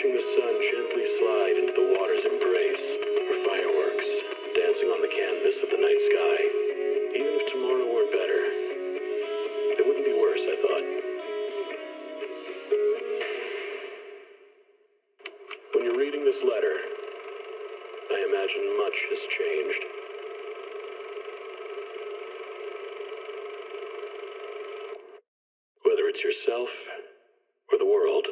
watching the sun gently slide into the water's embrace, or fireworks dancing on the canvas of the night sky. Even if tomorrow weren't better, it wouldn't be worse, I thought. When you're reading this letter, I imagine much has changed. Whether it's yourself or the world.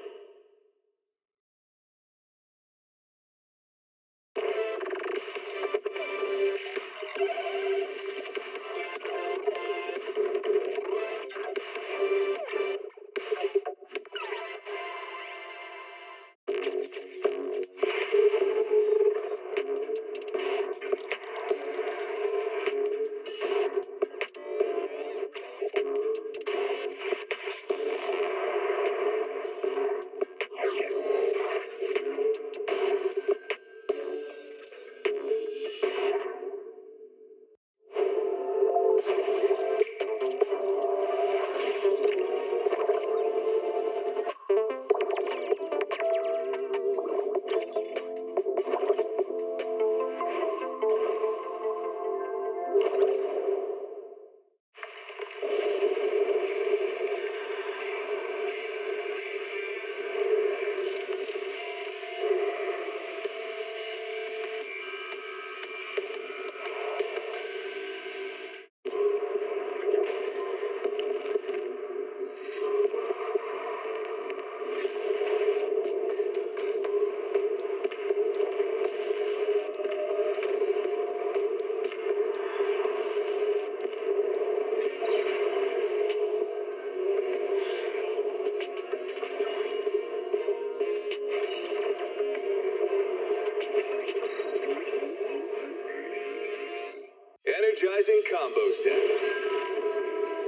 Energizing combo sets.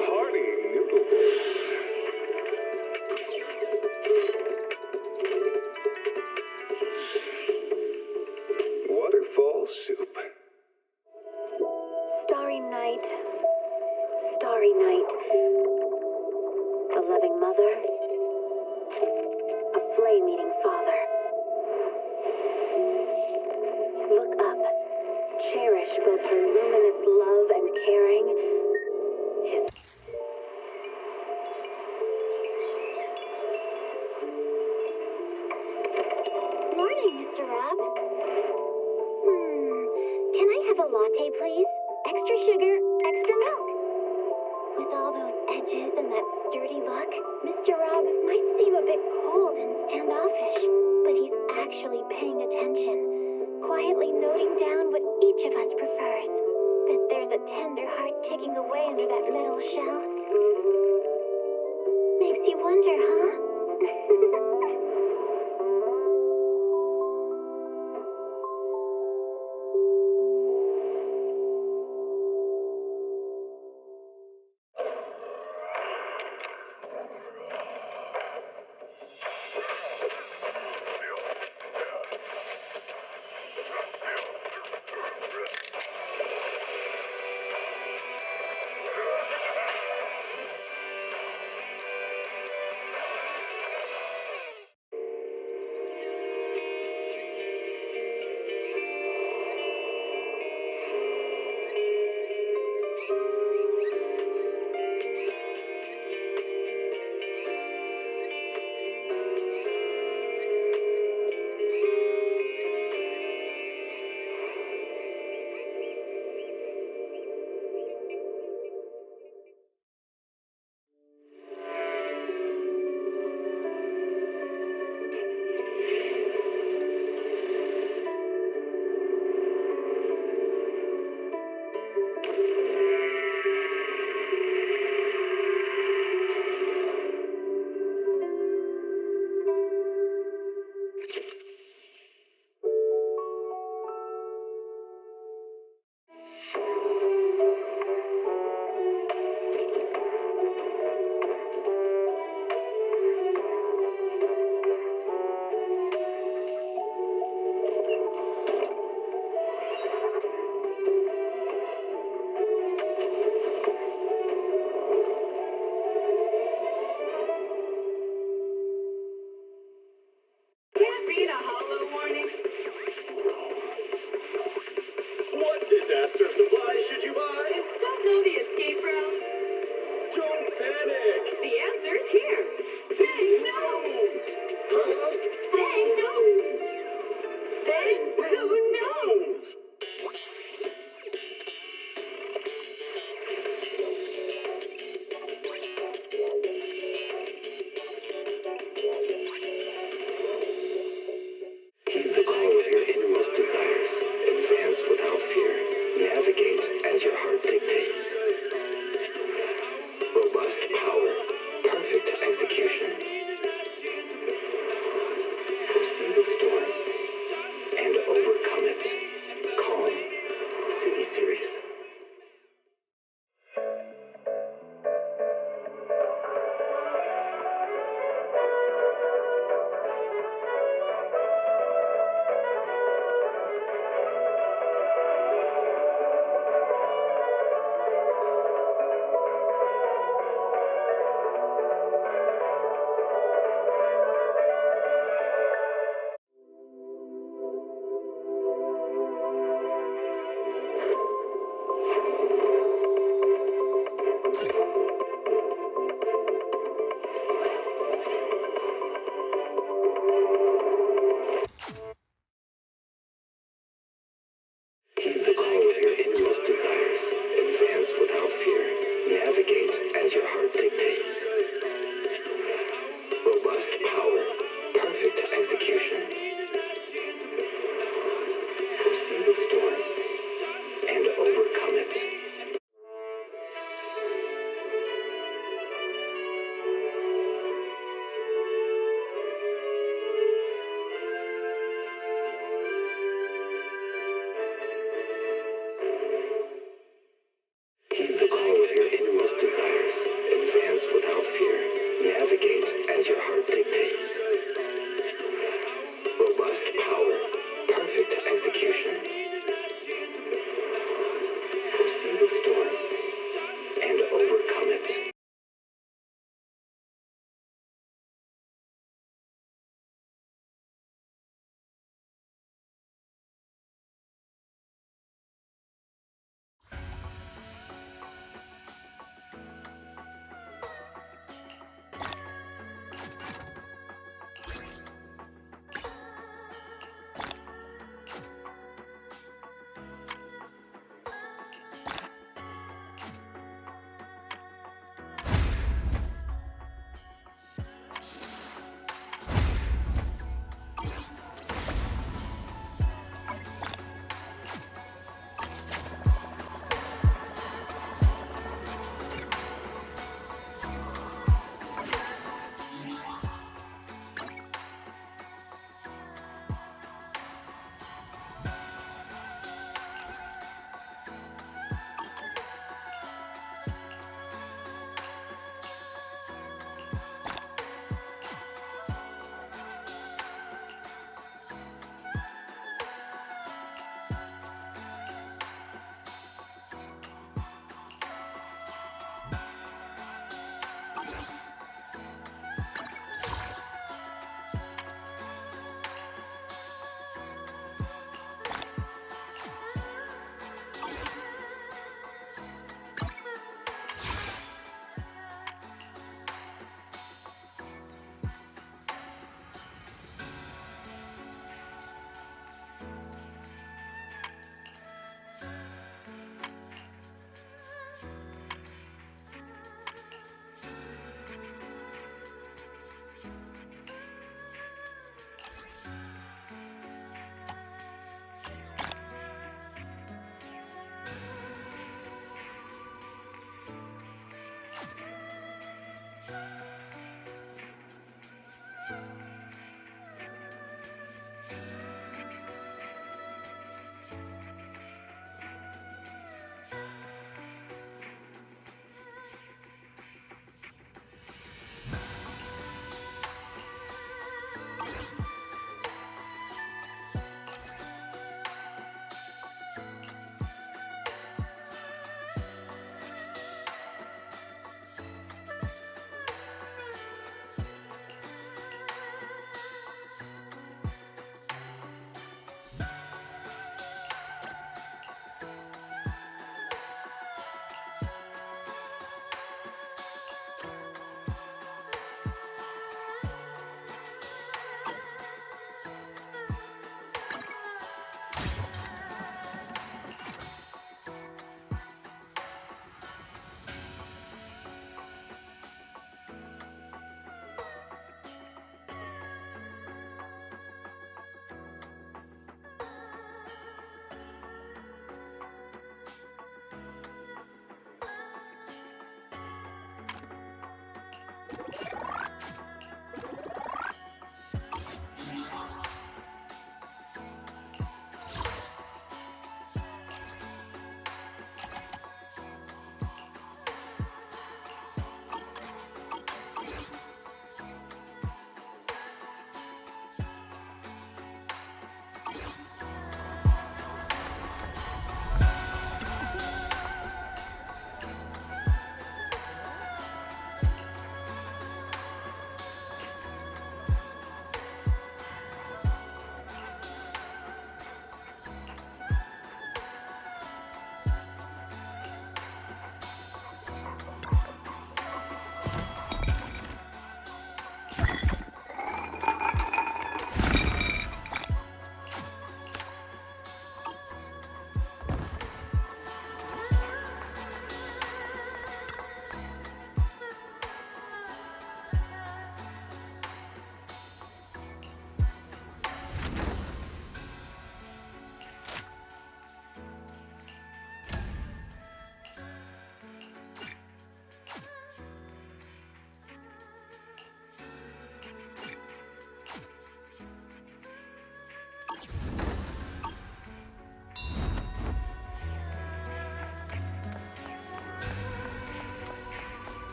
Hearty noodle bowls. Waterfall soup. Starry night, starry night. A loving mother, a flame-eating father. Look up, cherish both her luminous love and caring. His morning, Mr. Rob. Can I have a latte, please? Extra sugar, extra milk. With all those edges and that sturdy look, Mr. Rob might seem a bit cold and standoffish, but he's actually paying attention, quietly noting down what each of us prefers. Bet there's a tender heart ticking away under that metal shell. Makes you wonder, huh? did you buy? Don't know the escape route? Don't panic. The answer's here. Bang knows. Huh? Bang knows. Bang who knows? Heed the call of your innermost desires. Advance without fear. Navigate as your heart dictates. Robust power. Perfect execution. Foresee the storm and overcome it. Calm. City Series. Heed the call of your innermost desires. Advance without fear. Navigate as your heart dictates. Robust power. Perfect execution. Foresee the storm and overcome it. Heed the call of your innermost desires. Advance without fear. Navigate as your heart dictates. Robust power. Perfect execution. Foresee the storm and overcome it.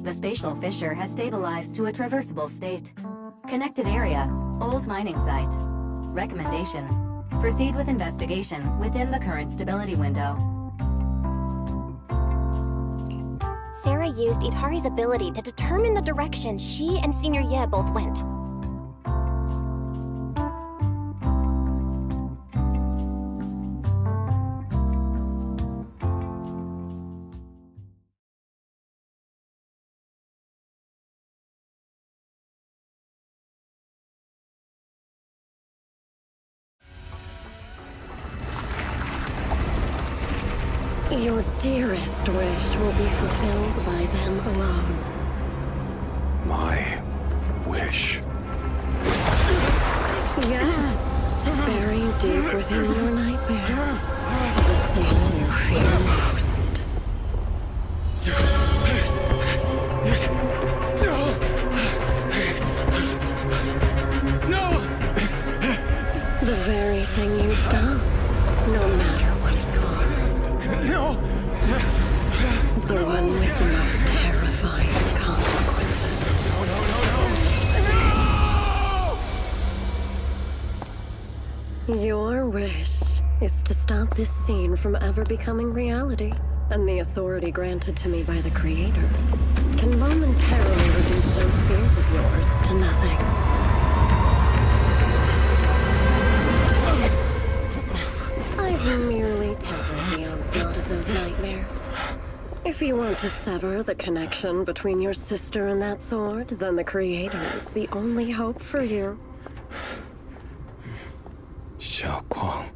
The spatial fissure has stabilized to a traversable state. Connected area, old mining site. Recommendation: proceed with investigation within the current stability window. Sarah used Itari's ability to determine the direction she and Senior Ye both went. Your dearest wish will be fulfilled by them alone. My wish. Yes, buried deep within your nightmares. The thing you fear most. No! The very thing you'd stop, no matter what it costs. No! The one with the most terrifying consequences. Your wish is to stop this scene from ever becoming reality, and the authority granted to me by the Creator can momentarily reduce those fears of yours to nothing. I've merely tempered the onslaught of those nightmares. If you want to sever the connection between your sister and that sword, then the Creator is the only hope for you. Xiaoguang.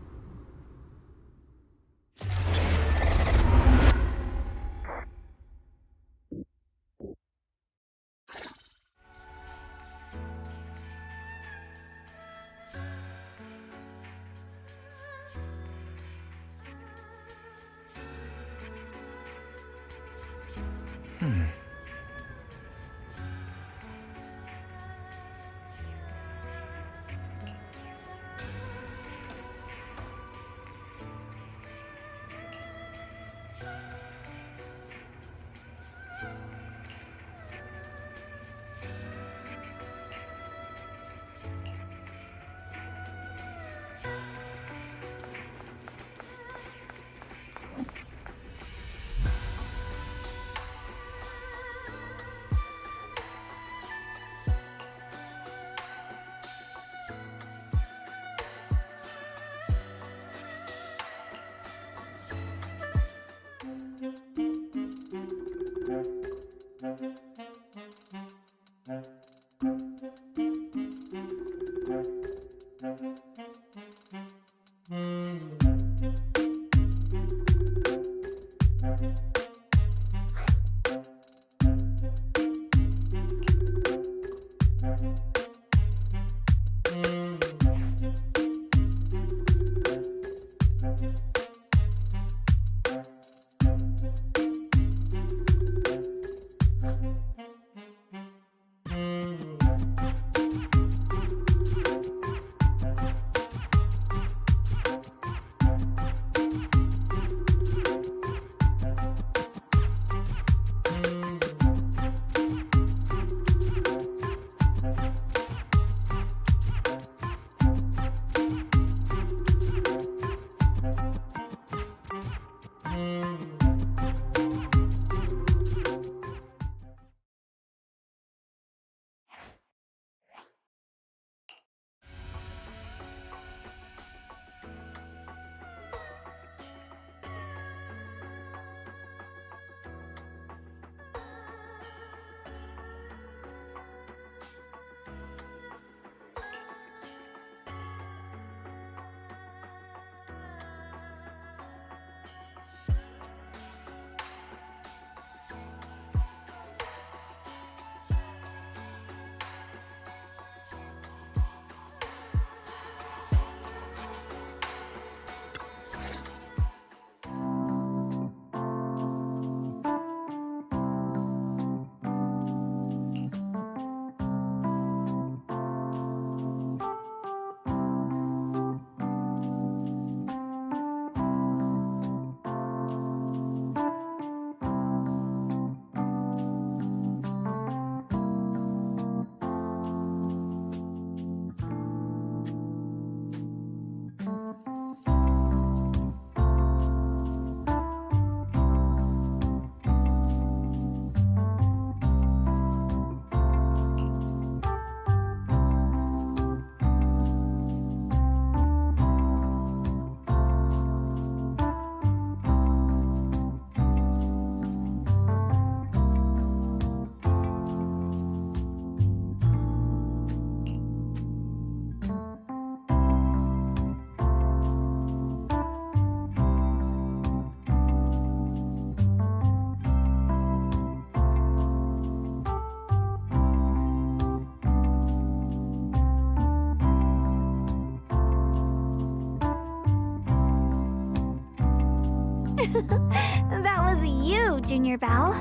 That was you, Junior Belle.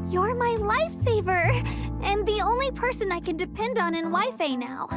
You're my lifesaver, and the only person I can depend on in Wi-Fi now.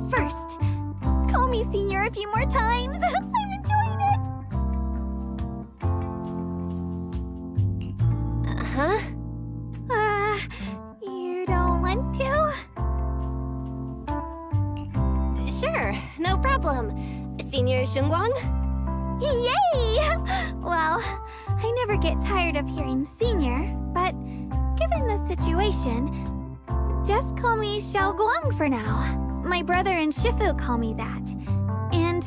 First, call me Senior a few more times. I'm enjoying it. Huh? You don't want to? Sure, no problem. Senior Shunguang? Yay! Well, I never get tired of hearing Senior, but given the situation, just call me Xiao Guang for now. My brother and Shifu call me that. And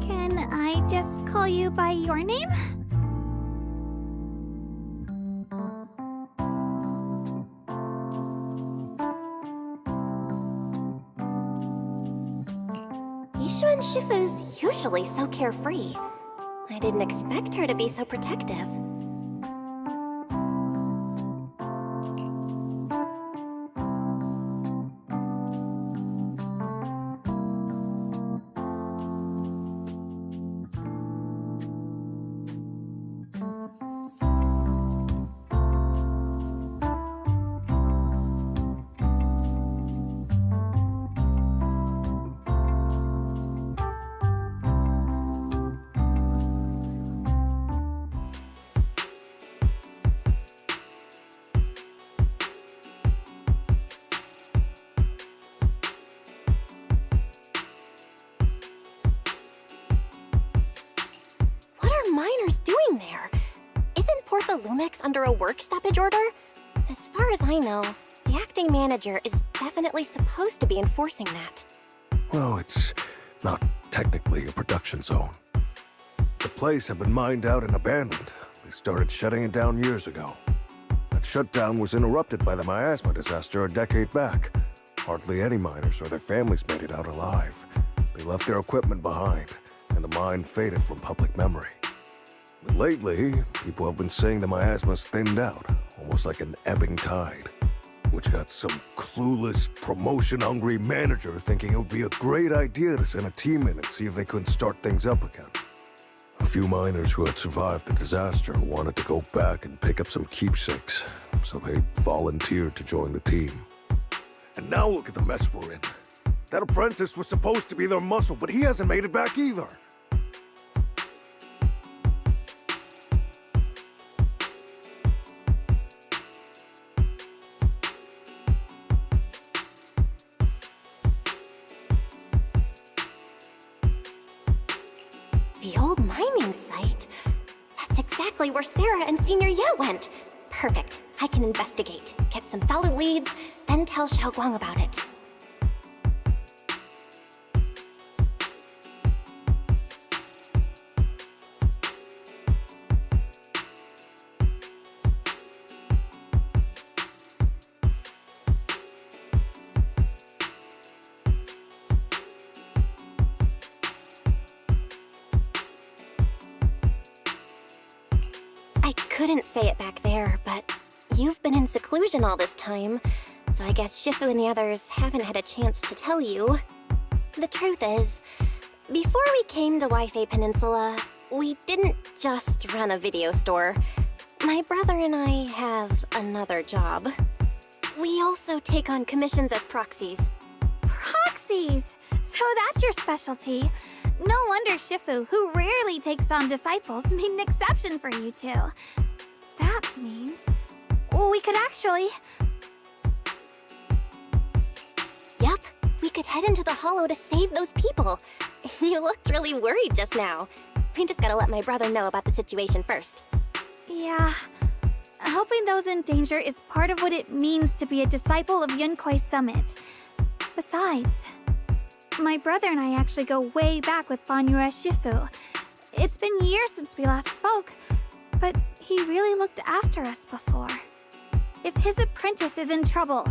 can I just call you by your name? Yishuan Shifu's usually so carefree. I didn't expect her to be so protective. miners doing there? Isn't Portha Lumix under a work stoppage order? As far as I know, the acting manager is definitely supposed to be enforcing that. Well, it's not technically a production zone. The place had been mined out and abandoned. They started shutting it down years ago. That shutdown was interrupted by the miasma disaster a decade back. Hardly any miners or their families made it out alive. They left their equipment behind, and the mine faded from public memory. But lately, people have been saying the miasma's thinned out, almost like an ebbing tide, which got some clueless, promotion-hungry manager thinking it would be a great idea to send a team in and see if they couldn't start things up again. A few miners who had survived the disaster wanted to go back and pick up some keepsakes, so they volunteered to join the team. And now look at the mess we're in. That apprentice was supposed to be their muscle, but he hasn't made it back either. The old mining site? That's exactly where Sarah and Senior Ye went. Perfect. I can investigate, get some solid leads, then tell Xiaoguang about it. I couldn't say it back there, but you've been in seclusion all this time, so I guess Shifu and the others haven't had a chance to tell you. The truth is, before we came to Waifei Peninsula, we didn't just run a video store. My brother and I have another job. We also take on commissions as proxies. Proxies! So that's your specialty. No wonder Shifu, who rarely takes on disciples, made an exception for you two. That means we could actually... Yep, we could head into the hollow to save those people. You looked really worried just now. We just gotta let my brother know about the situation first. Yeah. Helping those in danger is part of what it means to be a disciple of Yunkuei Summit. Besides, my brother and I actually go way back with Banyue Shifu. It's been years since we last spoke, but he really looked after us before. If his apprentice is in trouble,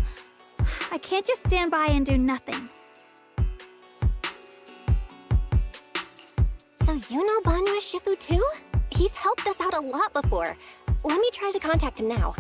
I can't just stand by and do nothing. So you know Banyue Shifu too? He's helped us out a lot before. Let me try to contact him now.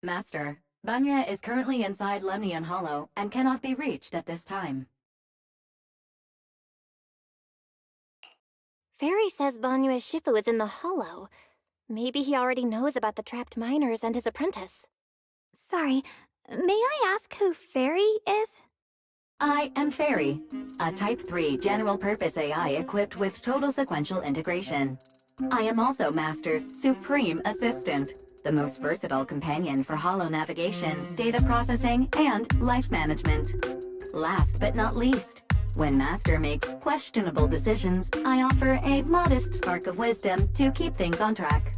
Master, Banya is currently inside Lemnian Hollow and cannot be reached at this time. Fairy says Banyue Shifu is in the hollow. Maybe he already knows about the trapped miners and his apprentice. Sorry, may I ask who Fairy is? I am Fairy, a Type 3 general-purpose AI equipped with total sequential integration. I am also Master's supreme assistant, the most versatile companion for holo navigation, data processing, and life management. Last but not least, when Master makes questionable decisions, I offer a modest spark of wisdom to keep things on track.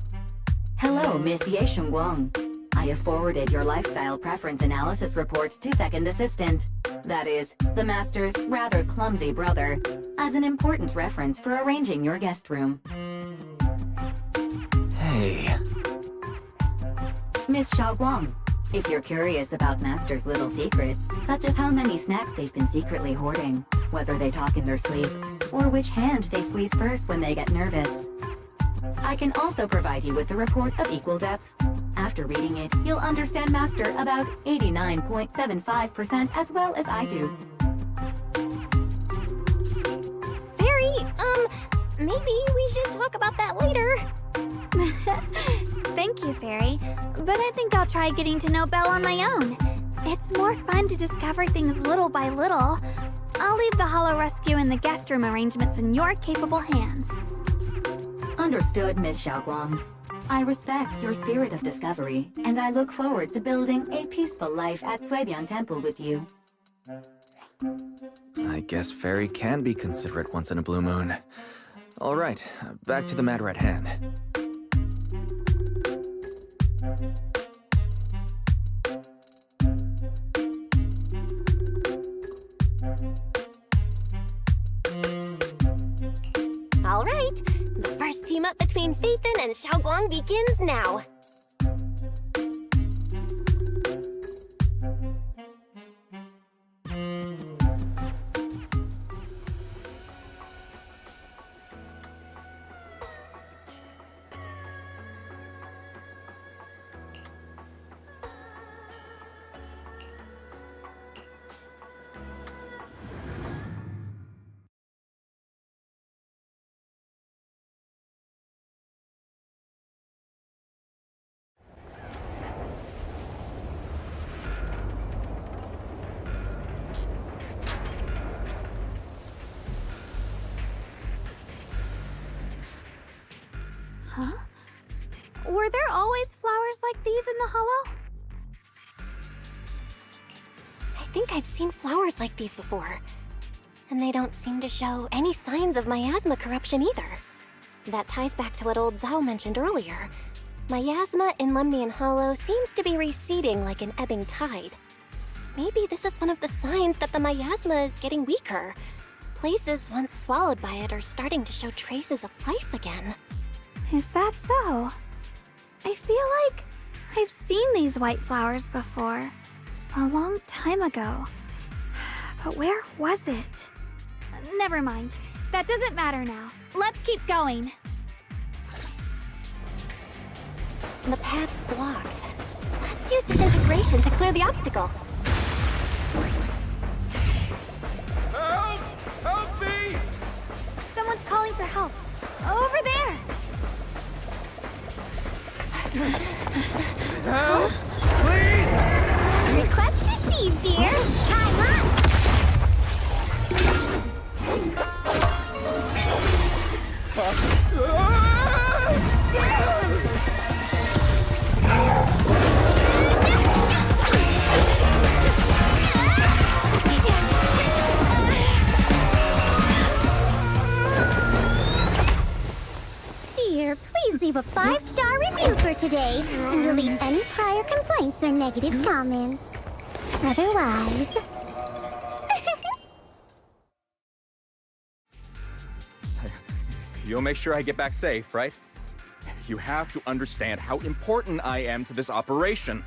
Hello, Miss Ye Shengguang. I have forwarded your lifestyle preference analysis report to Second Assistant. That is, the Master's rather clumsy brother. as an important reference for arranging your guest room. Hey. Miss Xiaoguang, if you're curious about Master's little secrets, such as how many snacks they've been secretly hoarding, whether they talk in their sleep, or which hand they squeeze first when they get nervous, I can also provide you with a report of equal depth. After reading it, you'll understand Master about 89.75% as well as I do. Fairy, maybe we should talk about that later. Thank you, Fairy. But I think I'll try getting to know Belle on my own. It's more fun to discover things little by little. I'll leave the Hollow Rescue and the guest room arrangements in your capable hands. Understood, Miss Xiaoguang. I respect your spirit of discovery, and I look forward to building a peaceful life at Suibian Temple with you. I guess Fairy can be considerate once in a blue moon. All right, back to the matter at hand. All right, the first team up between Phaethon and Xiaoguang begins now. Huh? Were there always flowers like these in the Hollow? I think I've seen flowers like these before. And they don't seem to show any signs of miasma corruption either. That ties back to what old Zhao mentioned earlier. Miasma in Lemnian Hollow seems to be receding like an ebbing tide. Maybe this is one of the signs that the miasma is getting weaker. Places once swallowed by it are starting to show traces of life again. Is that so? I feel like I've seen these white flowers before. A long time ago. But where was it? Never mind. That doesn't matter now. Let's keep going. The path's blocked. Let's use disintegration to clear the obstacle. Help! Help me! Someone's calling for help. Over there! Help! Please! Request received, dear. I'm up. Dear, please leave a 5-star review for today and delete any prior complaints or negative comments. Otherwise... You'll make sure I get back safe, right? You have to understand how important I am to this operation.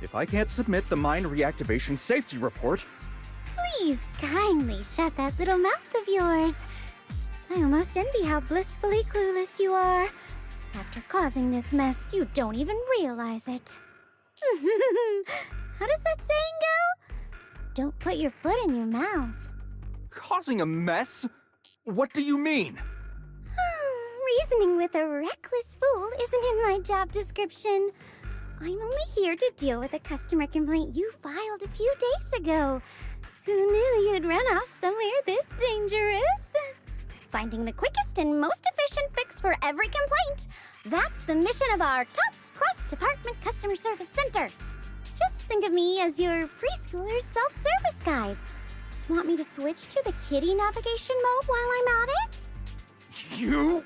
If I can't submit the mine reactivation safety report... Please kindly shut that little mouth of yours. I almost envy how blissfully clueless you are. After causing this mess, you don't even realize it. How does that saying go? Don't put your foot in your mouth. Causing a mess? What do you mean? Reasoning with a reckless fool isn't in my job description. I'm only here to deal with a customer complaint you filed a few days ago. Who knew you'd run off somewhere this dangerous? Finding the quickest and most efficient fix for every complaint. That's the mission of our TOPS Cross-Department Customer Service Center. Just think of me as your preschooler's self-service guide. Want me to switch to the kiddie navigation mode while I'm at it? You?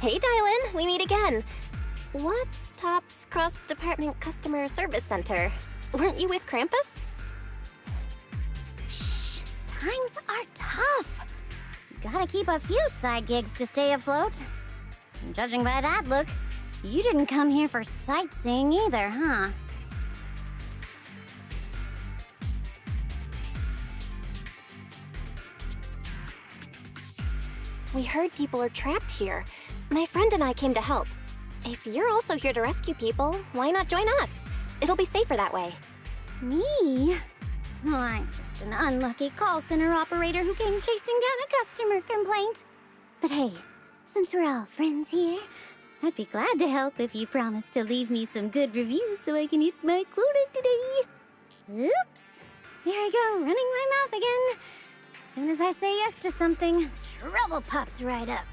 Hey, Dylan, we meet again. What's TOPS Cross-Department Customer Service Center? Weren't you with Krampus? Shh. Times are tough. Gotta keep a few side gigs to stay afloat. Judging by that look, you didn't come here for sightseeing either, huh? We heard people are trapped here. My friend and I came to help. If you're also here to rescue people, why not join us? It'll be safer that way. Me? I'm just an unlucky call center operator who came chasing down a customer complaint. But hey, since we're all friends here, I'd be glad to help if you promise to leave me some good reviews so I can hit my quota today. Oops. There I go, running my mouth again. As soon as I say yes to something, trouble pops right up.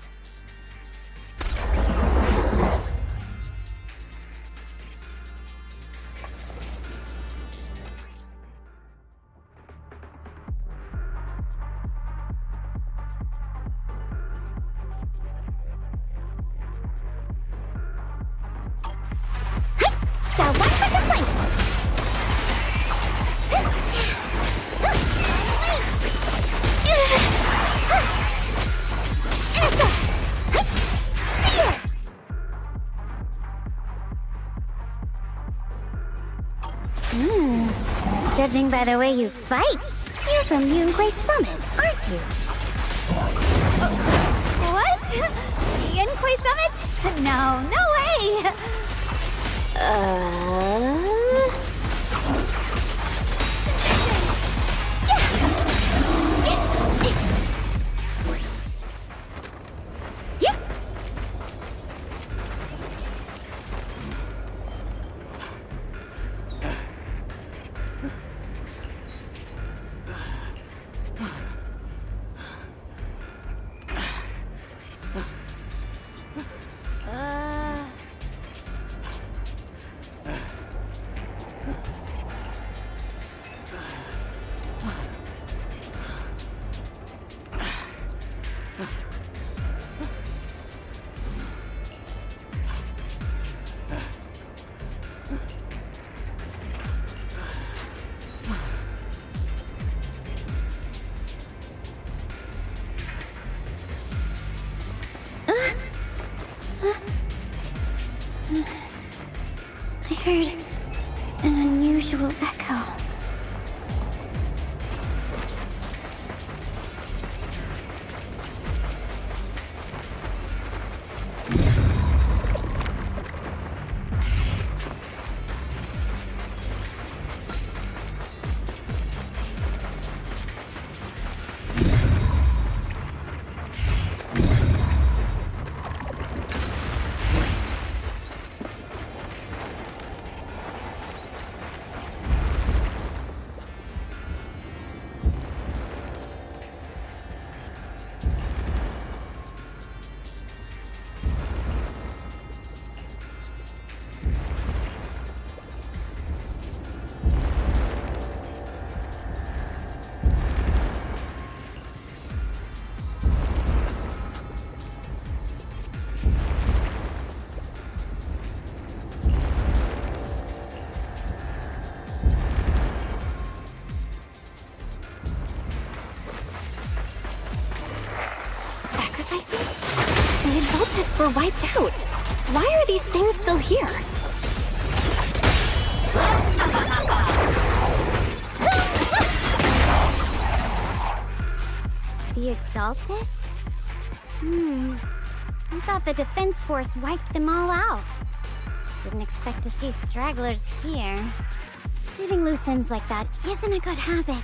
Got one for complaints. Judging by the way you fight, you're from Yunquay Summit, aren't you? What? Yunquay Summit? No, no way! I heard an unusual echo. The exaltists were wiped out. Why are these things still here? The exaltists? I thought the defense force wiped them all out. Didn't expect to see stragglers here. Leaving loose ends like that isn't a good habit.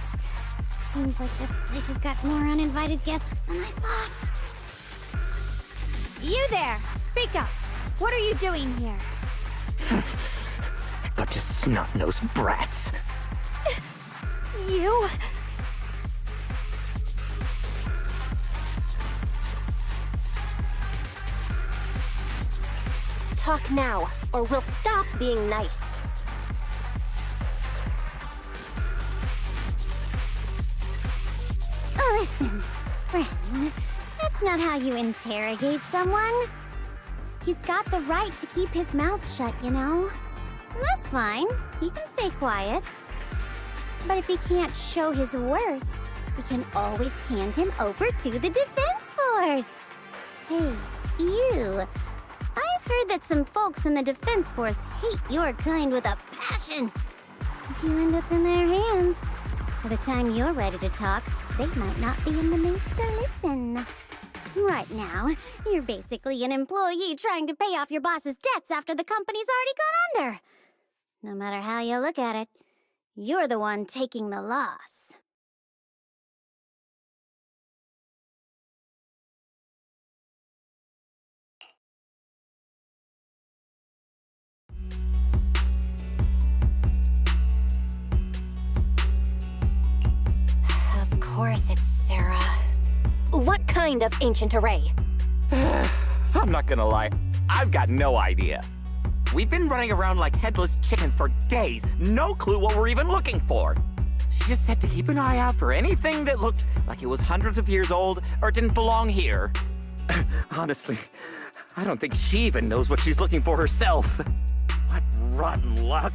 Seems like this place has got more uninvited guests than I thought. You there! Speak up! What are you doing here? Bunch of snot-nosed brats. You? Talk now, or we'll stop being nice. Listen, friends, that's not how you interrogate someone. He's got the right to keep his mouth shut, you know? That's fine. He can stay quiet. But if he can't show his worth, we can always hand him over to the Defense Force. Hey, you. I've heard that some folks in the Defense Force hate your kind with a passion. If you end up in their hands, by the time you're ready to talk, they might not be in the mood to listen. Right now, you're basically an employee trying to pay off your boss's debts after the company's already gone under. No matter how you look at it, you're the one taking the loss. Of course it's Sarah. What kind of ancient array? I'm not gonna lie, I've got no idea. We've been running around like headless chickens for days, no clue what we're even looking for. She just said to keep an eye out for anything that looked like it was hundreds of years old or didn't belong here. Honestly, I don't think she even knows what she's looking for herself. What rotten luck.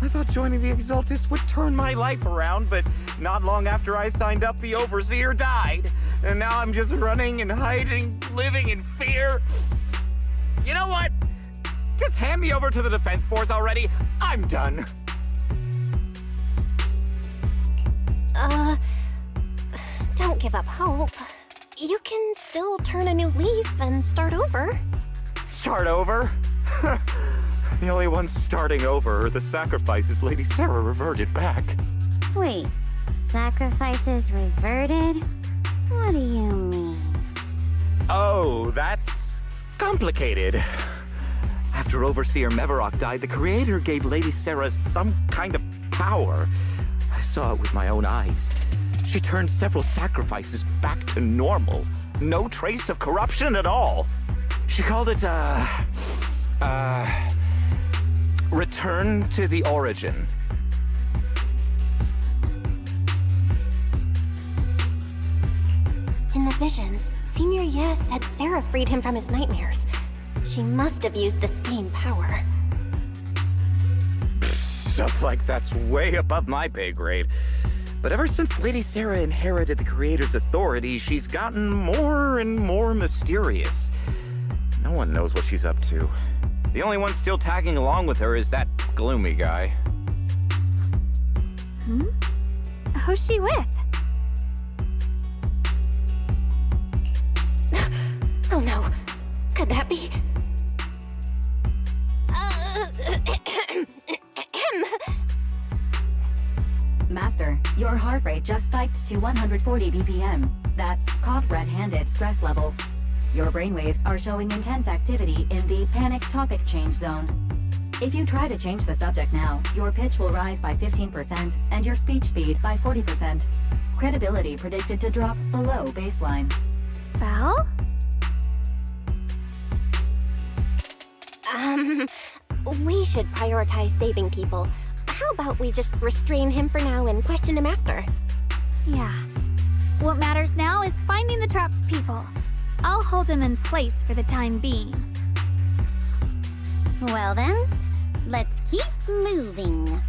I thought joining the Exaltists would turn my life around, but not long after I signed up, the Overseer died. And now I'm just running and hiding, living in fear. You know what? Just hand me over to the Defense Force already. I'm done. Don't give up hope. You can still turn a new leaf and start over. Start over? The only ones starting over are the sacrifices Lady Sarah reverted back. Wait, sacrifices reverted? What do you mean? Oh, that's complicated. After Overseer Mevarok died, the Creator gave Lady Sarah some kind of power. I saw it with my own eyes. She turned several sacrifices back to normal. No trace of corruption at all. She called it, Return to the Origin. In the visions, Senior Ye said Sarah freed him from his nightmares. She must have used the same power. Stuff like that's way above my pay grade. But ever since Lady Sarah inherited the Creator's authority, she's gotten more and more mysterious. No one knows what she's up to. The only one still tagging along with her is that gloomy guy. Who's she with? Oh no. Could that be? Master, your heart rate just spiked to 140 BPM. That's cough red-handed stress levels. Your brainwaves are showing intense activity in the panic topic change zone. If you try to change the subject now, your pitch will rise by 15% and your speech speed by 40%. Credibility predicted to drop below baseline. Belle? We should prioritize saving people. How about we just restrain him for now and question him after? Yeah. What matters now is finding the trapped people. I'll hold him in place for the time being. Well then, let's keep moving.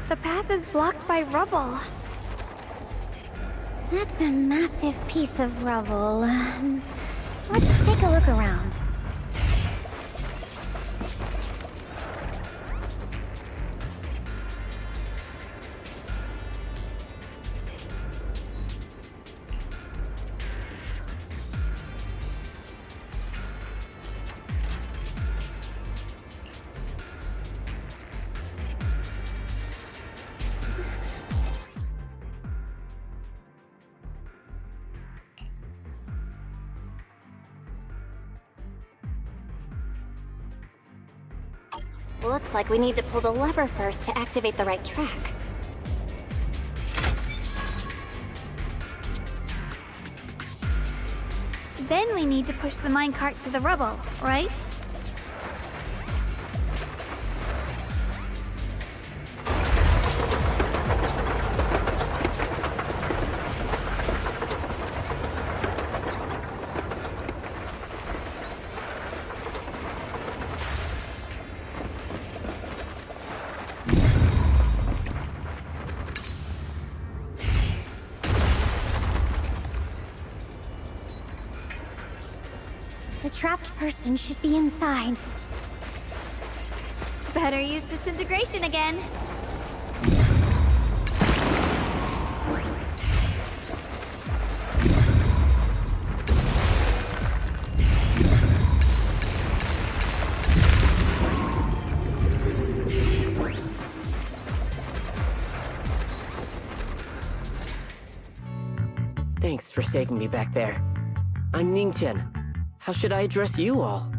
The path is blocked by rubble. That's a massive piece of rubble. Let's take a look around. Looks like we need to pull the lever first to activate the right track. Then we need to push the minecart to the rubble, right? trapped person should be inside. Better use disintegration again. Thanks for saving me back there. I'm Ningtian. How should I address you all?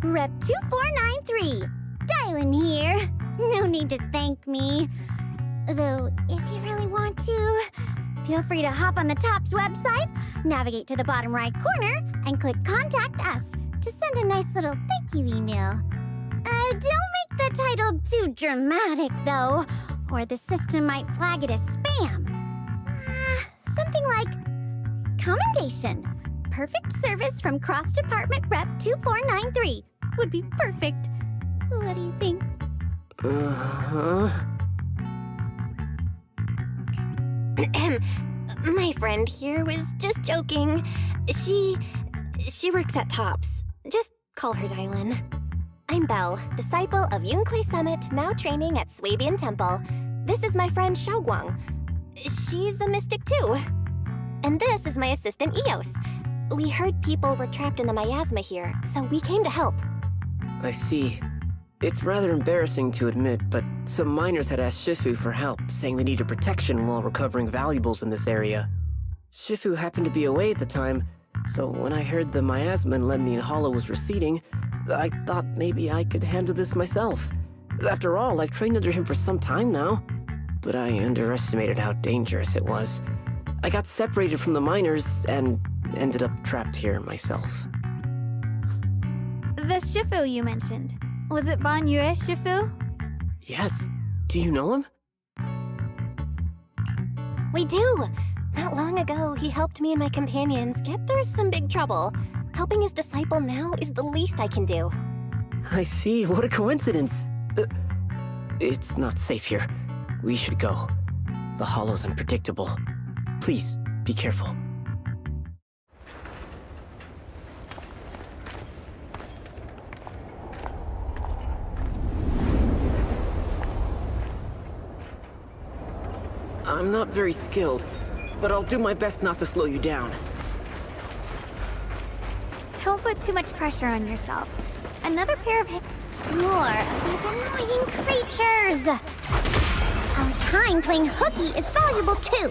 Rep 2493. Dylan here. No need to thank me. Though, if you really want to, feel free to hop on the TOPS website, navigate to the bottom right corner, and click Contact Us to send a nice little thank you email. Don't make the title too dramatic, though, or the system might flag it as spam. Something like, Commendation. Perfect service from Cross Department Rep 2493 would be perfect. What do you think? My friend here was just joking. She works at TOPS. Just call her Dylan. I'm Belle, disciple of Yunquei Summit, now training at Swabian Temple. This is my friend Xiaoguang. She's a mystic too. And this is my assistant Eos. We heard people were trapped in the miasma here, so we came to help. I see. It's rather embarrassing to admit, but some miners had asked Shifu for help, saying they needed protection while recovering valuables in this area. Shifu happened to be away at the time, so when I heard the miasma in Lemnian Hollow was receding, I thought maybe I could handle this myself. After all, I've trained under him for some time now. But I underestimated how dangerous it was. I got separated from the miners and ended up trapped here myself. The Shifu you mentioned. Was it Ban Yue Shifu? Yes. Do you know him? We do! Not long ago, he helped me and my companions get through some big trouble. Helping his disciple now is the least I can do. I see. What a coincidence. It's not safe here. We should go. The hollow's unpredictable. Please, be careful. I'm not very skilled, but I'll do my best not to slow you down. Don't put too much pressure on yourself. Another pair of hands. More of these annoying creatures! Our time playing hooky is valuable too!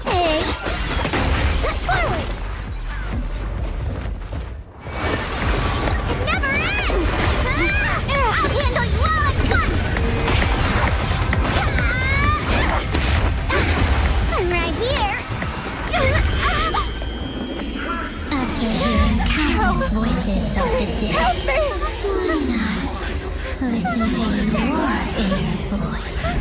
Hey! Forward! It never ends! I'll handle you all at once! I'm right here! After hearing countless voices of the dead, why not listen to your inner voice?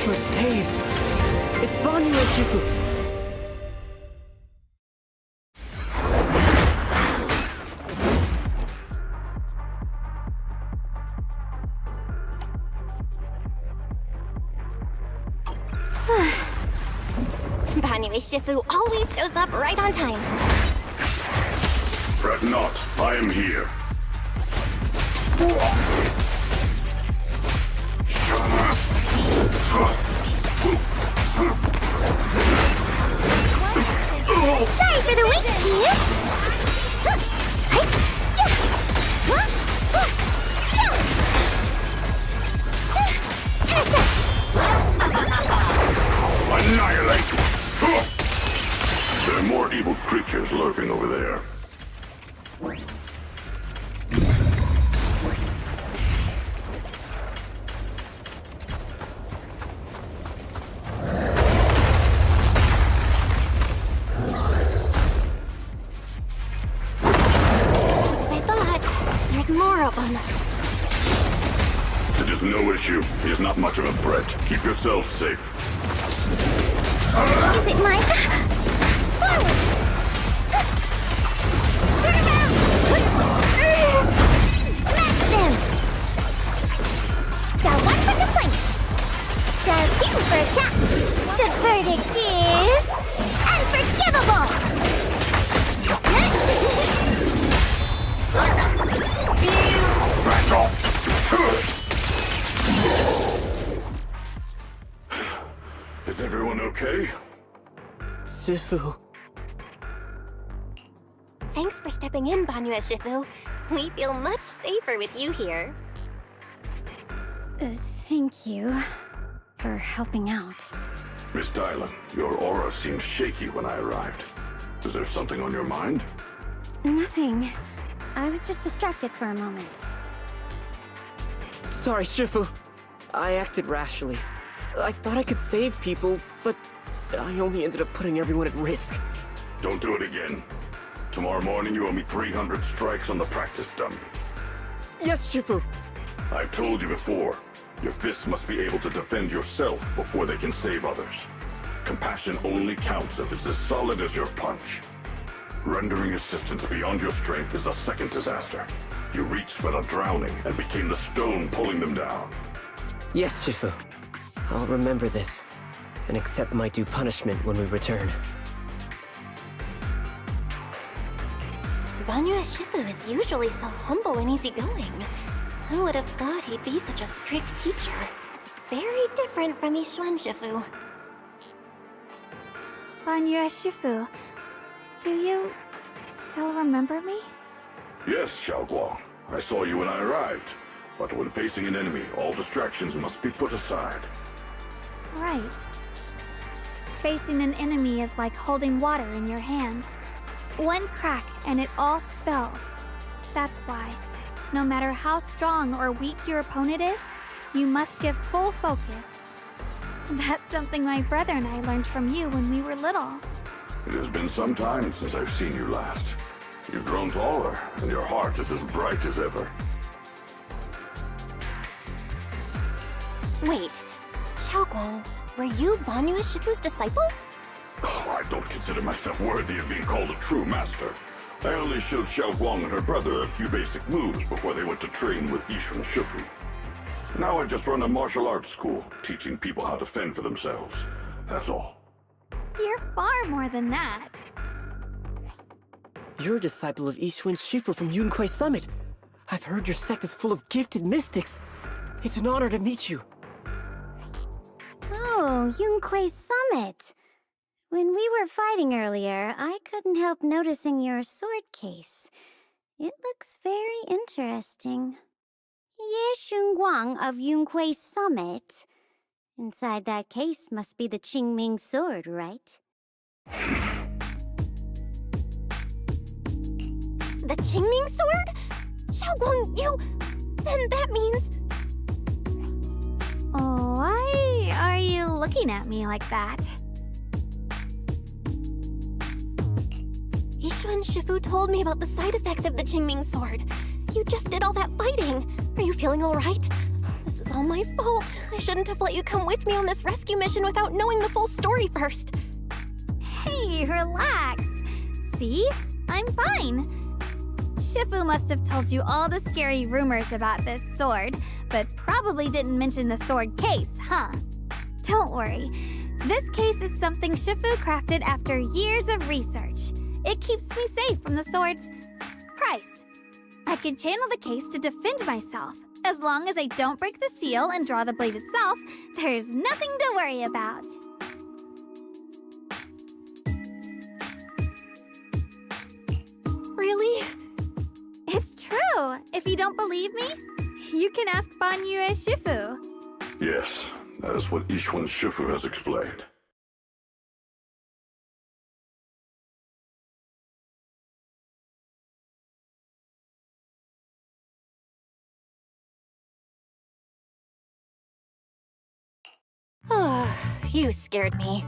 We're saved! It's Banyu and Shifu! Banyu Shifu always shows up right on time. Fret not, I am here. Sorry for the wait, kid! Annihilate! There are more evil creatures lurking over there. Just as I thought, there's more of them. It is no issue. He is not much of a threat. Keep yourself safe. Is it my turn? Forward! Turn around! Smash them! Dial 1 for complaints. Dial 2 for attack. The verdict is... unforgivable! Is everyone okay? Shifu. Thanks for stepping in, Banyue Shifu. We feel much safer with you here. Thank you for helping out. Miss Dylan, your aura seemed shaky when I arrived. Is there something on your mind? Nothing. I was just distracted for a moment. Sorry, Shifu. I acted rashly. I thought I could save people, but I only ended up putting everyone at risk. Don't do it again. Tomorrow morning you owe me 300 strikes on the practice dummy. Yes, Shifu. I've told you before, your fists must be able to defend yourself before they can save others. Compassion only counts if it's as solid as your punch. Rendering assistance beyond your strength is a second disaster. You reached for the drowning and became the stone pulling them down. Yes, Shifu. I'll remember this, and accept my due punishment when we return. Banyue Shifu is usually so humble and easygoing. Who would have thought he'd be such a strict teacher? Very different from Yixuan Shifu. Banyue Shifu, do you still remember me? Yes, Xiaoguang. I saw you when I arrived. But when facing an enemy, all distractions must be put aside. Right. Facing an enemy is like holding water in your hands. One crack and it all spills. That's why, no matter how strong or weak your opponent is, you must give full focus. That's something my brother and I learned from you when we were little. It has been some time since I've seen you last. You've grown taller, and your heart is as bright as ever. Wait, Xiaoguang, were you Banyue Shifu's disciple? Oh, I don't consider myself worthy of being called a true master. I only showed Xiaoguang and her brother a few basic moves before they went to train with Yixuan Shifu. Now I just run a martial arts school, teaching people how to fend for themselves. That's all. You're far more than that. You're a disciple of Yixuan Shifu from Yunquai Summit. I've heard your sect is full of gifted mystics. It's an honor to meet you. Oh, Yunquai Summit. When we were fighting earlier, I couldn't help noticing your sword case. It looks very interesting. Ye Xunguang of Yunquai Summit. Inside that case must be the Qingming sword, right? The Qingming sword? Xiaoguang, you... Then that means... Why are you looking at me like that? Yixuan Shifu told me about the side effects of the Qingming sword. You just did all that fighting. Are you feeling all right? This is all my fault. I shouldn't have let you come with me on this rescue mission without knowing the full story first. Hey, relax. See? I'm fine. Shifu must have told you all the scary rumors about this sword, but probably didn't mention the sword case, huh? Don't worry. This case is something Shifu crafted after years of research. It keeps me safe from the sword's price. I can channel the case to defend myself. As long as I don't break the seal and draw the blade itself, there's nothing to worry about. Really? It's true. If you don't believe me, you can ask Banyue Shifu. Yes, that is what Yixuan Shifu has explained. Oh, you scared me.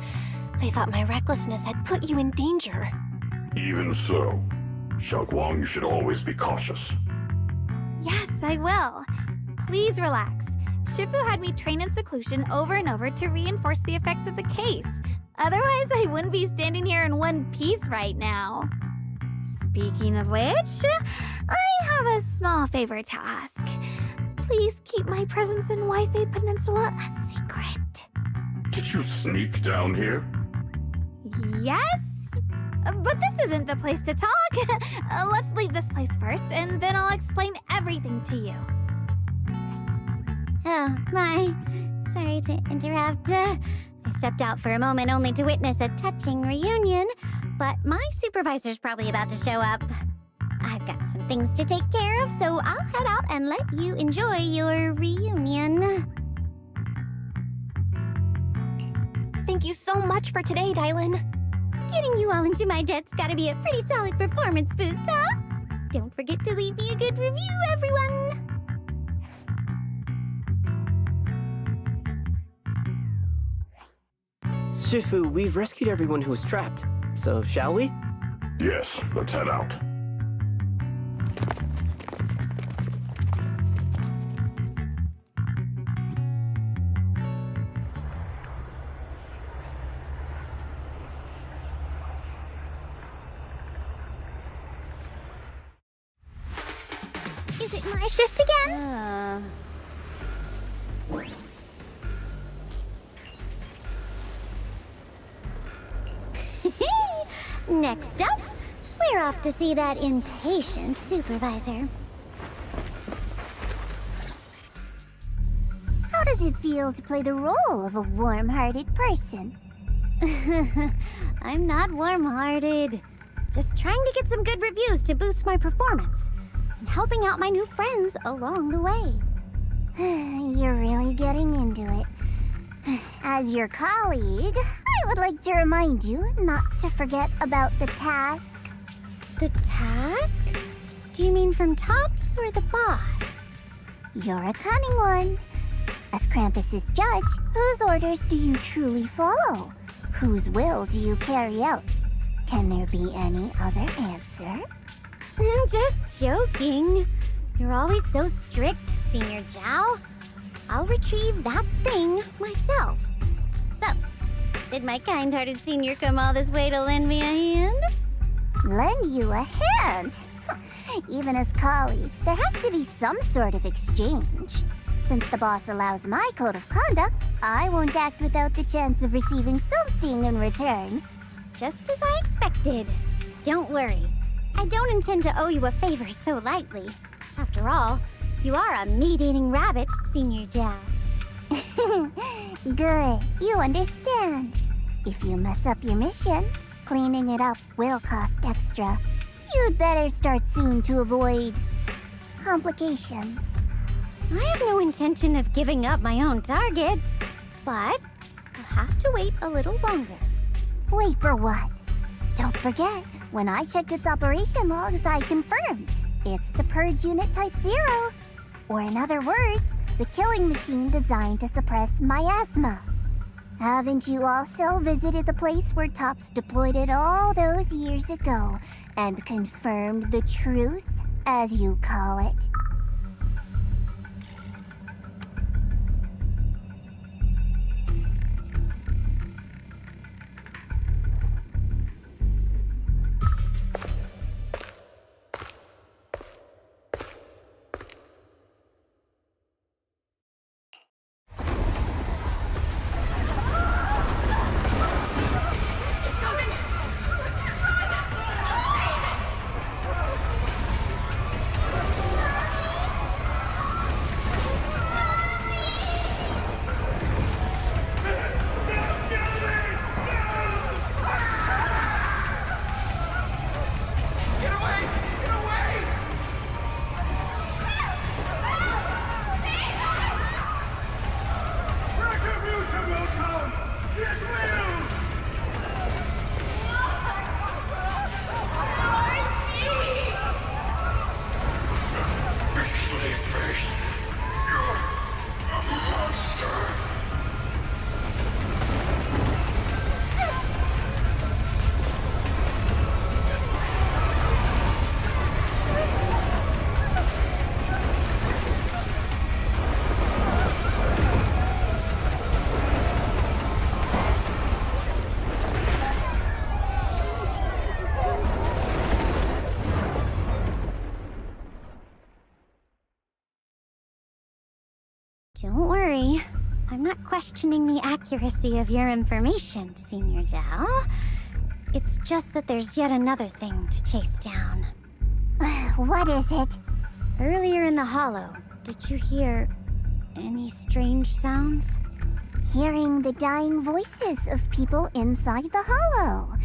I thought my recklessness had put you in danger. Even so, Xiaoguang, you should always be cautious. Yes, I will. Please relax. Shifu had me train in seclusion over and over to reinforce the effects of the case. Otherwise, I wouldn't be standing here in one piece right now. Speaking of which, I have a small favor to ask. Please keep my presence in Wi-Fi Peninsula a secret. Did you sneak down here? Yes? But this isn't the place to talk. Let's leave this place first, and then I'll explain everything to you. Oh, my. Sorry to interrupt. I stepped out for a moment only to witness a touching reunion, but my supervisor's probably about to show up. I've got some things to take care of, so I'll head out and let you enjoy your reunion. Thank you so much for today, Dylan. Getting you all into my debt's gotta be a pretty solid performance boost, huh? Don't forget to leave me a good review, everyone! Shifu, we've rescued everyone who was trapped, so shall we? Yes, let's head out. Is it my shift again? Next up, we're off to see that impatient supervisor. How does it feel to play the role of a warm-hearted person? I'm not warm-hearted. Just trying to get some good reviews to boost my performance. And helping out my new friends along the way. You're really getting into it. As your colleague, I would like to remind you not to forget about the task. The task? Do you mean from Tops or the boss? You're a cunning one. As Krampus's judge, whose orders do you truly follow? Whose will do you carry out? Can there be any other answer? I'm just joking. You're always so strict, Senior Zhao. I'll retrieve that thing myself. So, did my kind-hearted senior come all this way to lend me a hand? Lend you a hand? Even as colleagues, there has to be some sort of exchange. Since the boss allows my code of conduct, I won't act without the chance of receiving something in return. Just as I expected. Don't worry. I don't intend to owe you a favor so lightly. After all, you are a meat-eating rabbit, Senior Zhao. Good. You understand. If you mess up your mission, cleaning it up will cost extra. You'd better start soon to avoid complications. I have no intention of giving up my own target, but I'll have to wait a little longer. Wait for what? Don't forget, when I checked its operation logs, I confirmed. It's the Purge Unit Type 0. Or in other words, the killing machine designed to suppress miasma. Haven't you also visited the place where Tops deployed it all those years ago and confirmed the truth, as you call it? not questioning the accuracy of your information, Senior Zhao. It's just that there's yet another thing to chase down. What is it? Earlier in the hollow, did you hear any strange sounds? Hearing the dying voices of people inside the hollow.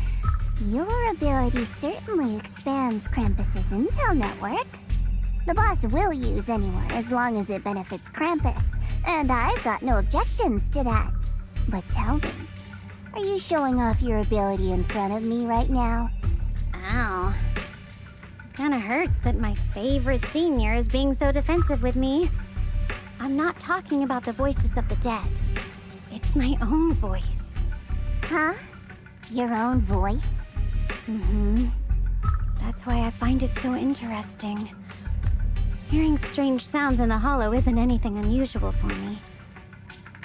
Your ability certainly expands Krampus's intel network. The boss will use anyone as long as it benefits Krampus, and I've got no objections to that. But tell me, are you showing off your ability in front of me right now? Ow. Kinda hurts that my favorite senior is being so defensive with me. I'm not talking about the voices of the dead. It's my own voice. Huh? Your own voice? Mm-hmm. That's why I find it so interesting. Hearing strange sounds in the hollow isn't anything unusual for me.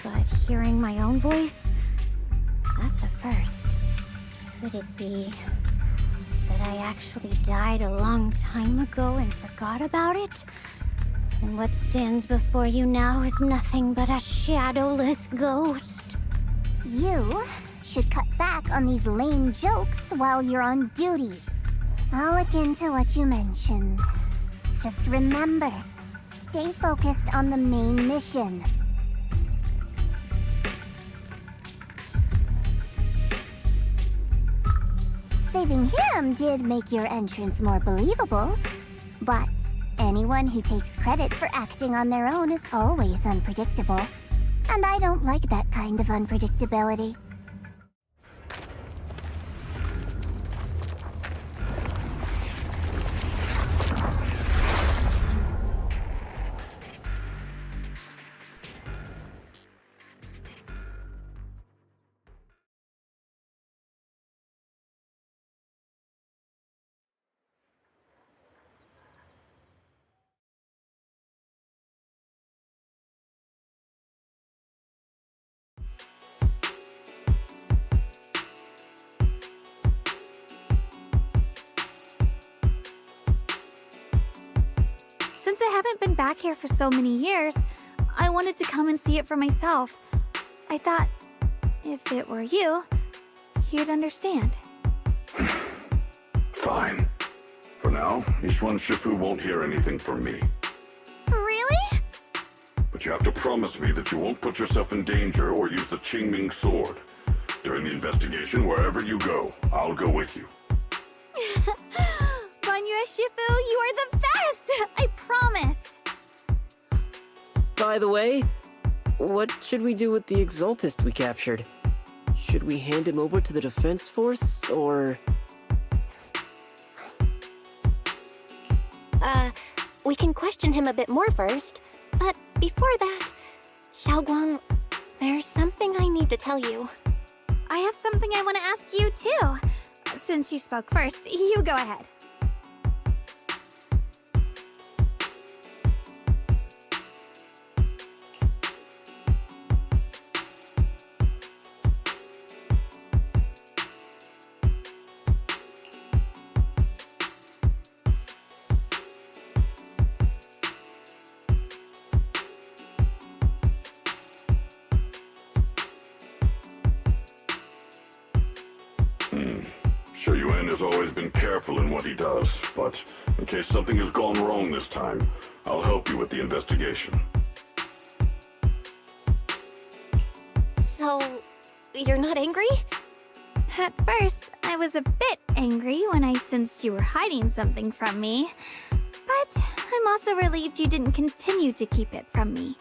But hearing my own voice? That's a first. Could it be that I actually died a long time ago and forgot about it? And what stands before you now is nothing but a shadowless ghost. You should cut back on these lame jokes while you're on duty. I'll look into what you mentioned. Just remember, stay focused on the main mission. Saving him did make your entrance more believable, but anyone who takes credit for acting on their own is always unpredictable. And I don't like that kind of unpredictability. Since I haven't been back here for so many years, I wanted to come and see it for myself. I thought, if it were you, you'd understand. Fine. For now, Ishwan Shifu won't hear anything from me. Really? But you have to promise me that you won't put yourself in danger or use the Qingming sword. During the investigation, wherever you go, I'll go with you. Banyue Shifu, you are the best! I promise! By the way, what should we do with the Exaltist we captured? Should we hand him over to the defense force, or...? We can question him a bit more first. But before that, Xiaoguang, there's something I need to tell you. I have something I want to ask you, too. Since you spoke first, you go ahead. Shuyuan has always been careful in what he does, but in case something has gone wrong this time, I'll help you with the investigation. So, you're not angry? At first, I was a bit angry when I sensed you were hiding something from me. But I'm also relieved you didn't continue to keep it from me.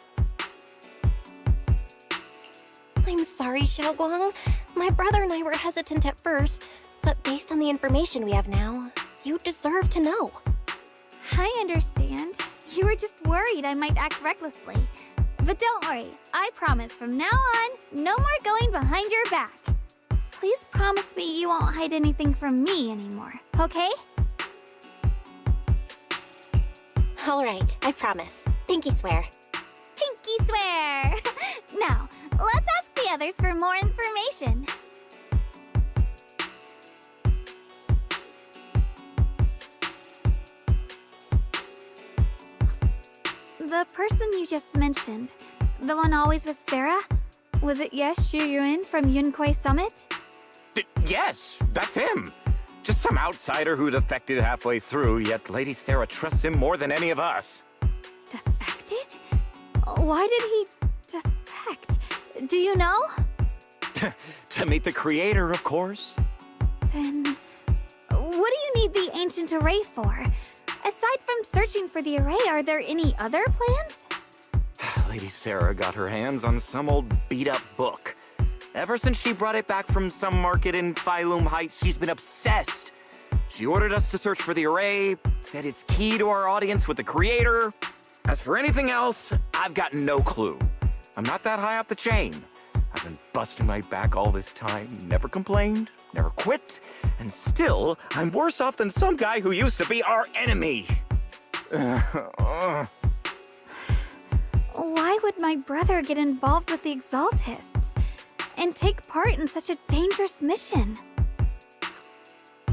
I'm sorry, Xiaoguang. My brother and I were hesitant at first, but based on the information we have now, you deserve to know. I understand. You were just worried I might act recklessly. But don't worry, I promise from now on, no more going behind your back. Please promise me you won't hide anything from me anymore, okay? All right, I promise. Pinky swear. Pinky swear! Now, let's ask the others for more information. The person you just mentioned, the one always with Sarah, Was it Yes Shuyuin from Yunquai Summit? Yes, that's him. Just some outsider who defected halfway through, yet Lady Sarah trusts him more than any of us. Defected? Why did he defect? Do you know? To meet the creator, of course. Then, what do you need the ancient array for? Aside from searching for the array, are there any other plans? Lady Sarah got her hands on some old beat-up book. Ever since she brought it back from some market in Phylum Heights, she's been obsessed. She ordered us to search for the array, said it's key to our audience with the creator. As for anything else, I've got no clue. I'm not that high up the chain. I've been busting my back all this time, never complained, never quit, and still, I'm worse off than some guy who used to be our enemy. Why would my brother get involved with the Exaltists and take part in such a dangerous mission?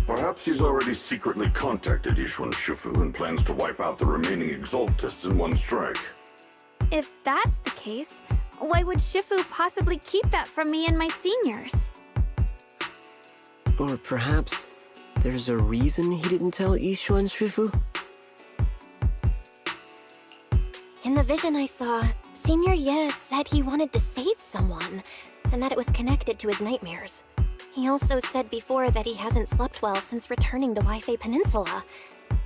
Perhaps he's already secretly contacted Yishuan Shifu and plans to wipe out the remaining Exaltists in one strike. If that's the case, why would Shifu possibly keep that from me and my seniors? Or perhaps there's a reason he didn't tell Yishuan Shifu? In the vision I saw, Senior Ye said he wanted to save someone, and that it was connected to his nightmares. He also said before that he hasn't slept well since returning to Waifei Peninsula.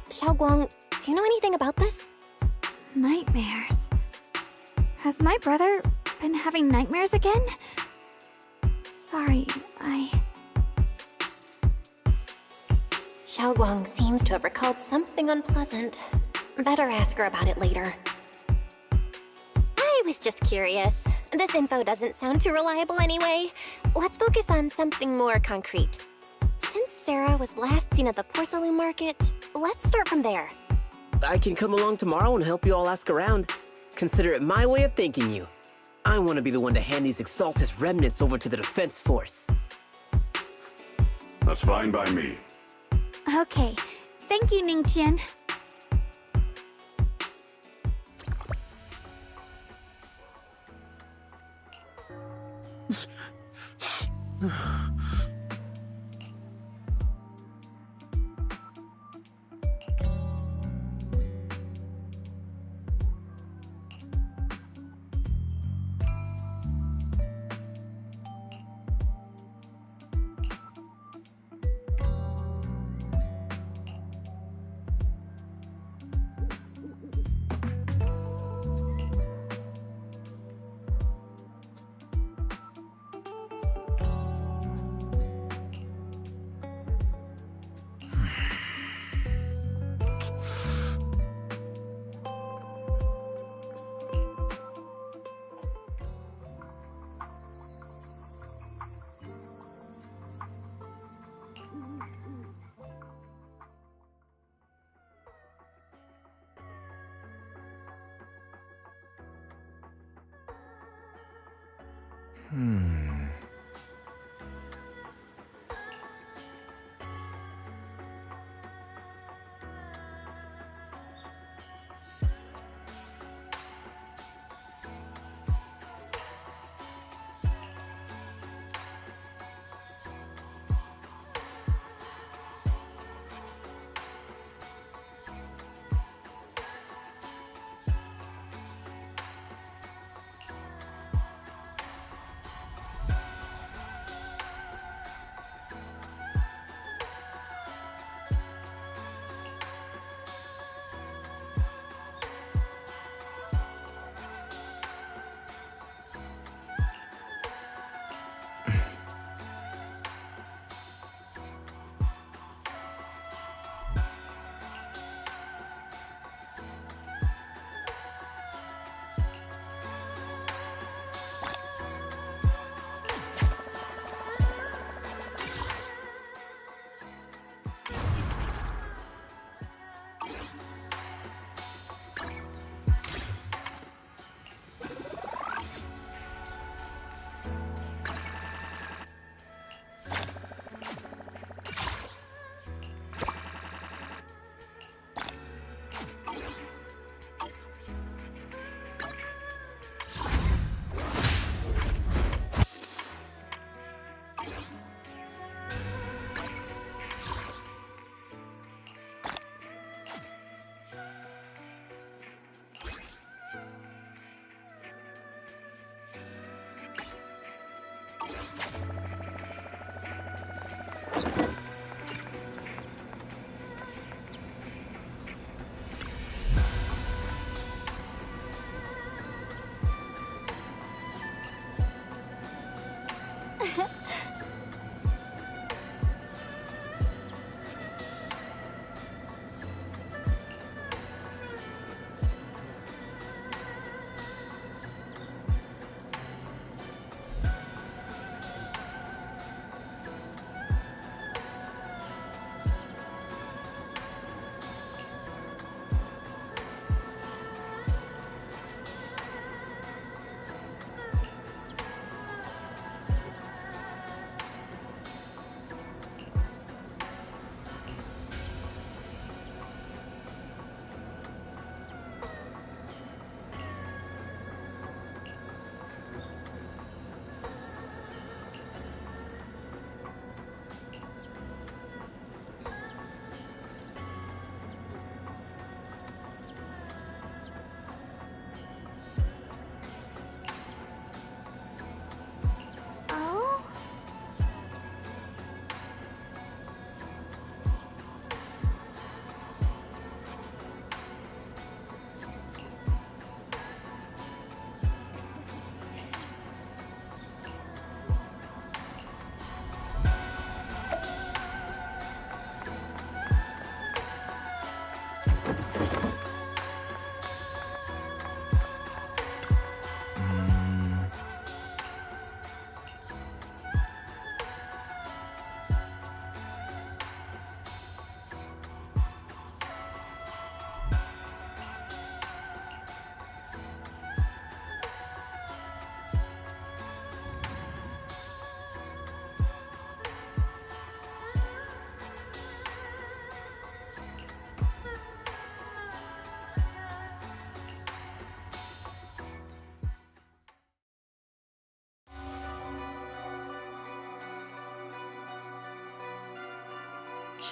Xiaoguang, do you know anything about this? Nightmares. Has my brother been having nightmares again? Sorry, Xiaoguang seems to have recalled something unpleasant. Better ask her about it later. I was just curious. This info doesn't sound too reliable anyway. Let's focus on something more concrete. Since Sarah was last seen at the porcelain market, let's start from there. I can come along tomorrow and help you all ask around. Consider it my way of thanking you. I want to be the one to hand these Exaltus remnants over to the defense force. That's fine by me. Okay. Thank you, Ningqian.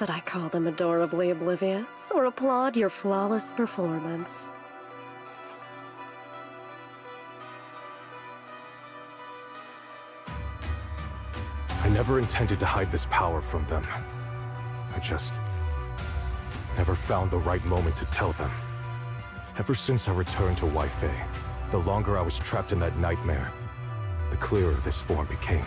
Should I call them adorably oblivious, or applaud your flawless performance? I never intended to hide this power from them. I just never found the right moment to tell them. Ever since I returned to Wi-Fi, the longer I was trapped in that nightmare, the clearer this form became.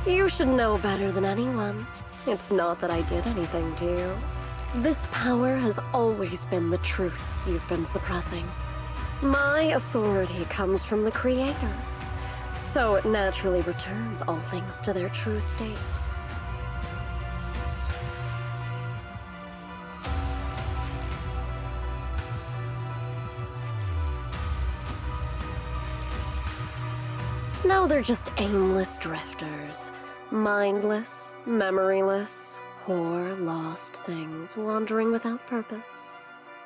You should know better than anyone. It's not that I did anything to you. This power has always been the truth you've been suppressing. My authority comes from the Creator, so it naturally returns all things to their true state. Now they're just aimless drifters, mindless, memoryless, poor, lost things wandering without purpose.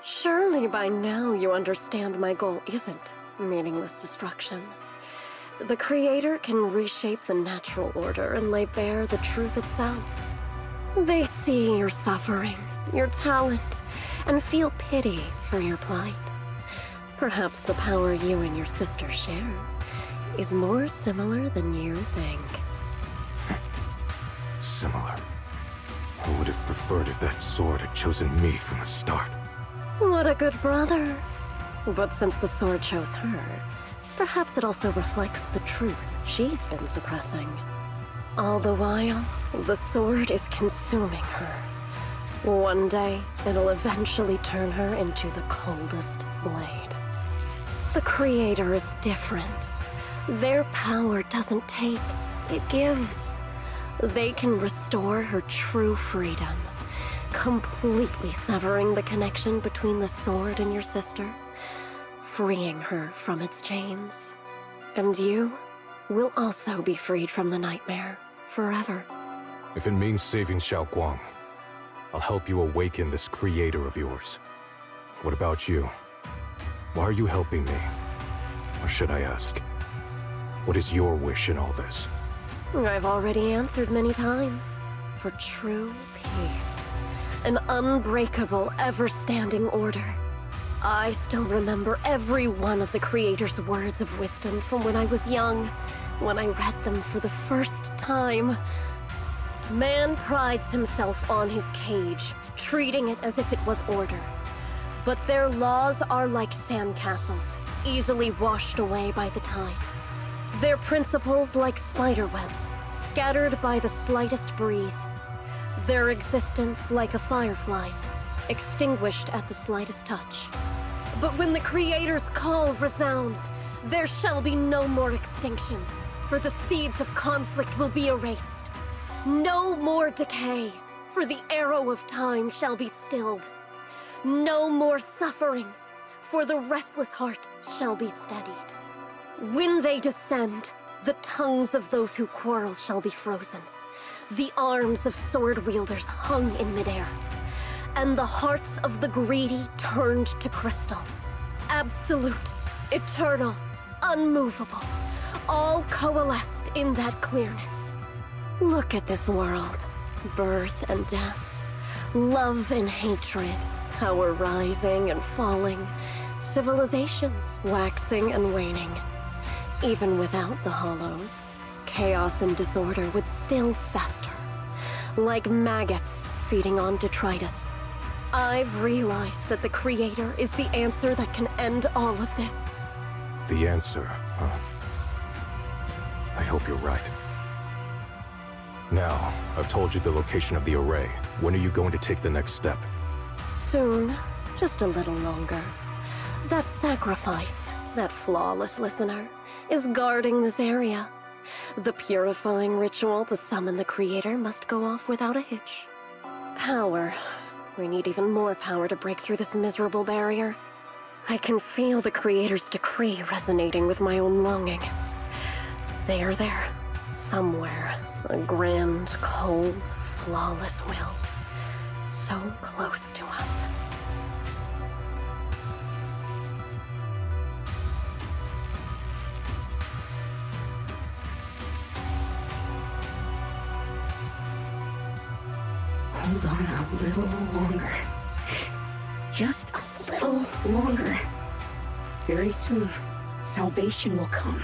Surely by now you understand my goal isn't meaningless destruction. The Creator can reshape the natural order and lay bare the truth itself. They see your suffering, your talent, and feel pity for your plight. Perhaps the power you and your sister share is more similar than you think. Similar. I would have preferred if that sword had chosen me from the start. What a good brother. But since the sword chose her, perhaps it also reflects the truth she's been suppressing. All the while, the sword is consuming her. One day, it'll eventually turn her into the coldest blade. The Creator is different. Their power doesn't take, it gives. They can restore her true freedom, completely severing the connection between the sword and your sister, freeing her from its chains. And you will also be freed from the nightmare forever. If it means saving Xiao Guang, I'll help you awaken this Creator of yours. What about you? Why are you helping me? Or should I ask, what is your wish in all this? I've already answered many times. For true peace. An unbreakable, ever-standing order. I still remember every one of the Creator's words of wisdom from when I was young, when I read them for the first time. Man prides himself on his cage, treating it as if it was order. But their laws are like sandcastles, easily washed away by the tide. Their principles like spiderwebs, scattered by the slightest breeze. Their existence like a firefly's, extinguished at the slightest touch. But when the Creator's call resounds, there shall be no more extinction, for the seeds of conflict will be erased. No more decay, for the arrow of time shall be stilled. No more suffering, for the restless heart shall be steadied. When they descend, the tongues of those who quarrel shall be frozen, the arms of sword wielders hung in midair, and the hearts of the greedy turned to crystal. Absolute, eternal, unmovable, all coalesced in that clearness. Look at this world, birth and death, love and hatred, power rising and falling, civilizations waxing and waning. Even without the hollows, chaos and disorder would still fester, like maggots feeding on detritus. I've realized that the Creator is the answer that can end all of this. The answer, huh? I hope you're right. Now, I've told you the location of the array. When are you going to take the next step? Soon, just a little longer. That sacrifice, that flawless listener, is guarding this area. The purifying ritual to summon the Creator must go off without a hitch. Power. We need even more power to break through this miserable barrier. I can feel the Creator's decree resonating with my own longing. They are there, somewhere. A grand, cold, flawless will. So close to us. hold on a little longer. Just a little longer. Very soon, salvation will come.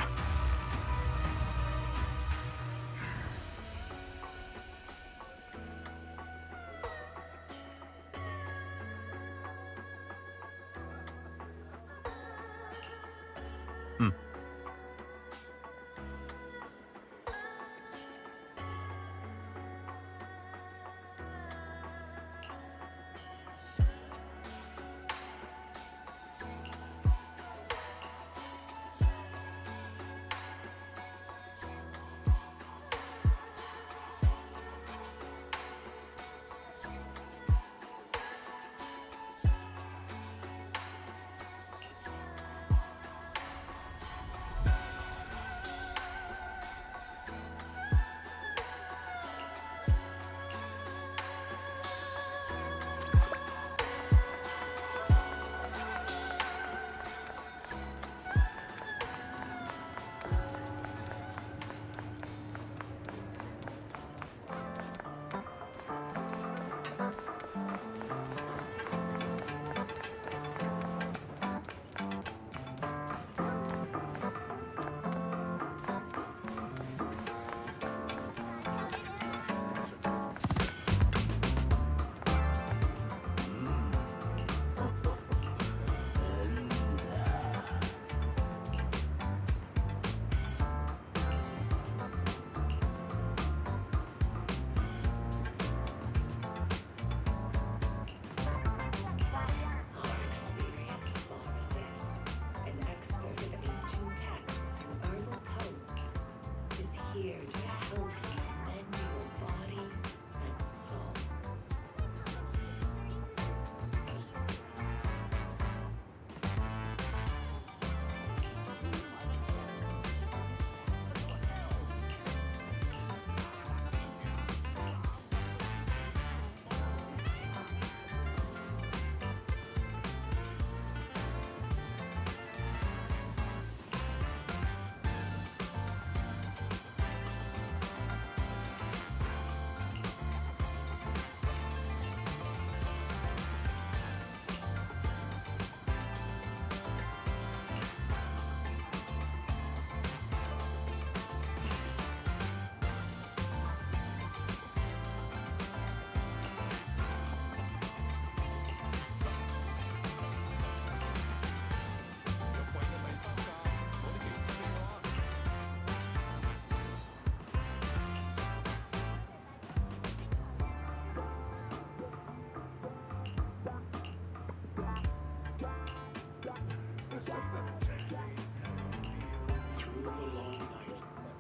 Through the long night,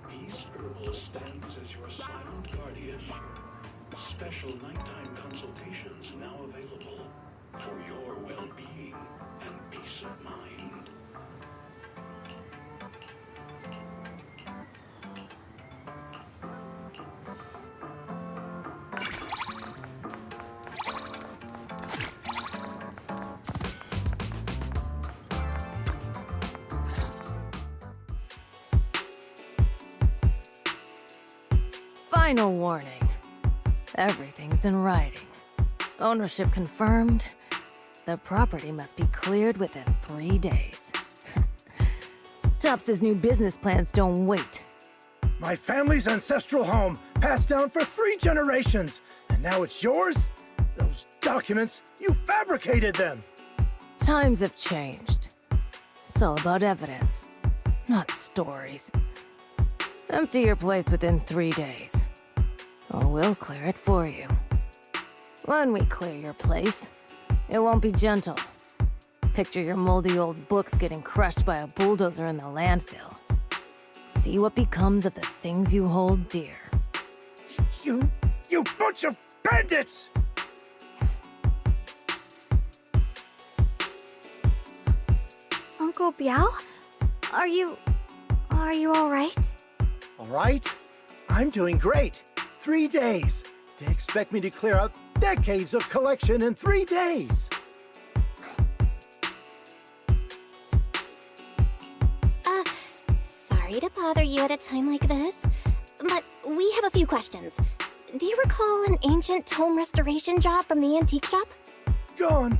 Peace Herbal stands as your silent guardian. Special nighttime consultations now available for your well-being and peace of mind. Final warning. Everything's in writing. Ownership confirmed. The property must be cleared within 3 days. Tops's new business plans don't wait. My family's ancestral home, passed down for 3 generations, and now it's yours? Those documents, you fabricated them! Times have changed. It's all about evidence, not stories. Empty your place within 3 days, or we'll clear it for you. When we clear your place, it won't be gentle. Picture your moldy old books getting crushed by a bulldozer in the landfill. See what becomes of the things you hold dear. You bunch of bandits! Uncle Biao? Are you all right? All right? I'm doing great. 3 days. They expect me to clear out decades of collection in 3 days. Sorry to bother you at a time like this, but we have a few questions. do you recall an ancient tome restoration job from the antique shop? Gone.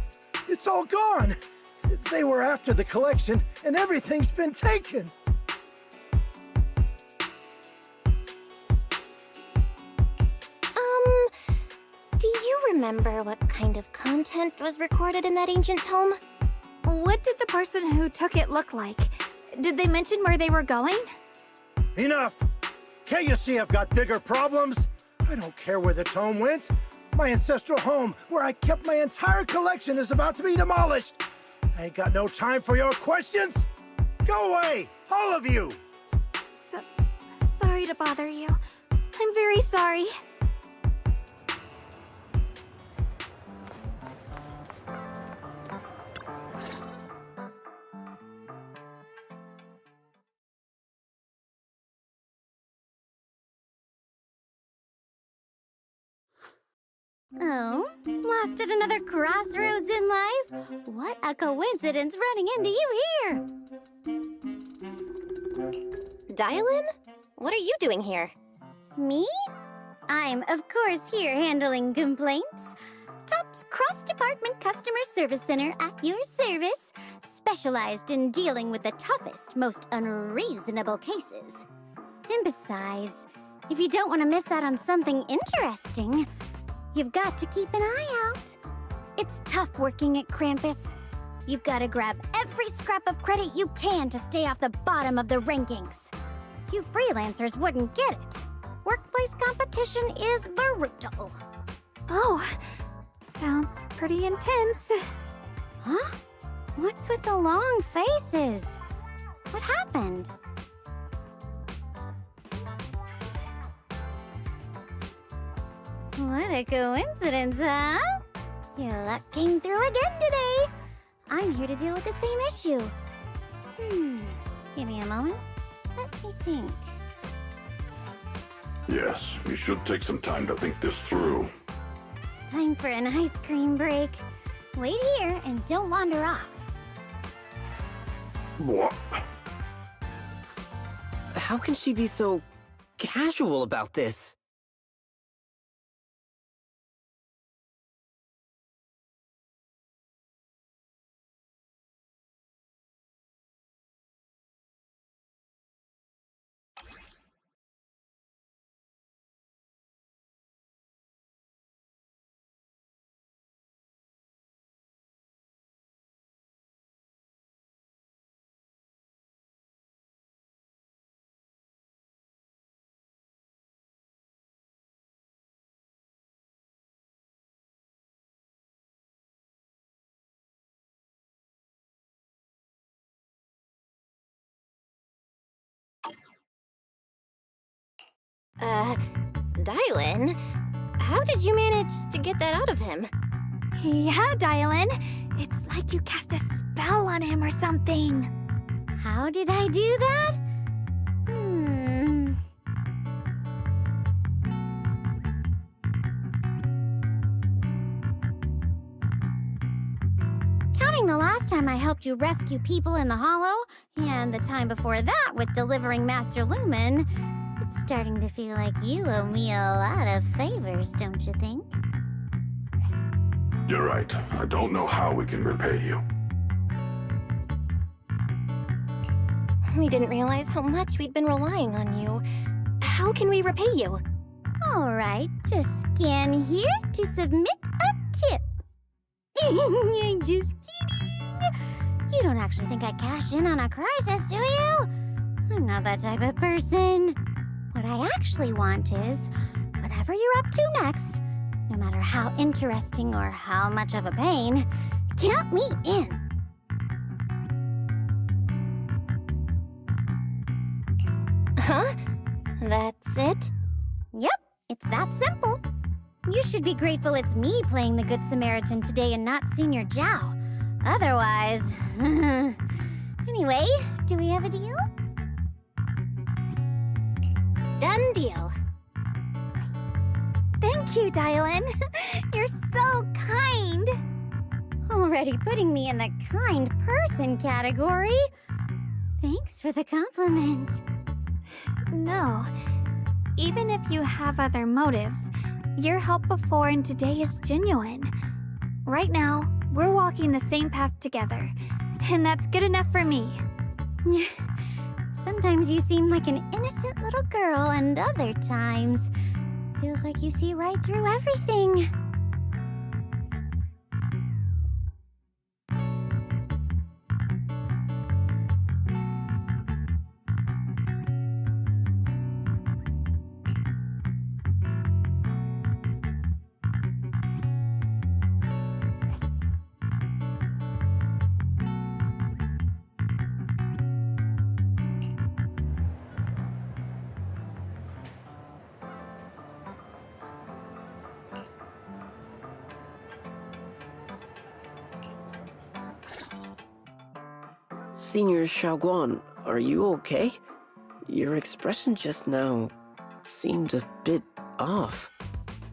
It's all gone. They were after the collection, and everything's been taken. Do you remember what kind of content was recorded in that ancient tome? What did the person who took it look like? Did they mention where they were going? Enough! Can't you see I've got bigger problems? I don't care where the tome went. My ancestral home, where I kept my entire collection, is about to be demolished. I ain't got no time for your questions. Go away, all of you! Sorry to bother you. I'm very sorry. Oh, lost at another crossroads in life? What a coincidence running into you here! Dial-in? What are you doing here? Me? I'm, of course, here handling complaints. TOP's cross-department customer service center at your service, specialized in dealing with the toughest, most unreasonable cases. And besides, if you don't want to miss out on something interesting, you've got to keep an eye out. It's tough working at Krampus. You've got to grab every scrap of credit you can to stay off the bottom of the rankings. You freelancers wouldn't get it. Workplace competition is brutal. Oh, sounds pretty intense. Huh? What's with the long faces? What happened? What a coincidence, huh? Your luck came through again today. I'm here to deal with the same issue. Give me a moment. Let me think. Yes, we should take some time to think this through. Time for an ice cream break. Wait here and don't wander off. What? How can she be so casual about this? Dial-in? How did you manage to get that out of him? Yeah, Dial-in. It's like you cast a spell on him or something. How did I do that? Counting the last time I helped you rescue people in the Hollow, and the time before that with delivering Master Lumen, it's starting to feel like you owe me a lot of favors, don't you think? You're right. I don't know how we can repay you. We didn't realize how much we'd been relying on you. How can we repay you? All right, just scan here to submit a tip. I'm just kidding. You don't actually think I cash in on a crisis, do you? I'm not that type of person. What I actually want is, whatever you're up to next, no matter how interesting or how much of a pain, count me in. Huh? That's it? Yep, it's that simple. You should be grateful it's me playing the Good Samaritan today and not Senior Zhao. Otherwise... Anyway, do we have a deal? Done deal. Thank you, Dial-in. You're so kind. Already putting me in the kind person category. Thanks for the compliment. No, even if you have other motives, your help before and today is genuine. Right now, we're walking the same path together, and that's good enough for me. Sometimes you seem like an innocent little girl, and other times, feels like you see right through everything. Senior Xiaoguan, are you okay? Your expression just now seemed a bit off.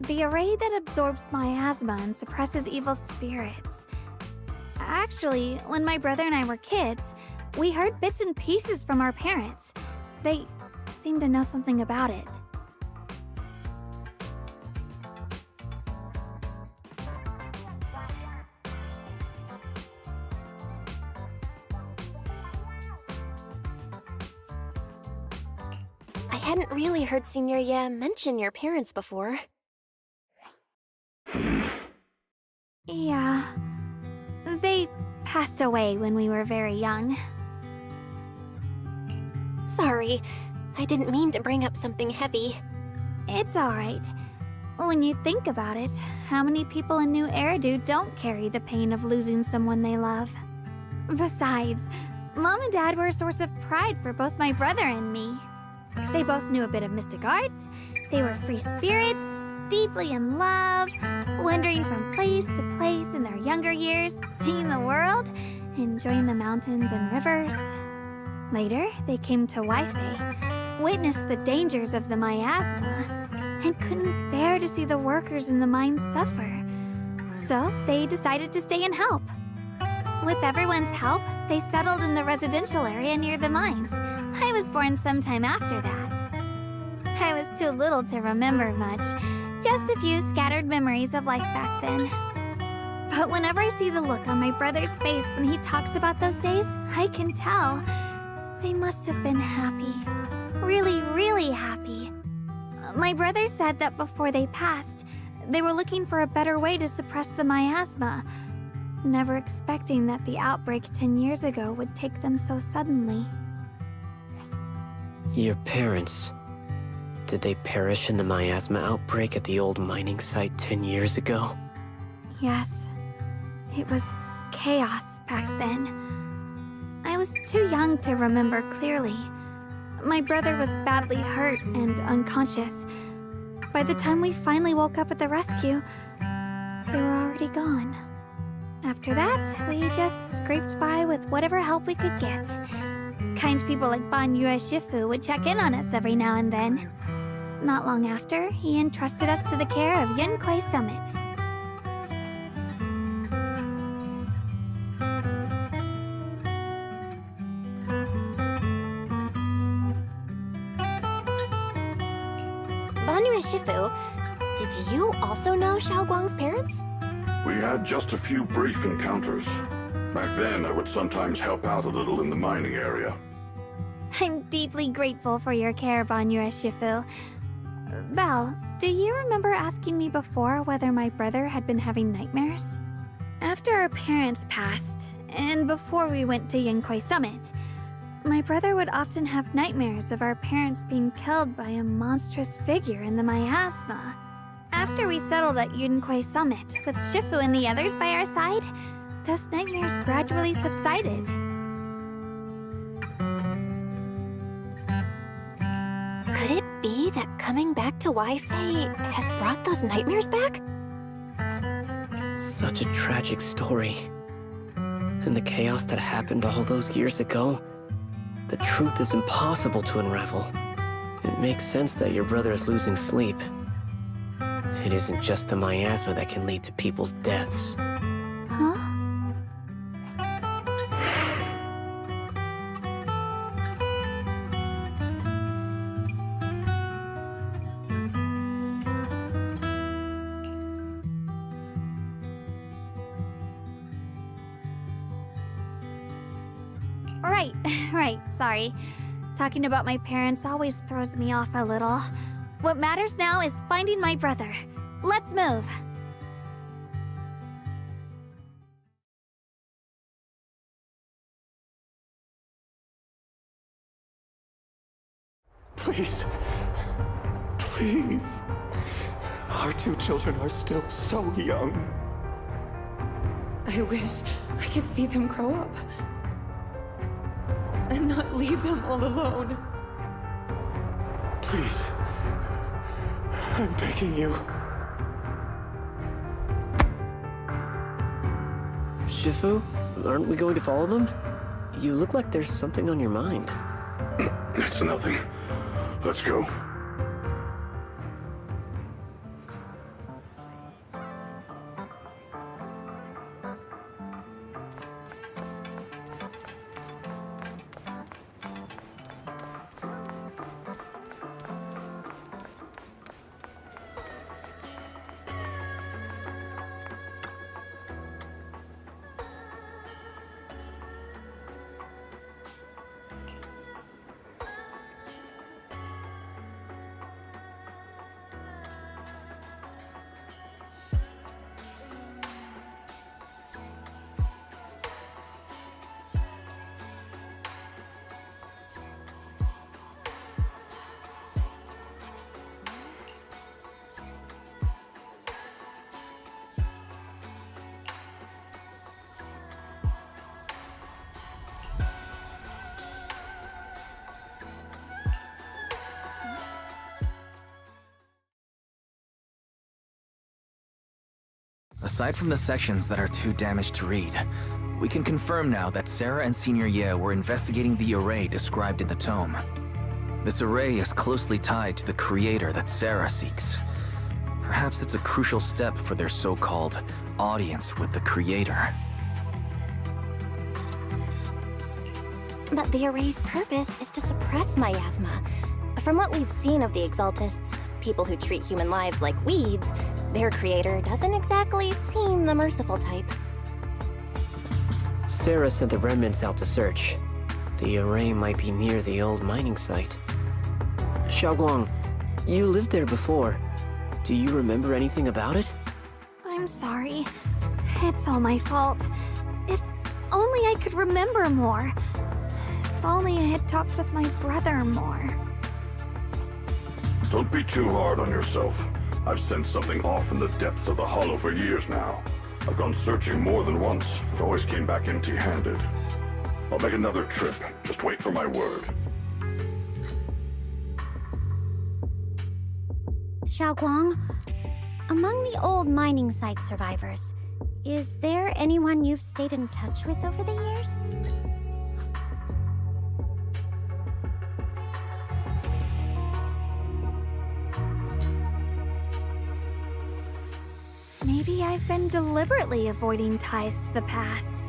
The array that absorbs miasma and suppresses evil spirits. Actually, when my brother and I were kids, we heard bits and pieces from our parents. They seemed to know something about it. I hadn't really heard Senior Ye mention your parents before. Yeah. They passed away when we were very young. Sorry, I didn't mean to bring up something heavy. It's alright. When you think about it, how many people in New Eridu don't carry the pain of losing someone they love? Besides, Mom and Dad were a source of pride for both my brother and me. They both knew a bit of mystic arts, they were free spirits, deeply in love, wandering from place to place in their younger years, seeing the world, enjoying the mountains and rivers. Later, they came to Waifei, witnessed the dangers of the miasma, and couldn't bear to see the workers in the mines suffer. So they decided to stay and help. With everyone's help, they settled in the residential area near the mines. I was born sometime after that. I was too little to remember much, just a few scattered memories of life back then. But whenever I see the look on my brother's face when he talks about those days, I can tell. They must have been happy. Really, really happy. My brother said that before they passed, they were looking for a better way to suppress the miasma, never expecting that the outbreak 10 years ago would take them so suddenly. Your parents, did they perish in the miasma outbreak at the old mining site 10 years ago? Yes. It was chaos back then. I was too young to remember clearly. My brother was badly hurt and unconscious. By the time we finally woke up at the rescue, they were already gone. After that, we just scraped by with whatever help we could get. Kind people like Ban Yue Shifu would check in on us every now and then. Not long after, he entrusted us to the care of Yunquai Summit. Ban Yue Shifu, did you also know Xiaoguang's parents? We had just a few brief encounters. Back then, I would sometimes help out a little in the mining area. I'm deeply grateful for your care, Ban Yue Shifu. Belle, do you remember asking me before whether my brother had been having nightmares? After our parents passed, and before we went to Yunquai Summit, my brother would often have nightmares of our parents being killed by a monstrous figure in the miasma. After we settled at Yunquai Summit, with Shifu and the others by our side, those nightmares gradually subsided. Could it be that coming back to Waifei has brought those nightmares back? Such a tragic story. And the chaos that happened all those years ago, the truth is impossible to unravel. It makes sense that your brother is losing sleep. It isn't just the miasma that can lead to people's deaths. Huh? Right, sorry. Talking about my parents always throws me off a little. What matters now is finding my brother. Let's move. Please. Please. Our two children are still so young. I wish I could see them grow up. And not leave them all alone. Please. I'm begging you. Shifu, aren't we going to follow them? You look like there's something on your mind. It's nothing. Let's go. Aside from the sections that are too damaged to read, we can confirm now that Sarah and Senior Ye were investigating the array described in the tome. This array is closely tied to the creator that Sarah seeks. Perhaps it's a crucial step for their so-called audience with the creator. But the array's purpose is to suppress miasma. From what we've seen of the Exaltists, people who treat human lives like weeds, their creator doesn't exactly seem the merciful type. Sarah sent the remnants out to search. The array might be near the old mining site. Xiaoguang, you lived there before. Do you remember anything about it? I'm sorry. It's all my fault. If only I could remember more. If only I had talked with my brother more. Don't be too hard on yourself. I've sensed something off in the depths of the hollow for years now. I've gone searching more than once, but always came back empty-handed. I'll make another trip. Just wait for my word. Xiaoguang, among the old mining site survivors, is there anyone you've stayed in touch with over the years? Maybe I've been deliberately avoiding ties to the past.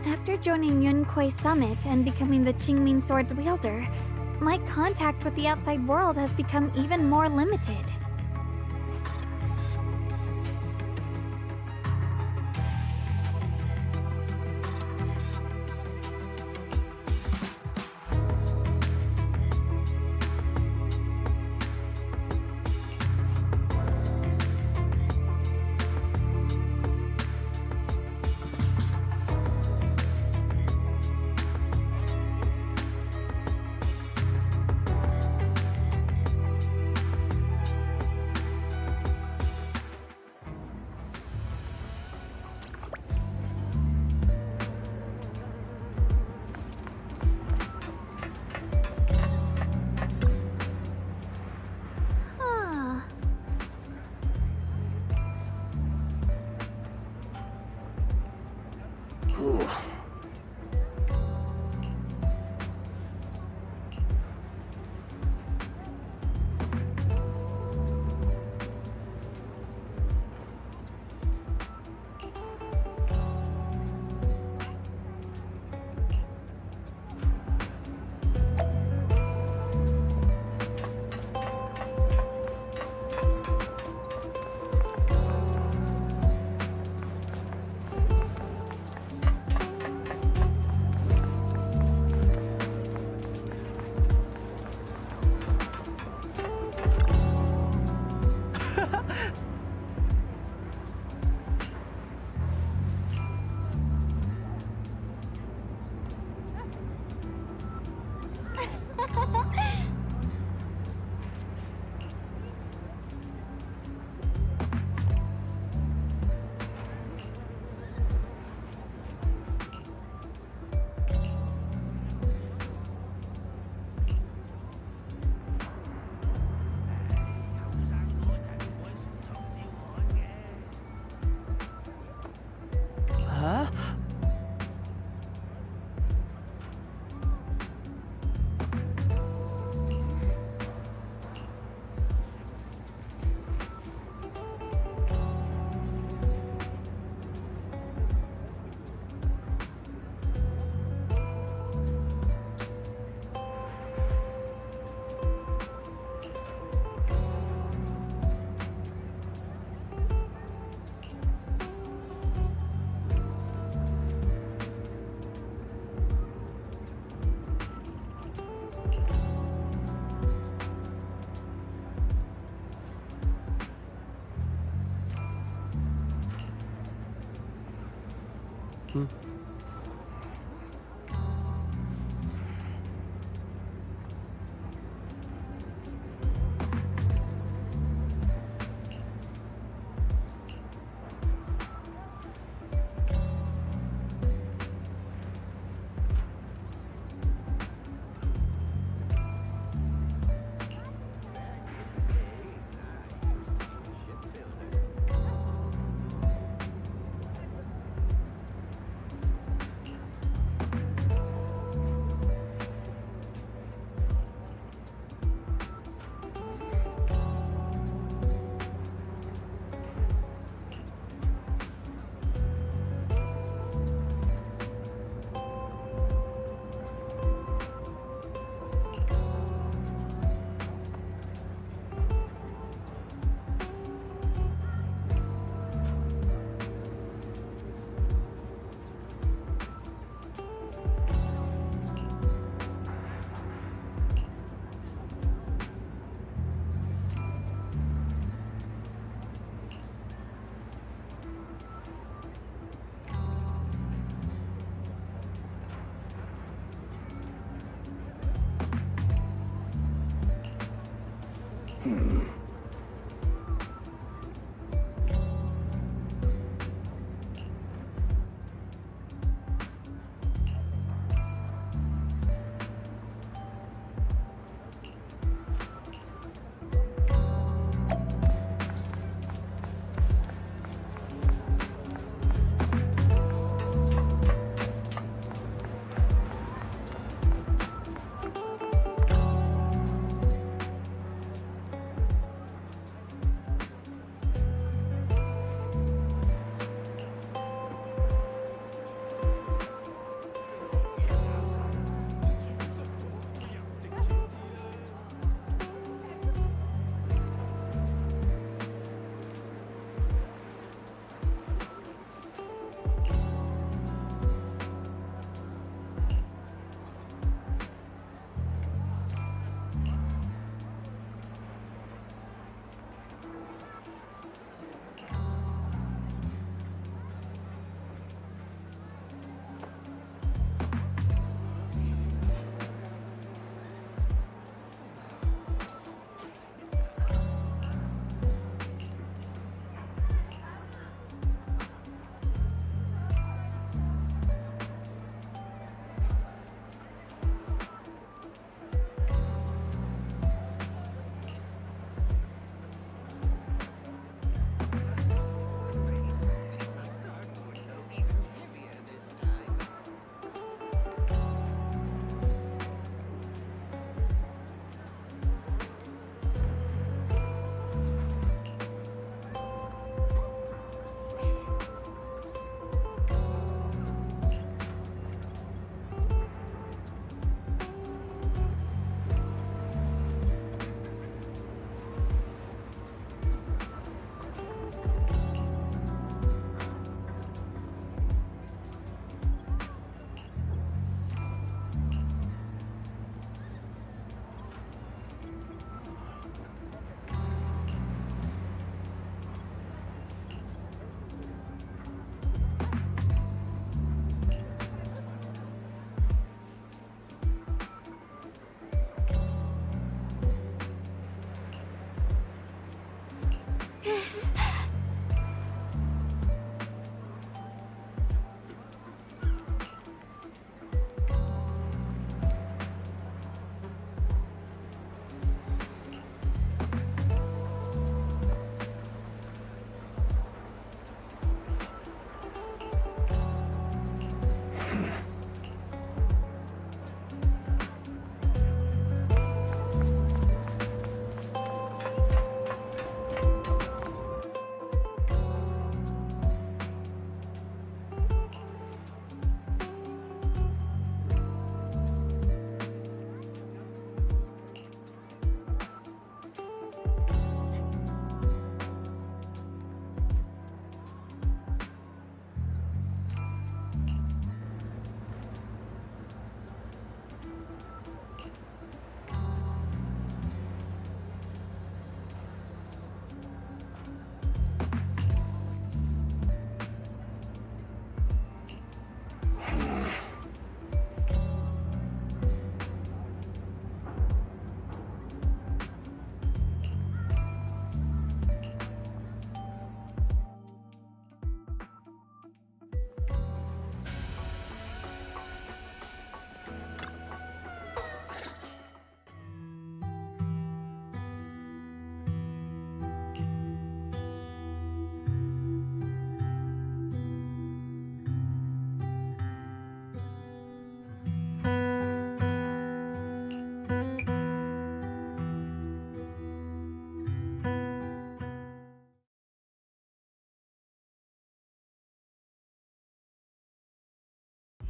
After joining Yunkuei Summit and becoming the Qingming Sword's wielder, my contact with the outside world has become even more limited.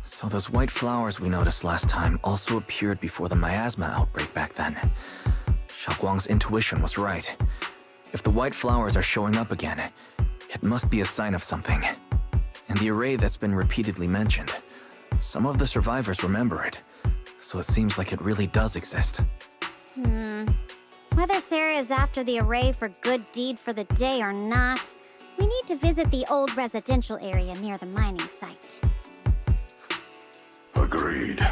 So those white flowers we noticed last time also appeared before the miasma outbreak back then. Xiaoguang's intuition was right. If the white flowers are showing up again, it must be a sign of something. And the array that's been repeatedly mentioned, some of the survivors remember it, so it seems like it really does exist. Whether Sarah is after the array for good deed for the day or not, we need to visit the old residential area near the mining site. Agreed.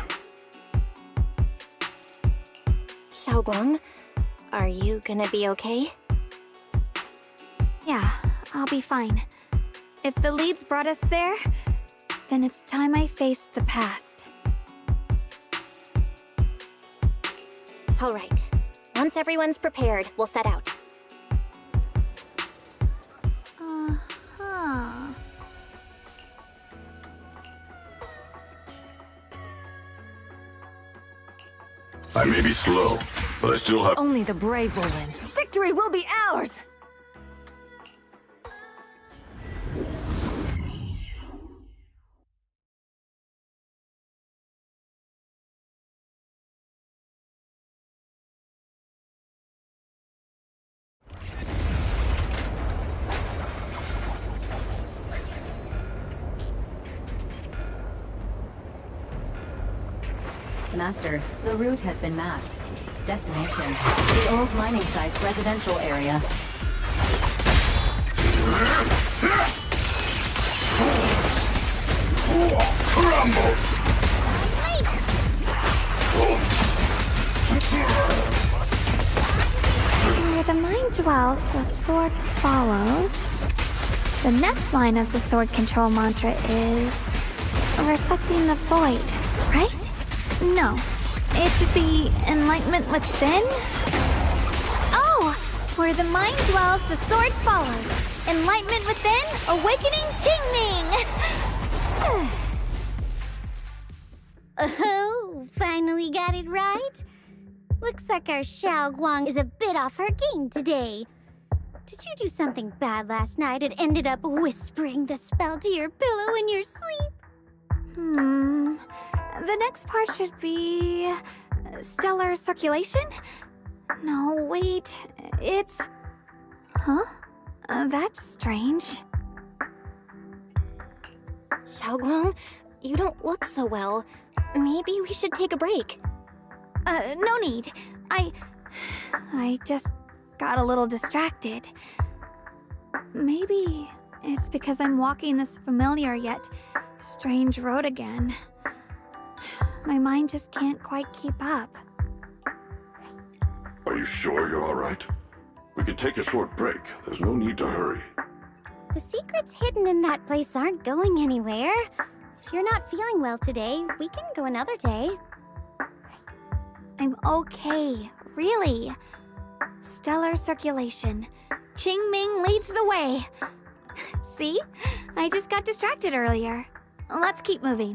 Xiaoguang, are you gonna be okay? Yeah, I'll be fine. If the leads brought us there, then it's time I faced the past. All right. Once everyone's prepared, we'll set out. I may be slow, but I still have... Only the brave will win. Victory will be ours! Master, the route has been mapped. Destination, the old mining site's residential area. Where the mind dwells, the sword follows. The next line of the sword control mantra is reflecting the void, right? No, it should be enlightenment within. Oh, where the mind dwells, the sword follows. Enlightenment within, awakening Qingming. Oh, finally got it right. Looks like our Xiaoguang is a bit off her game today. Did you do something bad last night and ended up whispering the spell to your pillow in your sleep? The next part should be stellar circulation? No, wait, it's... Huh? That's strange. Xiaoguang, you don't look so well. Maybe we should take a break. No need. I just got a little distracted. Maybe it's because I'm walking this familiar yet strange road again. My mind just can't quite keep up. Are you sure you're all right? We can take a short break. There's no need to hurry. The secrets hidden in that place aren't going anywhere. If you're not feeling well today, we can go another day. I'm okay, really. Stellar circulation. Qingming leads the way. See? I just got distracted earlier. Let's keep moving.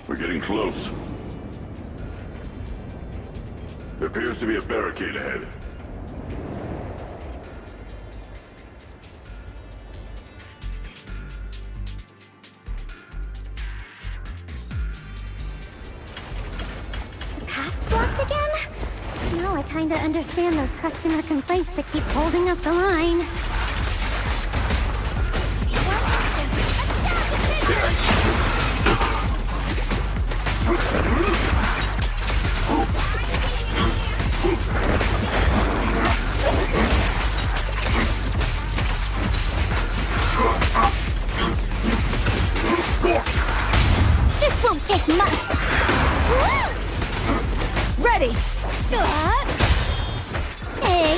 We're getting close. There appears to be a barricade ahead. The path's blocked again? Now I kinda understand those customer complaints that keep holding up the line. This won't take much. Ready! Hey.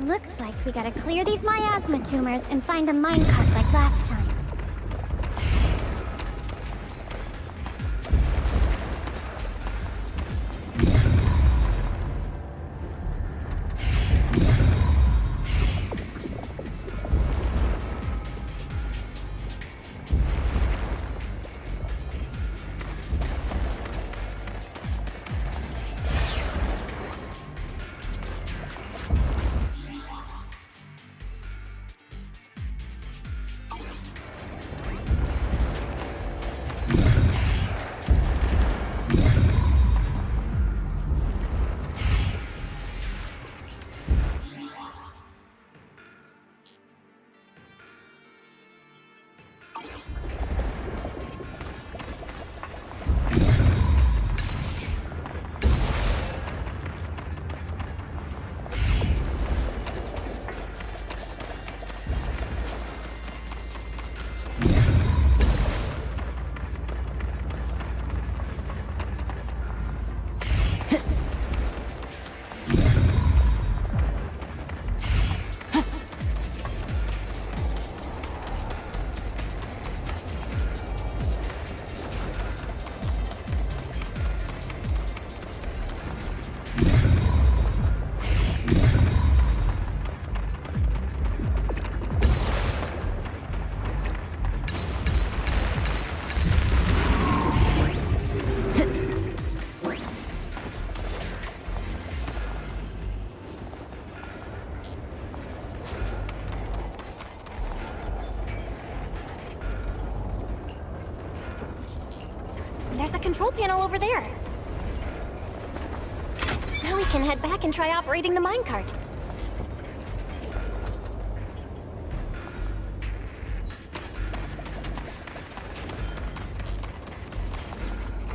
Looks like we gotta clear these miasma tumors and find a minecart like last time. There's a control panel over there. Now we can head back and try operating the minecart.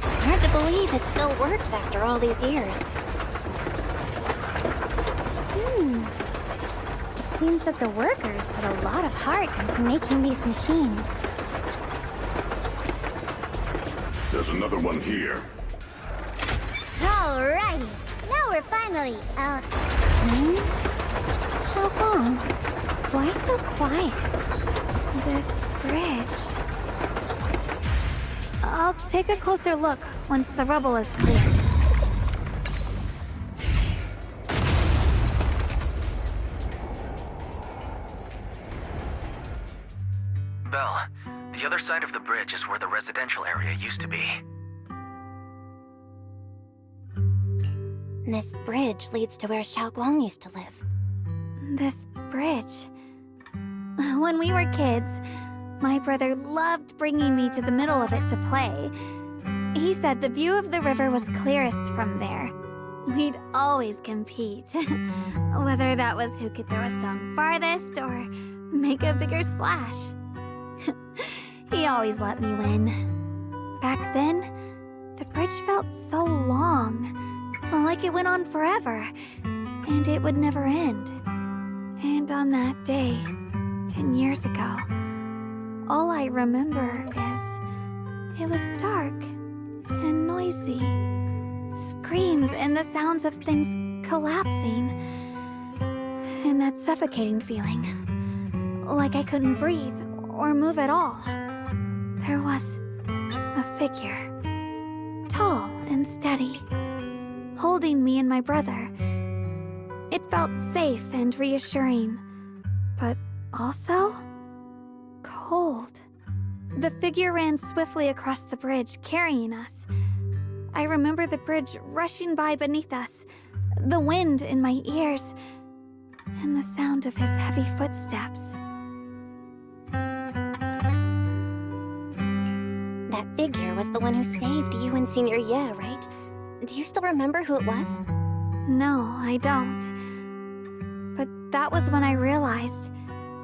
Hard to believe it still works after all these years. It seems that the workers put a lot of heart into making these machines. There's another one here. Alrighty, now we're finally, Xiaoguang, why so quiet? This bridge. I'll take a closer look once the rubble is cleared. Belle, the other side of the bridge is where the residential area used to be. This bridge leads to where Xiaoguang used to live. This bridge. When we were kids, my brother loved bringing me to the middle of it to play. He said the view of the river was clearest from there. We'd always compete. Whether that was who could throw a stone farthest or make a bigger splash. He always let me win. Back then, the bridge felt so long, like it went on forever, and it would never end. And on that day, 10 years ago, all I remember is it was dark and noisy. Screams and the sounds of things collapsing. And that suffocating feeling, like I couldn't breathe or move at all. There was a figure, tall and steady, holding me and my brother. It felt safe and reassuring, but also cold. The figure ran swiftly across the bridge, carrying us. I remember the bridge rushing by beneath us, the wind in my ears, and the sound of his heavy footsteps. That figure was the one who saved you and Senior Ye, right? Do you still remember who it was? No, I don't. But that was when I realized,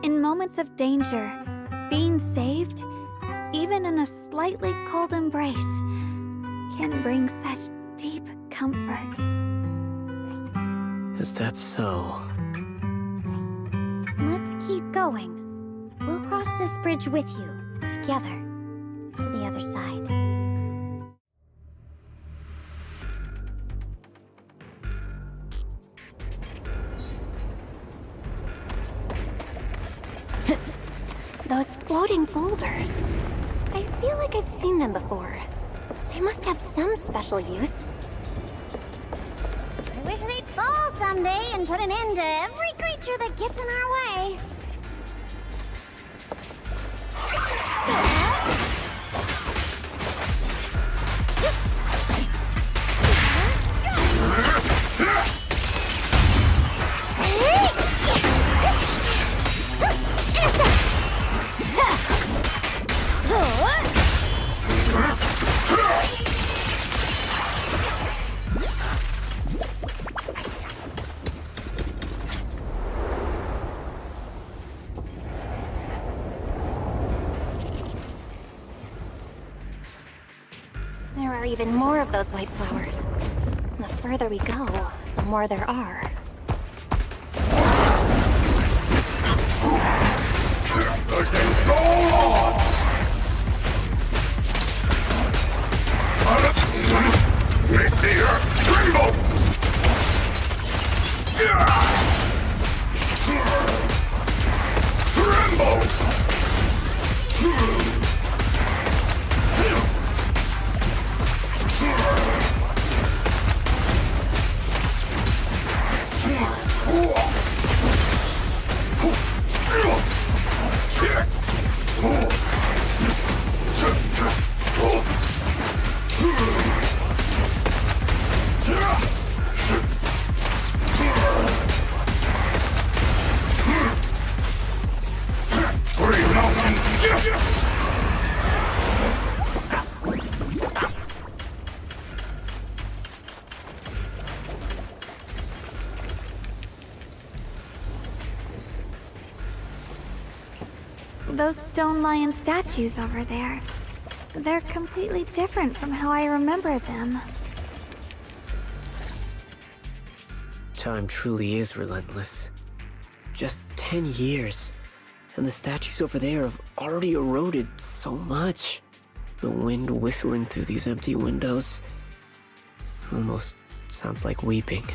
in moments of danger, being saved, even in a slightly cold embrace, can bring such deep comfort. Is that so? Let's keep going. We'll cross this bridge with you, together, to the other side. Those floating boulders. I feel like I've seen them before. They must have some special use. I wish they'd fall someday and put an end to every creature that gets in our way. There are even more of those white flowers. The further we go, the more there are. Against all odds! Make the earth tremble! Those stone lion statues over there. They're completely different from how I remember them. Time truly is relentless. Just 10 years, and the statues over there have already eroded so much. The wind whistling through these empty windows almost sounds like weeping.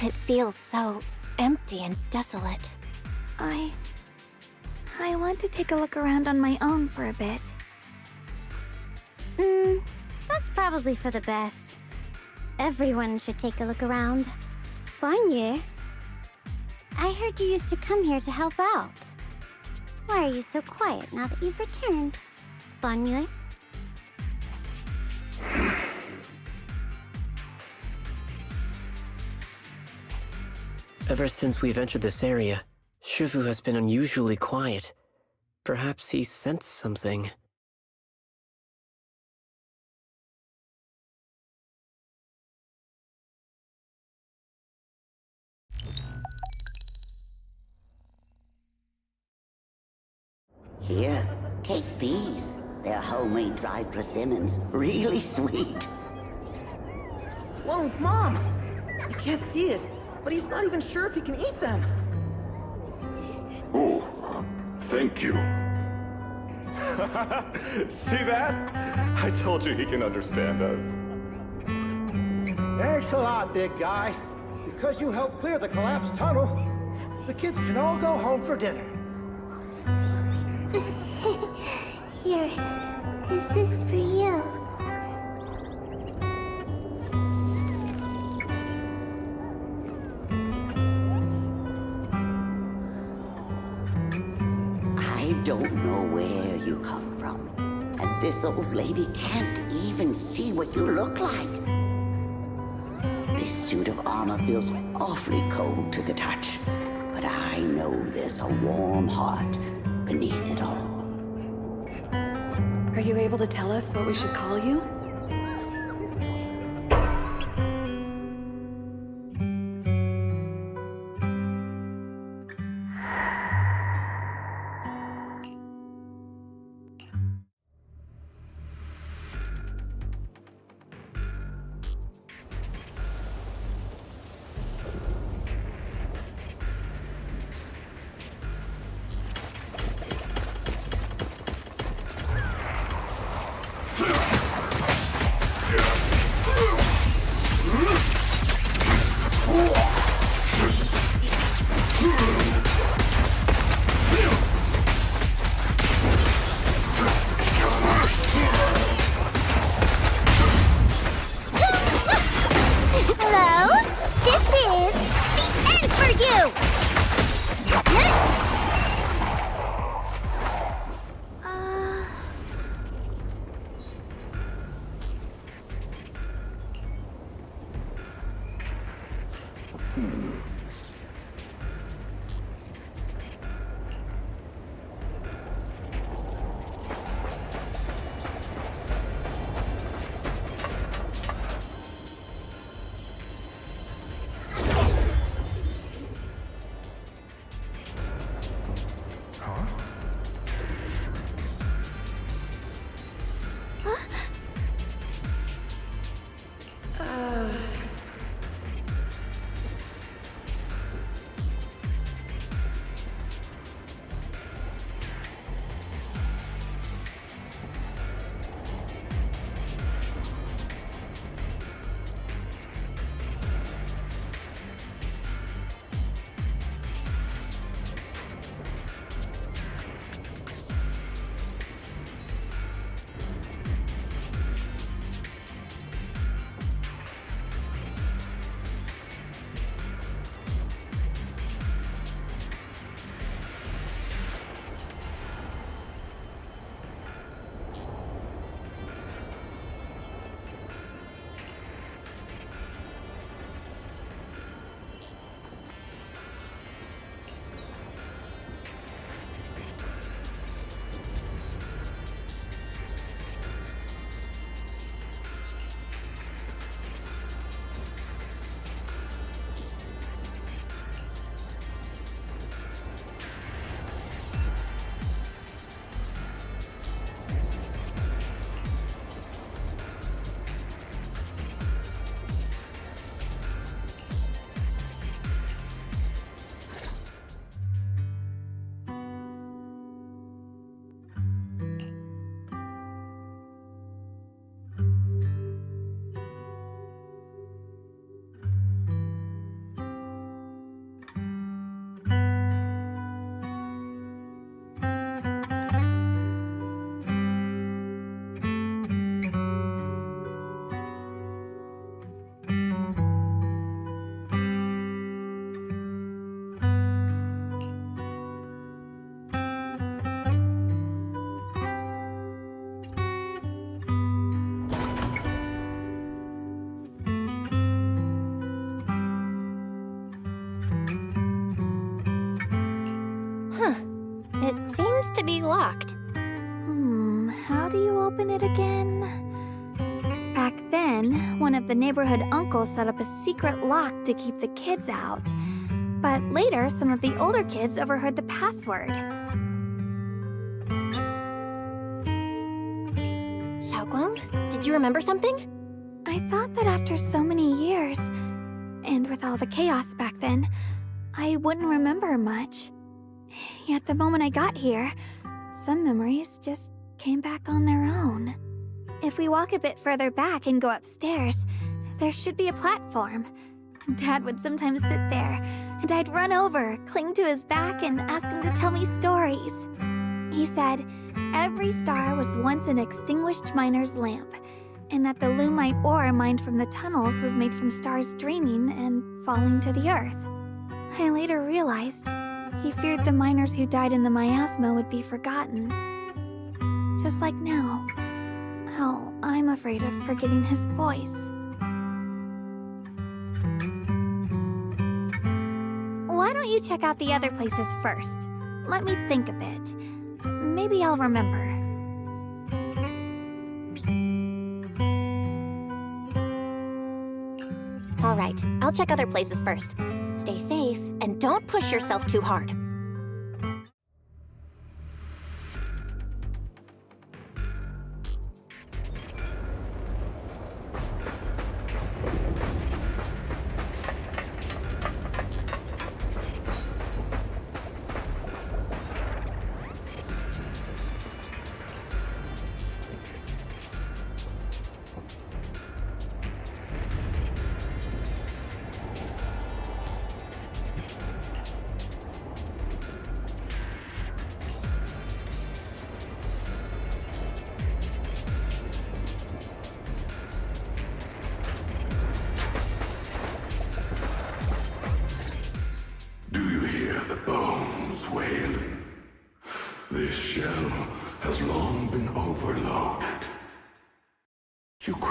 It feels so empty and desolate. I want to take a look around on my own for a bit. That's probably for the best. Everyone should take a look around. Bonnier, I heard you used to come here to help out. Why are you so quiet now that you've returned, Bonnier? Ever since we've entered this area, Shifu has been unusually quiet. Perhaps he sensed something. Here, take these. They're homemade dried persimmons. Really sweet. Whoa, Mom! I can't see it, but he's not even sure if he can eat them. Oh, thank you. See that? I told you he can understand us. Thanks a lot, big guy. Because you helped clear the collapsed tunnel, the kids can all go home for dinner. Here, this is for you. I don't know where you come from, and this old lady can't even see what you look like. This suit of armor feels awfully cold to the touch, but I know there's a warm heart beneath it all. Are you able to tell us what we should call you? you! It seems to be locked. How do you open it again? Back then, one of the neighborhood uncles set up a secret lock to keep the kids out. But later, some of the older kids overheard the password. Xiaoguang, did you remember something? I thought that after so many years, and with all the chaos back then, I wouldn't remember much. Yet the moment I got here, some memories just came back on their own. If we walk a bit further back and go upstairs, there should be a platform. Dad would sometimes sit there, and I'd run over, cling to his back, and ask him to tell me stories. He said every star was once an extinguished miner's lamp, and that the lumite ore mined from the tunnels was made from stars dreaming and falling to the earth. I later realized he feared the miners who died in the miasma would be forgotten. Just like now, how I'm afraid of forgetting his voice. Why don't you check out the other places first? Let me think a bit. Maybe I'll remember. All right, I'll check other places first. Stay safe, and don't push yourself too hard.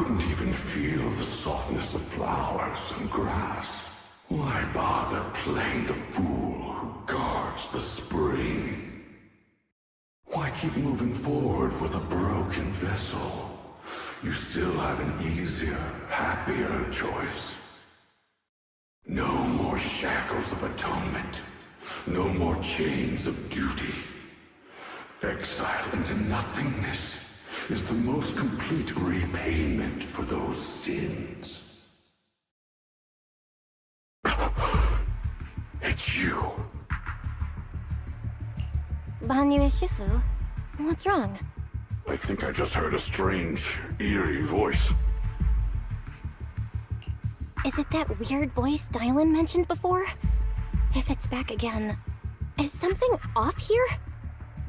couldn't even feel the softness of flowers and grass. Why bother playing the fool who guards the spring? Why keep moving forward with a broken vessel? You still have an easier, happier choice. No more shackles of atonement. No more chains of duty. Exile into nothingness is the most complete repayment for those sins. It's you. Banyu Shifu, what's wrong? I think I just heard a strange, eerie voice. Is it that weird voice Dylan mentioned before? If it's back again, is something off here?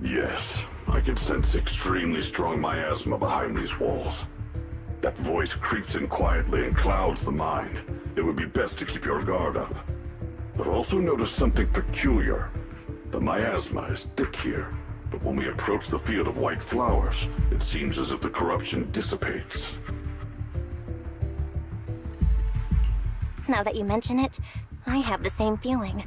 Yes, I can sense extremely strong miasma behind these walls. That voice creeps in quietly and clouds the mind. It would be best to keep your guard up. I've also noticed something peculiar. The miasma is thick here, but when we approach the field of white flowers, it seems as if the corruption dissipates. Now that you mention it, I have the same feeling.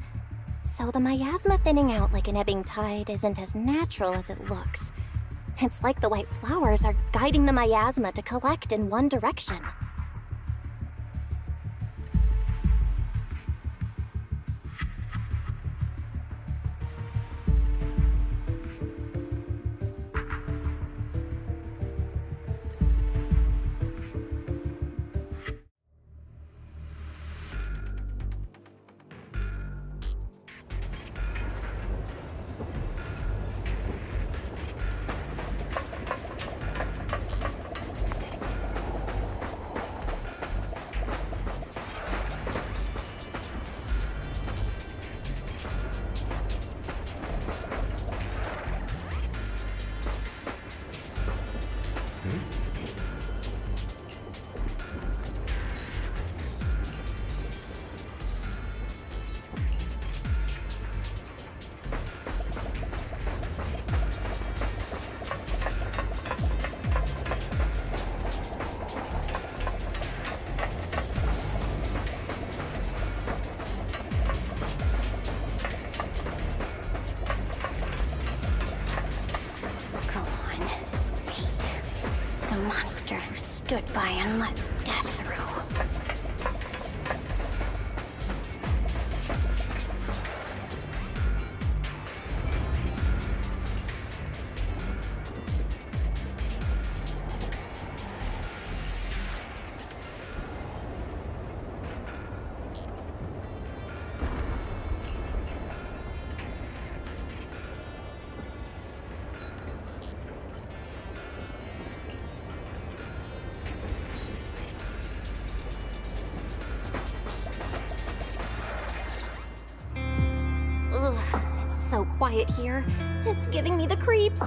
So the miasma thinning out like an ebbing tide isn't as natural as it looks. It's like the white flowers are guiding the miasma to collect in one direction. Stood by and let death through. So quiet here. It's giving me the creeps.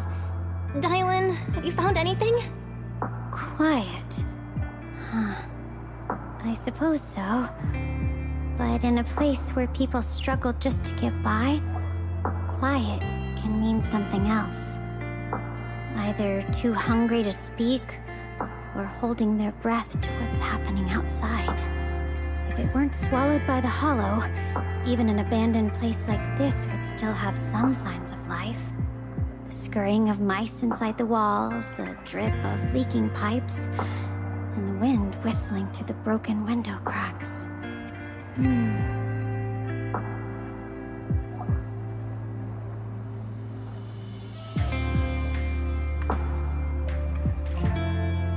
Dylan, have you found anything? Quiet. Huh. I suppose so. But in a place where people struggle just to get by, quiet can mean something else. Either too hungry to speak, or holding their breath to what's happening outside. If it weren't swallowed by the hollow, even an abandoned place like this would still have some signs of life. The scurrying of mice inside the walls, the drip of leaking pipes, and the wind whistling through the broken window cracks.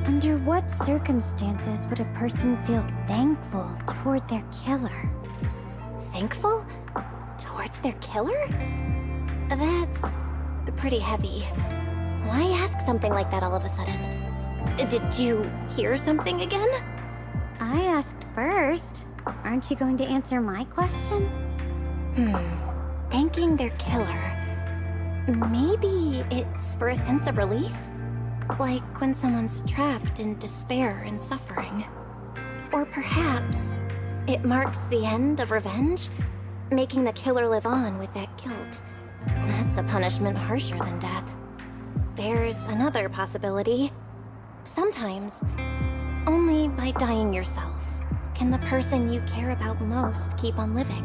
Under what circumstances would a person feel thankful toward their killer? Thankful? Towards their killer? That's pretty heavy. Why ask something like that all of a sudden? Did you hear something again? I asked first. Aren't you going to answer my question? Thanking their killer. Maybe it's for a sense of release? Like when someone's trapped in despair and suffering. Or perhaps it marks the end of revenge, making the killer live on with that guilt. That's a punishment harsher than death. There's another possibility. Sometimes, Only by dying yourself can the person you care about most keep on living.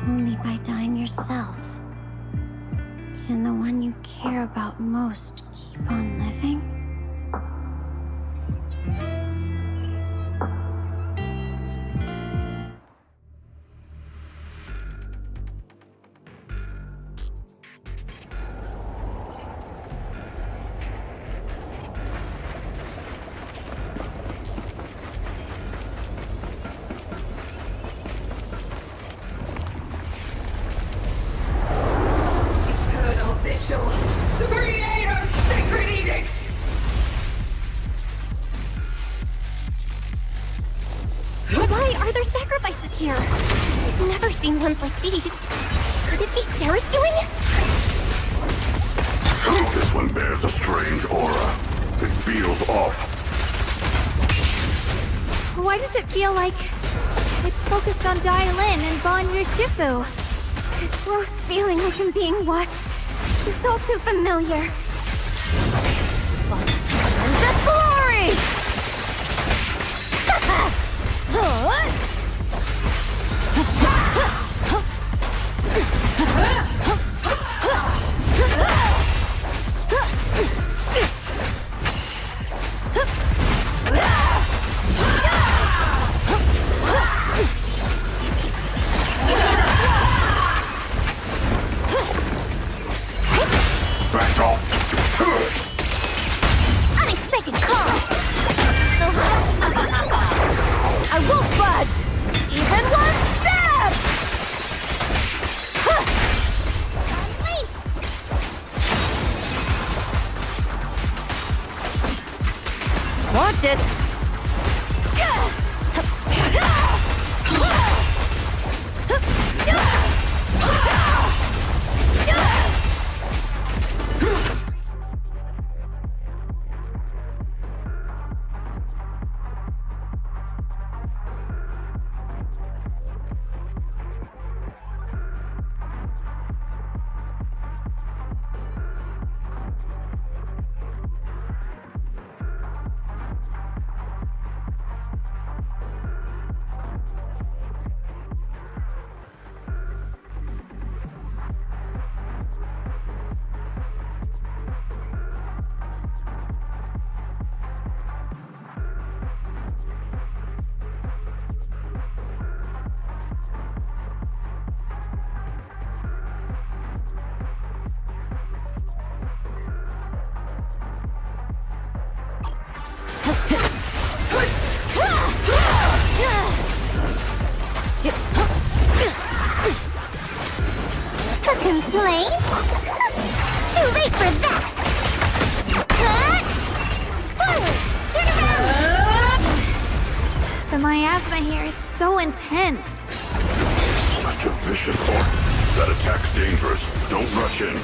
Only by dying yourself can the one you care about most keep on living? Why are there sacrifices here? I've never seen ones like these. Could it be Sarah's doing? This one bears a strange aura. It feels off. Why does it feel like it's focused on Dialin and Banyu Shifu? This gross feeling like I'm being watched is all too familiar. And the glory! Back off! Unexpected call! I won't budge! Even one step! Watch it! A complaint? Too late for that! Forward! Turn around! The miasma here is so intense. Such a vicious orc. That attack's dangerous. Don't rush in.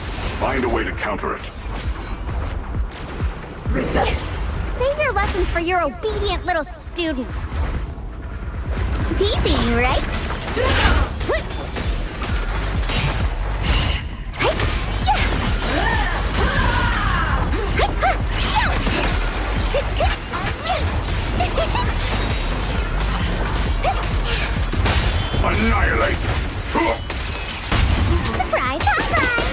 Find a way to counter it. Save your lessons for your obedient little students. Easy, right? Annihilate! Surprise hotline!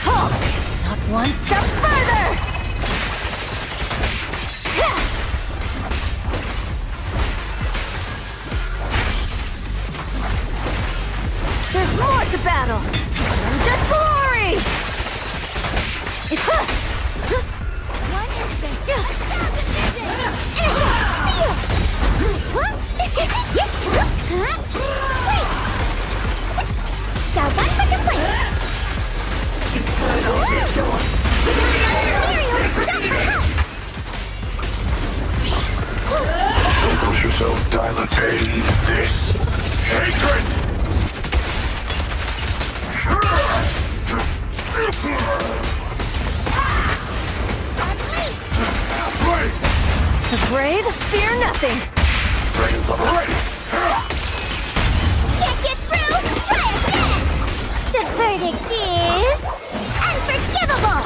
Halt! Not one step further! There's more to battle! And just glory! One instant! Got one for complaints! Don't push yourself, Dylan. End this hatred! The brave fear nothing! Brains are ready! Can't get through? Try again! The verdict is... unforgivable!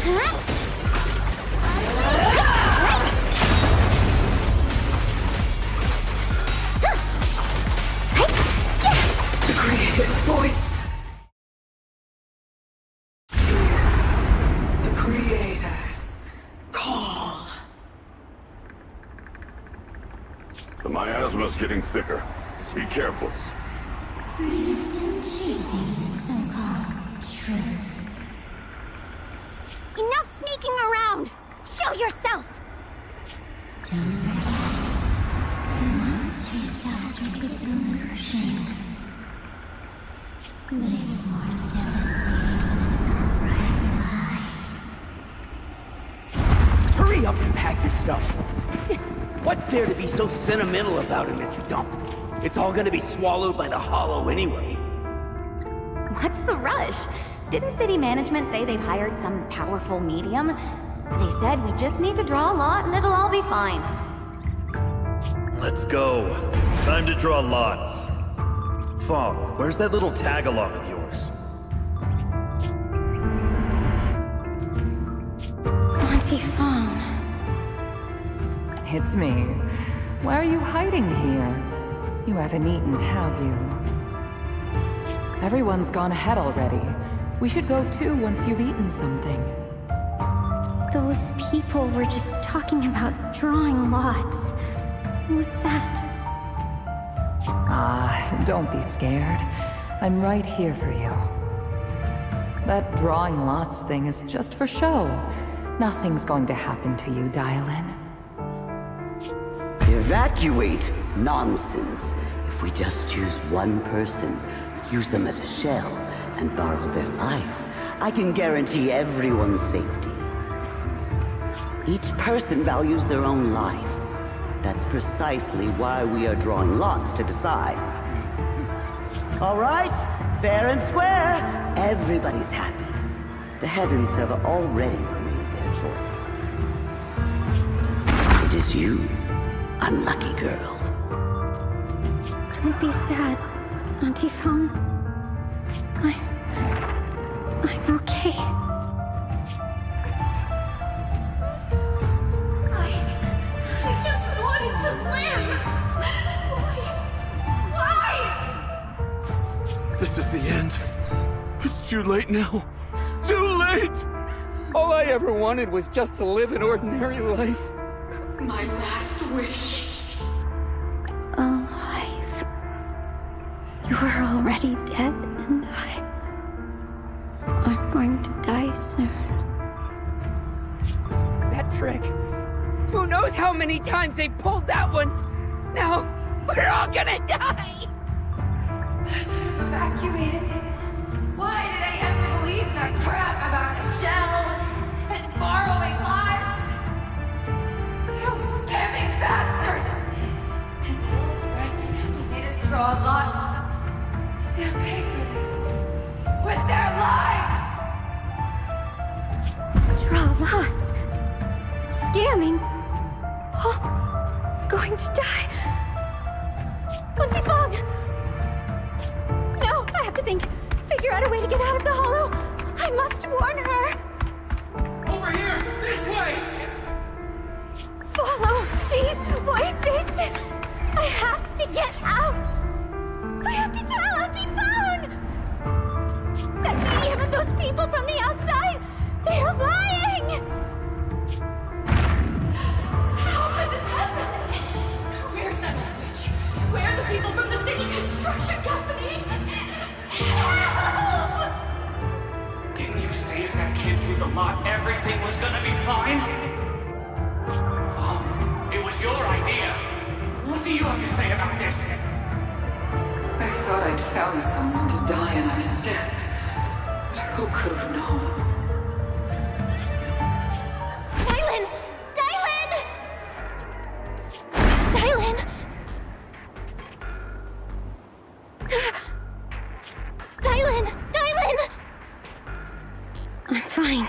The Creator's voice. The Creator's call. The miasma's getting thicker. Be careful. Are you still chasing the so-called truth? Enough sneaking around! Show yourself! Don't forget, you once chased after its illusion. But it's more devastating than a bright lie. Hurry up and pack your stuff. What's there to be so sentimental about in this dump? It's all gonna be swallowed by the hollow anyway. What's the rush? Didn't city management say they've hired some powerful medium? They said we just need to draw a lot and it'll all be fine. Let's go. Time to draw lots. Fong, where's that little tag-along of yours? Auntie Fong. It's me. Why are you hiding here? You haven't eaten, have you? Everyone's gone ahead already. We should go too once you've eaten something. Those people were just talking about drawing lots. What's that? Ah, don't be scared. I'm right here for you. That drawing lots thing is just for show. Nothing's going to happen to you, Dylan. Evacuate? Nonsense. If we just choose one person, use them as a shell, and borrow their life, I can guarantee everyone's safety. Each person values their own life. That's precisely why we are drawing lots to decide. All right, fair and square. Everybody's happy. The heavens have already made their choice. It is you, unlucky girl. Don't be sad, Auntie Fong. I'm okay. I just wanted to live! Why? This is the end. It's too late now. Too late! All I ever wanted was just to live an ordinary life. My last wish. Alive. You were already dead, and I'm going to die soon. That trick. Who knows how many times they pulled that one? Now, we're all gonna die! Evacuated. Why did I ever believe that crap about a shell and borrowing lives? You scamming bastards! And the old wretch who made us draw lots. They'll pay for this with their lives! Draw lots. Scamming. Oh, going to die. Auntie Fong! No, I have to think. Figure out a way to get out of the hollow. I must warn her. Over here! This way! Follow these voices. I have to get out. I have to tell Auntie Fong. That medium and those people from the outside, they're lying. How could this happen? Where's that witch? Where are the people from the city construction company? Help! Didn't you say if that kid drew the lot, everything was gonna be fine? Oh, it was your idea. What do you have to say about this? I thought I'd found someone to die in our stead. But who could have known? Dylan! Dylan! Dylan! Dylan! I'm fine.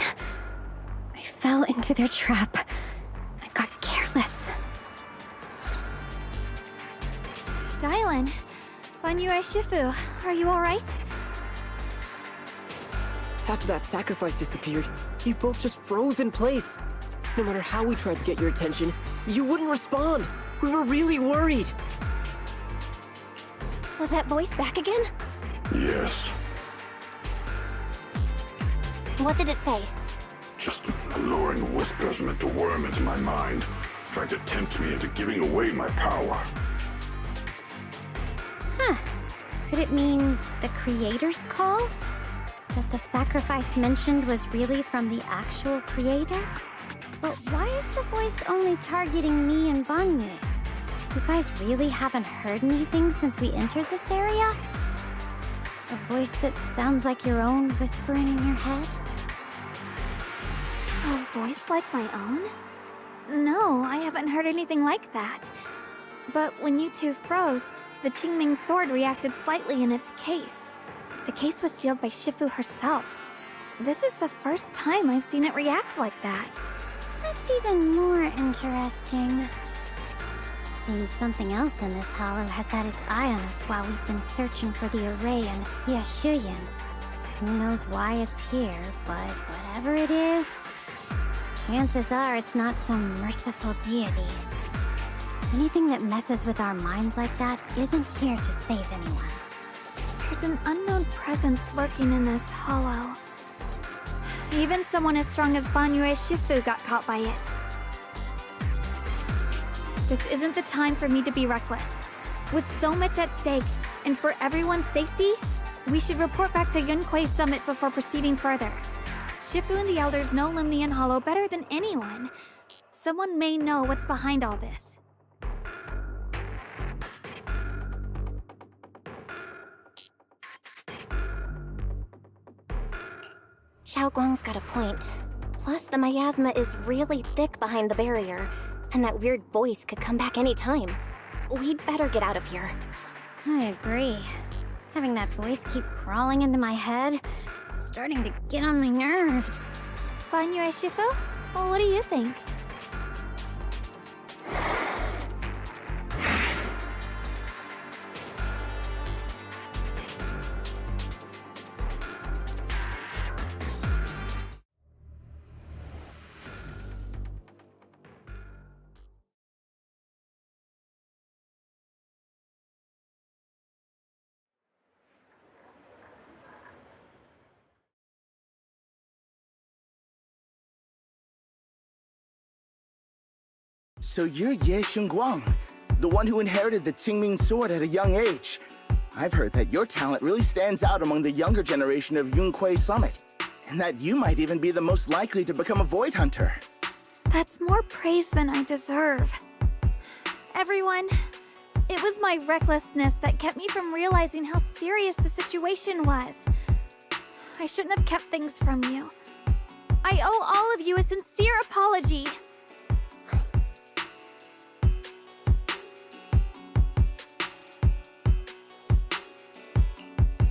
I fell into their trap. I got careless. Dylan, Banyue Shifu, are you alright? After that sacrifice disappeared, You both just froze in place. No matter how we tried to get your attention, you wouldn't respond. We were really worried. Was that voice back again? Yes. What did it say? Just alluring whispers meant to worm into my mind, trying to tempt me into giving away my power. Huh. Could it mean the Creator's call? That the sacrifice mentioned was really from the actual Creator? But why is the voice only targeting me and Banyue? You guys really haven't heard anything since we entered this area? A voice that sounds like your own whispering in your head? A voice like my own? No, I haven't heard anything like that. But when you two froze, the Qingming sword reacted slightly in its case. The case was sealed by Shifu herself. This is the first time I've seen it react like that. That's even more interesting. Seems something else in this hollow has had its eye on us while we've been searching for the array in Yashuyan. Who knows why it's here, but whatever it is, chances are it's not some merciful deity. Anything that messes with our minds like that isn't here to save anyone. There's an unknown presence lurking in this hollow. Even someone as strong as Banyue Shifu got caught by it. This isn't the time for me to be reckless. With so much at stake, and for everyone's safety, we should report back to Yunquei Summit before proceeding further. Shifu and the Elders know Limnian Hollow better than anyone. Someone may know what's behind all this. Xiaoguang's got a point. Plus, the miasma is really thick behind the barrier, and that weird voice could come back any time. We'd better get out of here. I agree. Having that voice keep crawling into my head, it's starting to get on my nerves. Banyue Shifu? Well, what do you think? So you're Ye Xingguang, the one who inherited the Qingming sword at a young age. I've heard that your talent really stands out among the younger generation of Yunquei Summit, and that you might even be the most likely to become a Void Hunter. That's more praise than I deserve. Everyone, it was my recklessness that kept me from realizing how serious the situation was. I shouldn't have kept things from you. I owe all of you a sincere apology.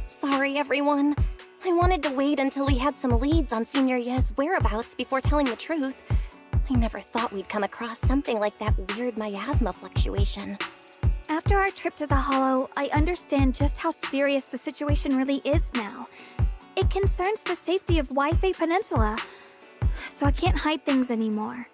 Sorry, everyone. I wanted to wait until we had some leads on Senior Ye's whereabouts before telling the truth. I never thought we'd come across something like that weird miasma fluctuation. After our trip to the Hollow, I understand just how serious the situation really is now. It concerns the safety of Waifei Peninsula, so I can't hide things anymore.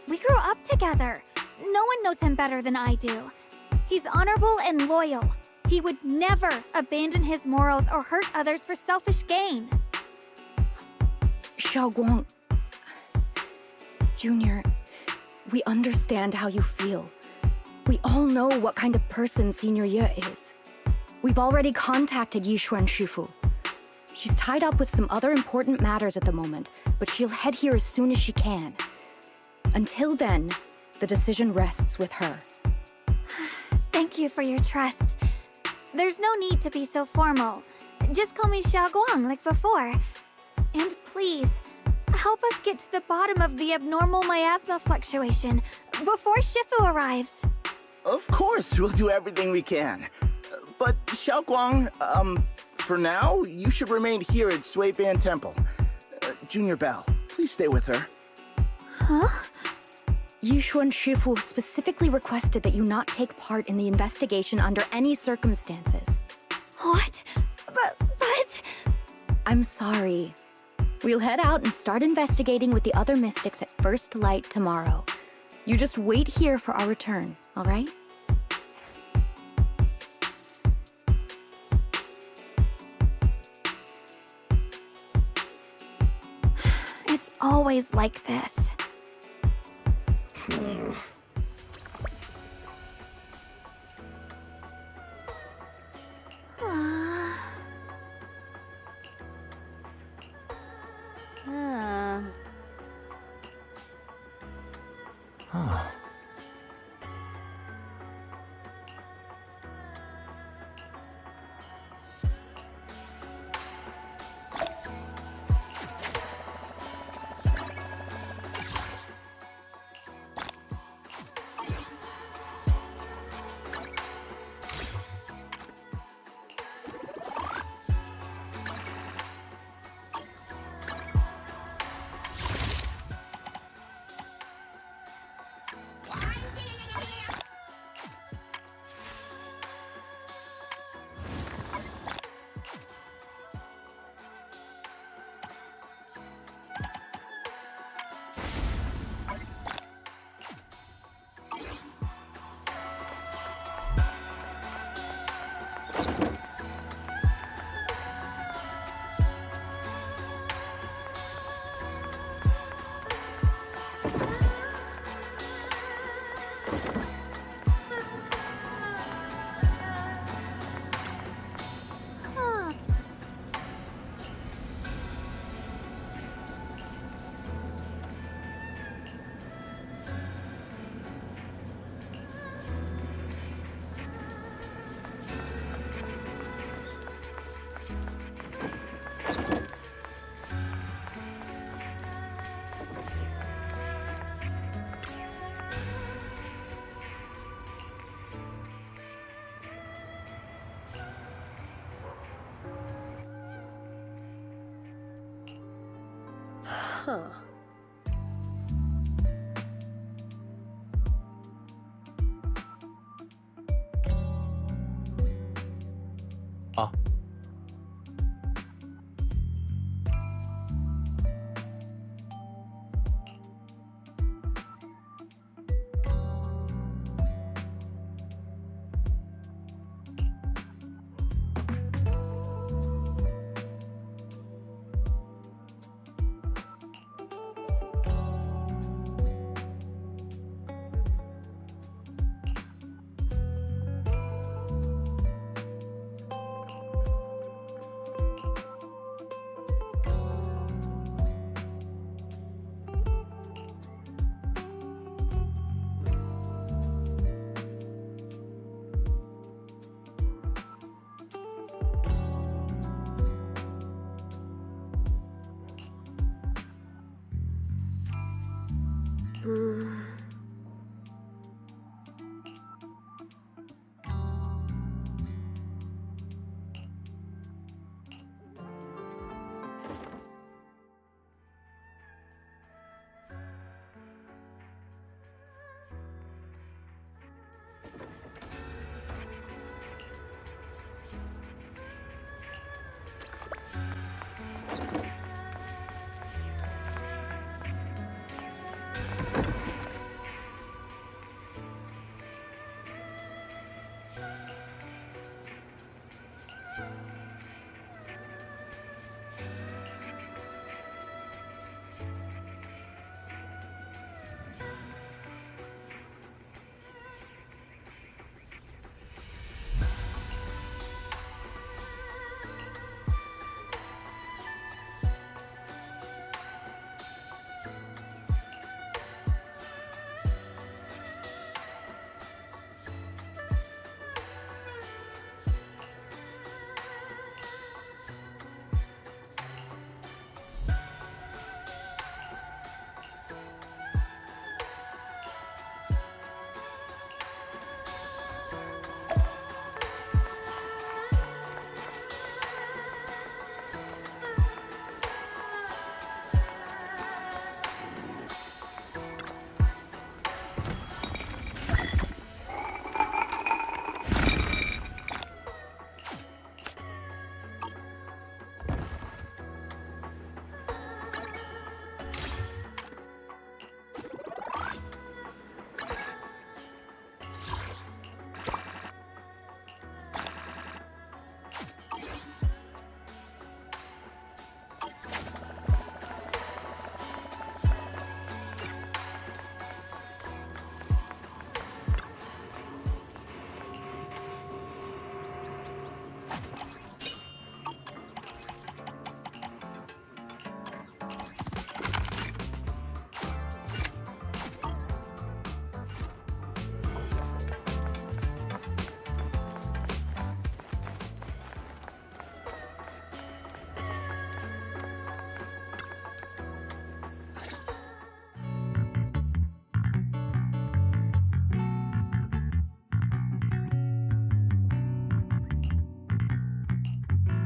We grew up together. No one knows him better than I do. He's honorable and loyal. He would never abandon his morals or hurt others for selfish gain. Xiaoguang. Junior, we understand how you feel. We all know what kind of person Senior Ye is. We've already contacted Yishuan Shifu. She's tied up with some other important matters at the moment, but she'll head here as soon as she can. Until then, the decision rests with her. Thank you for your trust. There's no need to be so formal. Just call me Xiaoguang like before. And please, help us get to the bottom of the abnormal miasma fluctuation before Shifu arrives. Of course, we'll do everything we can. But Xiaoguang, for now, you should remain here at Suiban Temple. Junior Bell, please stay with her. Huh? Yishuan Shifu specifically requested that you not take part in the investigation under any circumstances. What? But... I'm sorry. We'll head out and start investigating with the other mystics at first light tomorrow. You just wait here for our return, all right? It's always like this. Huh.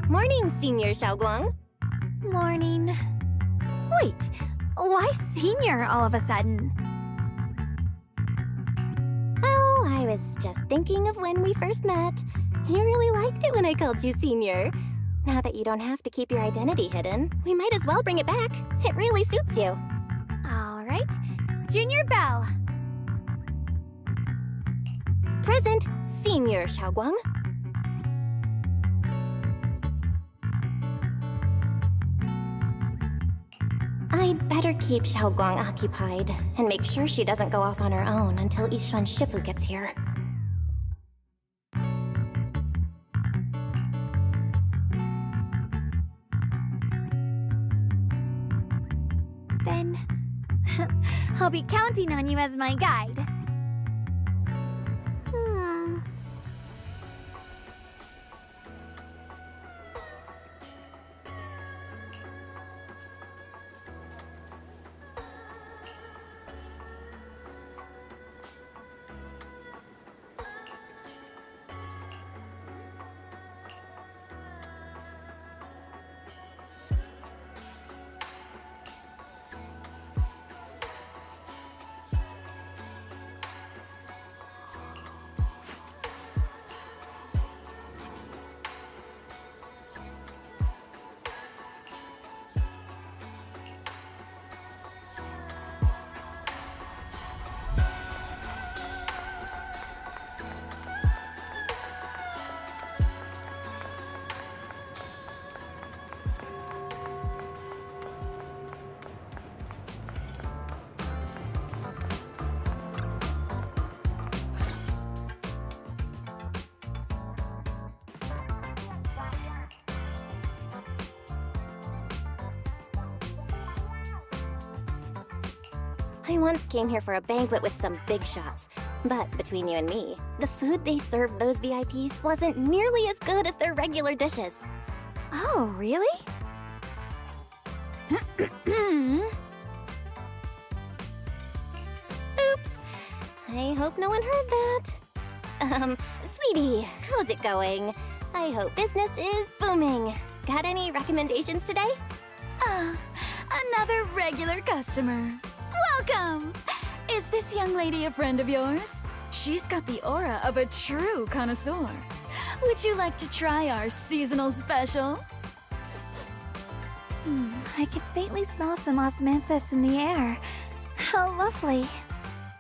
Morning, Senior Xiaoguang. Morning. Wait, why senior all of a sudden? Oh, I was just thinking of when we first met. You really liked it when I called you Senior. Now that you don't have to keep your identity hidden, we might as well bring it back. It really suits you. All right. Junior Belle. Present, Senior Xiaoguang. I'd better keep Xiaoguang occupied and make sure she doesn't go off on her own until Yishuan Shifu gets here. Then I'll be counting on you as my guide. I once came here for a banquet with some big shots. But between you and me, the food they served those VIPs wasn't nearly as good as their regular dishes. Oh, really? Oops. I hope no one heard that. Sweetie, how's it going? I hope business is booming. Got any recommendations today? Another regular customer. Welcome! Is this young lady a friend of yours? She's got the aura of a true connoisseur. Would you like to try our seasonal special? I can faintly smell some osmanthus in the air. How lovely.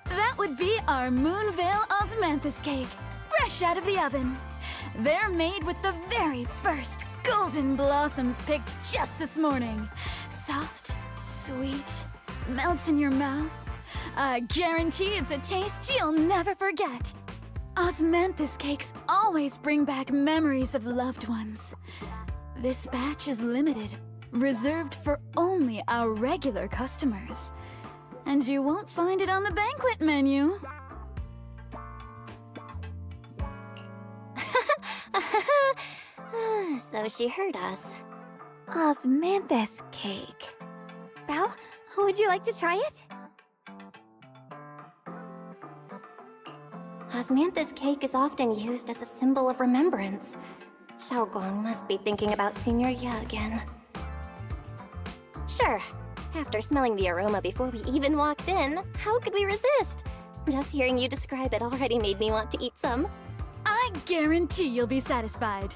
That would be our Moonveil Osmanthus cake, fresh out of the oven. They're made with the very first golden blossoms picked just this morning. Soft, sweet, melts in your mouth. I guarantee it's a taste you'll never forget. Osmanthus cakes always bring back memories of loved ones. This batch is limited, reserved for only our regular customers. And you won't find it on the banquet menu. So she heard us. Osmanthus cake. Belle, would you like to try it? Osmanthus cake is often used as a symbol of remembrance. Xiaoguang must be thinking about Senior Ye again. Sure. After smelling the aroma before we even walked in, how could we resist? Just hearing you describe it already made me want to eat some. I guarantee you'll be satisfied.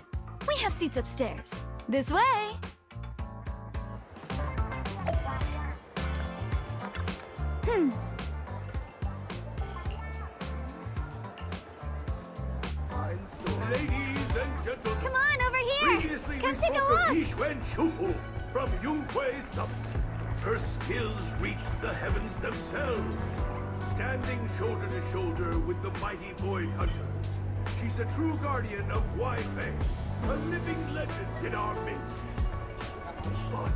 We have seats upstairs. This way! Ladies and gentlemen, come on over here! Previously Come we take a spoke look! of Yishuan Shufu from Yunquei Summit. Her skills reached the heavens themselves, standing shoulder to shoulder with the mighty void hunters. She's a true guardian of Waifei, a living legend in our midst. But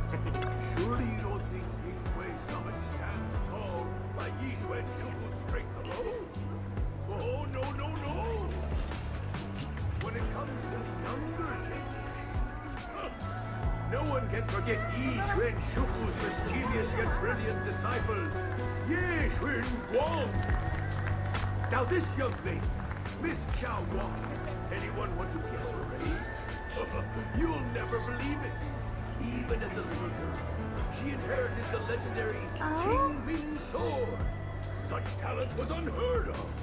surely you don't think Yunquei Summit stands tall by Yishuan Shufu's strength alone? Oh, no, no, no! When it comes to younger generations, no one can forget Yishuan Shufu's mischievous yet brilliant disciple, Ye Xun Guang. Now this young lady, Miss Xiao Wang, anyone want to guess her age? You'll never believe it. Even as a little girl, she inherited the legendary King Ming sword. Such talent was unheard of.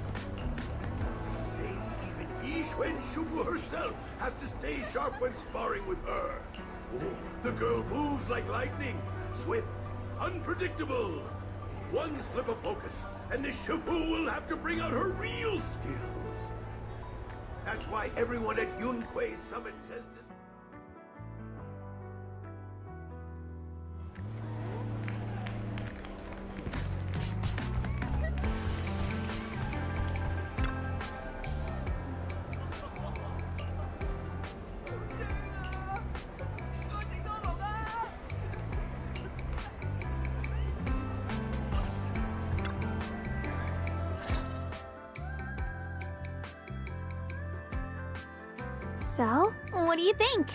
They say even Yixuan Shufu herself has to stay sharp when sparring with her. Oh, the girl moves like lightning, swift, unpredictable. One slip of focus, and the Shufu will have to bring out her real skills. That's why everyone at Yunquei Summit says this. So, what do you think?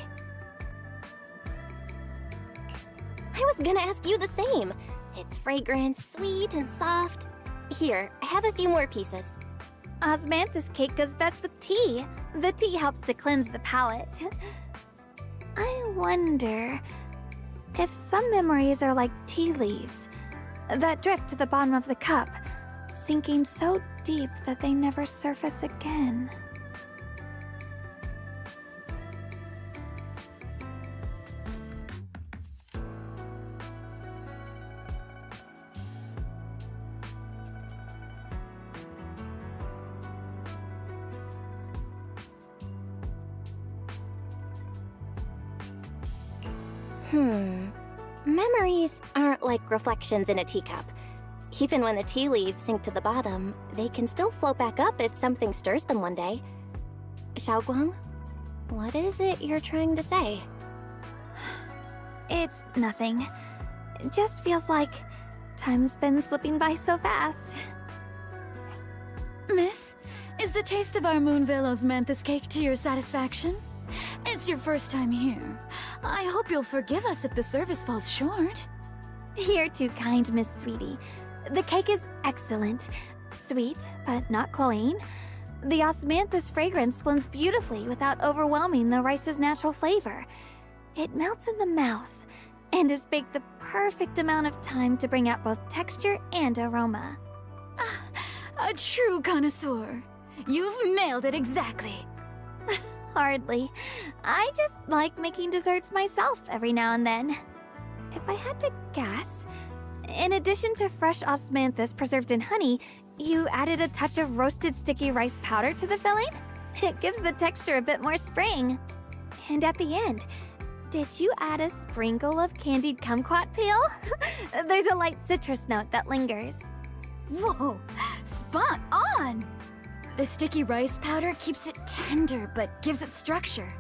I was gonna ask you the same. It's fragrant, sweet, and soft. Here, I have a few more pieces. Osmanthus cake goes best with tea. The tea helps to cleanse the palate. I wonder if some memories are like tea leaves that drift to the bottom of the cup, sinking so deep that they never surface again. Memories aren't like reflections in a teacup. Even when the tea leaves sink to the bottom, they can still float back up if something stirs them one day. Xiaoguang, what is it you're trying to say? It's nothing. It just feels like time's been slipping by so fast. Miss, is the taste of our Moonvale Osmanthus cake to your satisfaction? It's your first time here. I hope you'll forgive us if the service falls short. You're too kind, Miss Sweetie. The cake is excellent. Sweet, but not cloying. The osmanthus fragrance blends beautifully without overwhelming the rice's natural flavor. It melts in the mouth and is baked the perfect amount of time to bring out both texture and aroma. A true connoisseur. You've nailed it exactly. Hardly. I just like making desserts myself every now and then. If I had to guess, in addition to fresh osmanthus preserved in honey, you added a touch of roasted sticky rice powder to the filling? It gives the texture a bit more spring. And at the end, did you add a sprinkle of candied kumquat peel? There's a light citrus note that lingers. Whoa, spot on! The sticky rice powder keeps it tender but gives it structure.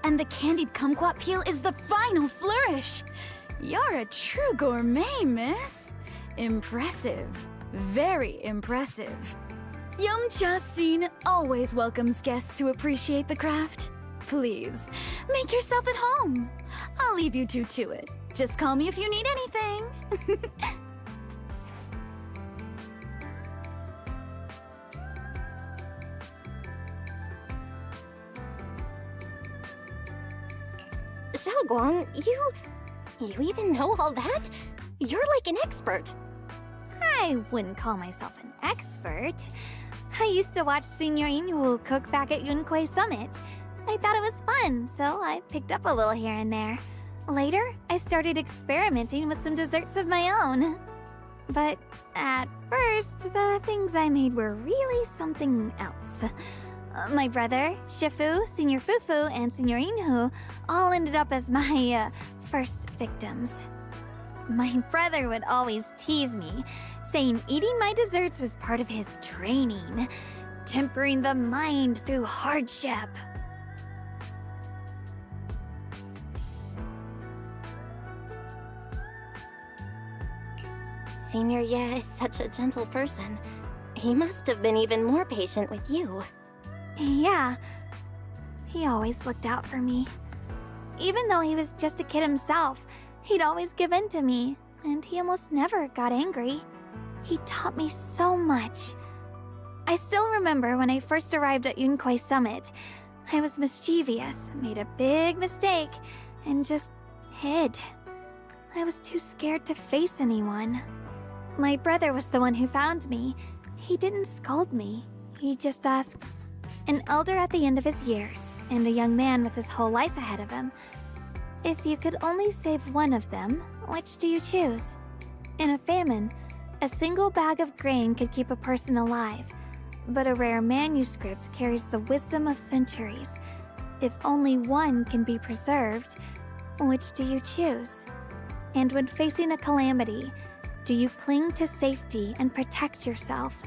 And the candied kumquat peel is the final flourish. You're a true gourmet, miss. Impressive. Very impressive. Yum Cha Sin always welcomes guests who appreciate the craft. Please, make yourself at home. I'll leave you two to it. Just call me if you need anything. Xiaoguang, you even know all that? You're like an expert. I wouldn't call myself an expert. I used to watch Senior Inhu cook back at Yunquei Summit. I thought it was fun, so I picked up a little here and there. Later, I started experimenting with some desserts of my own. But at first, the things I made were really something else. My brother, Shifu, Senior Fufu, and Senior Inhu all ended up as my first victims. My brother would always tease me, saying eating my desserts was part of his training, tempering the mind through hardship. Senior Ye is such a gentle person. He must have been even more patient with you. Yeah, he always looked out for me. Even though he was just a kid himself, he'd always give in to me, and he almost never got angry. He taught me so much. I still remember when I first arrived at Yunquei Summit. I was mischievous, made a big mistake, and just hid. I was too scared to face anyone. My brother was the one who found me. He didn't scold me. He just asked, an elder at the end of his years, and a young man with his whole life ahead of him, if you could only save one of them, which do you choose? In a famine, a single bag of grain could keep a person alive, but a rare manuscript carries the wisdom of centuries. If only one can be preserved, which do you choose? And when facing a calamity, do you cling to safety and protect yourself?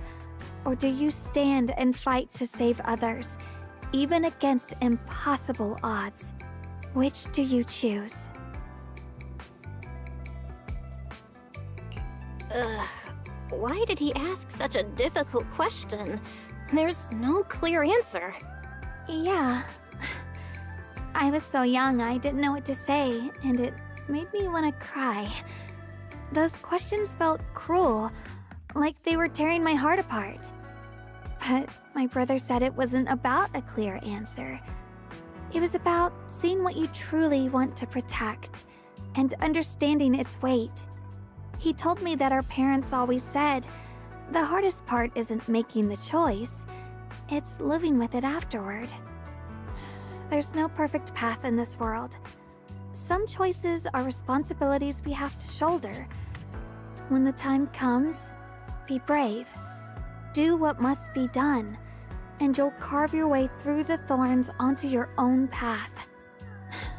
Or do you stand and fight to save others, even against impossible odds? Which do you choose? Ugh. Why did he ask such a difficult question? There's no clear answer. Yeah. I was so young I didn't know what to say, and it made me want to cry. Those questions felt cruel, like they were tearing my heart apart. But my brother said it wasn't about a clear answer. It was about seeing what you truly want to protect, and understanding its weight. He told me that our parents always said, the hardest part isn't making the choice, it's living with it afterward. There's no perfect path in this world. Some choices are responsibilities we have to shoulder. When the time comes, be brave. Do what must be done, and you'll carve your way through the thorns onto your own path.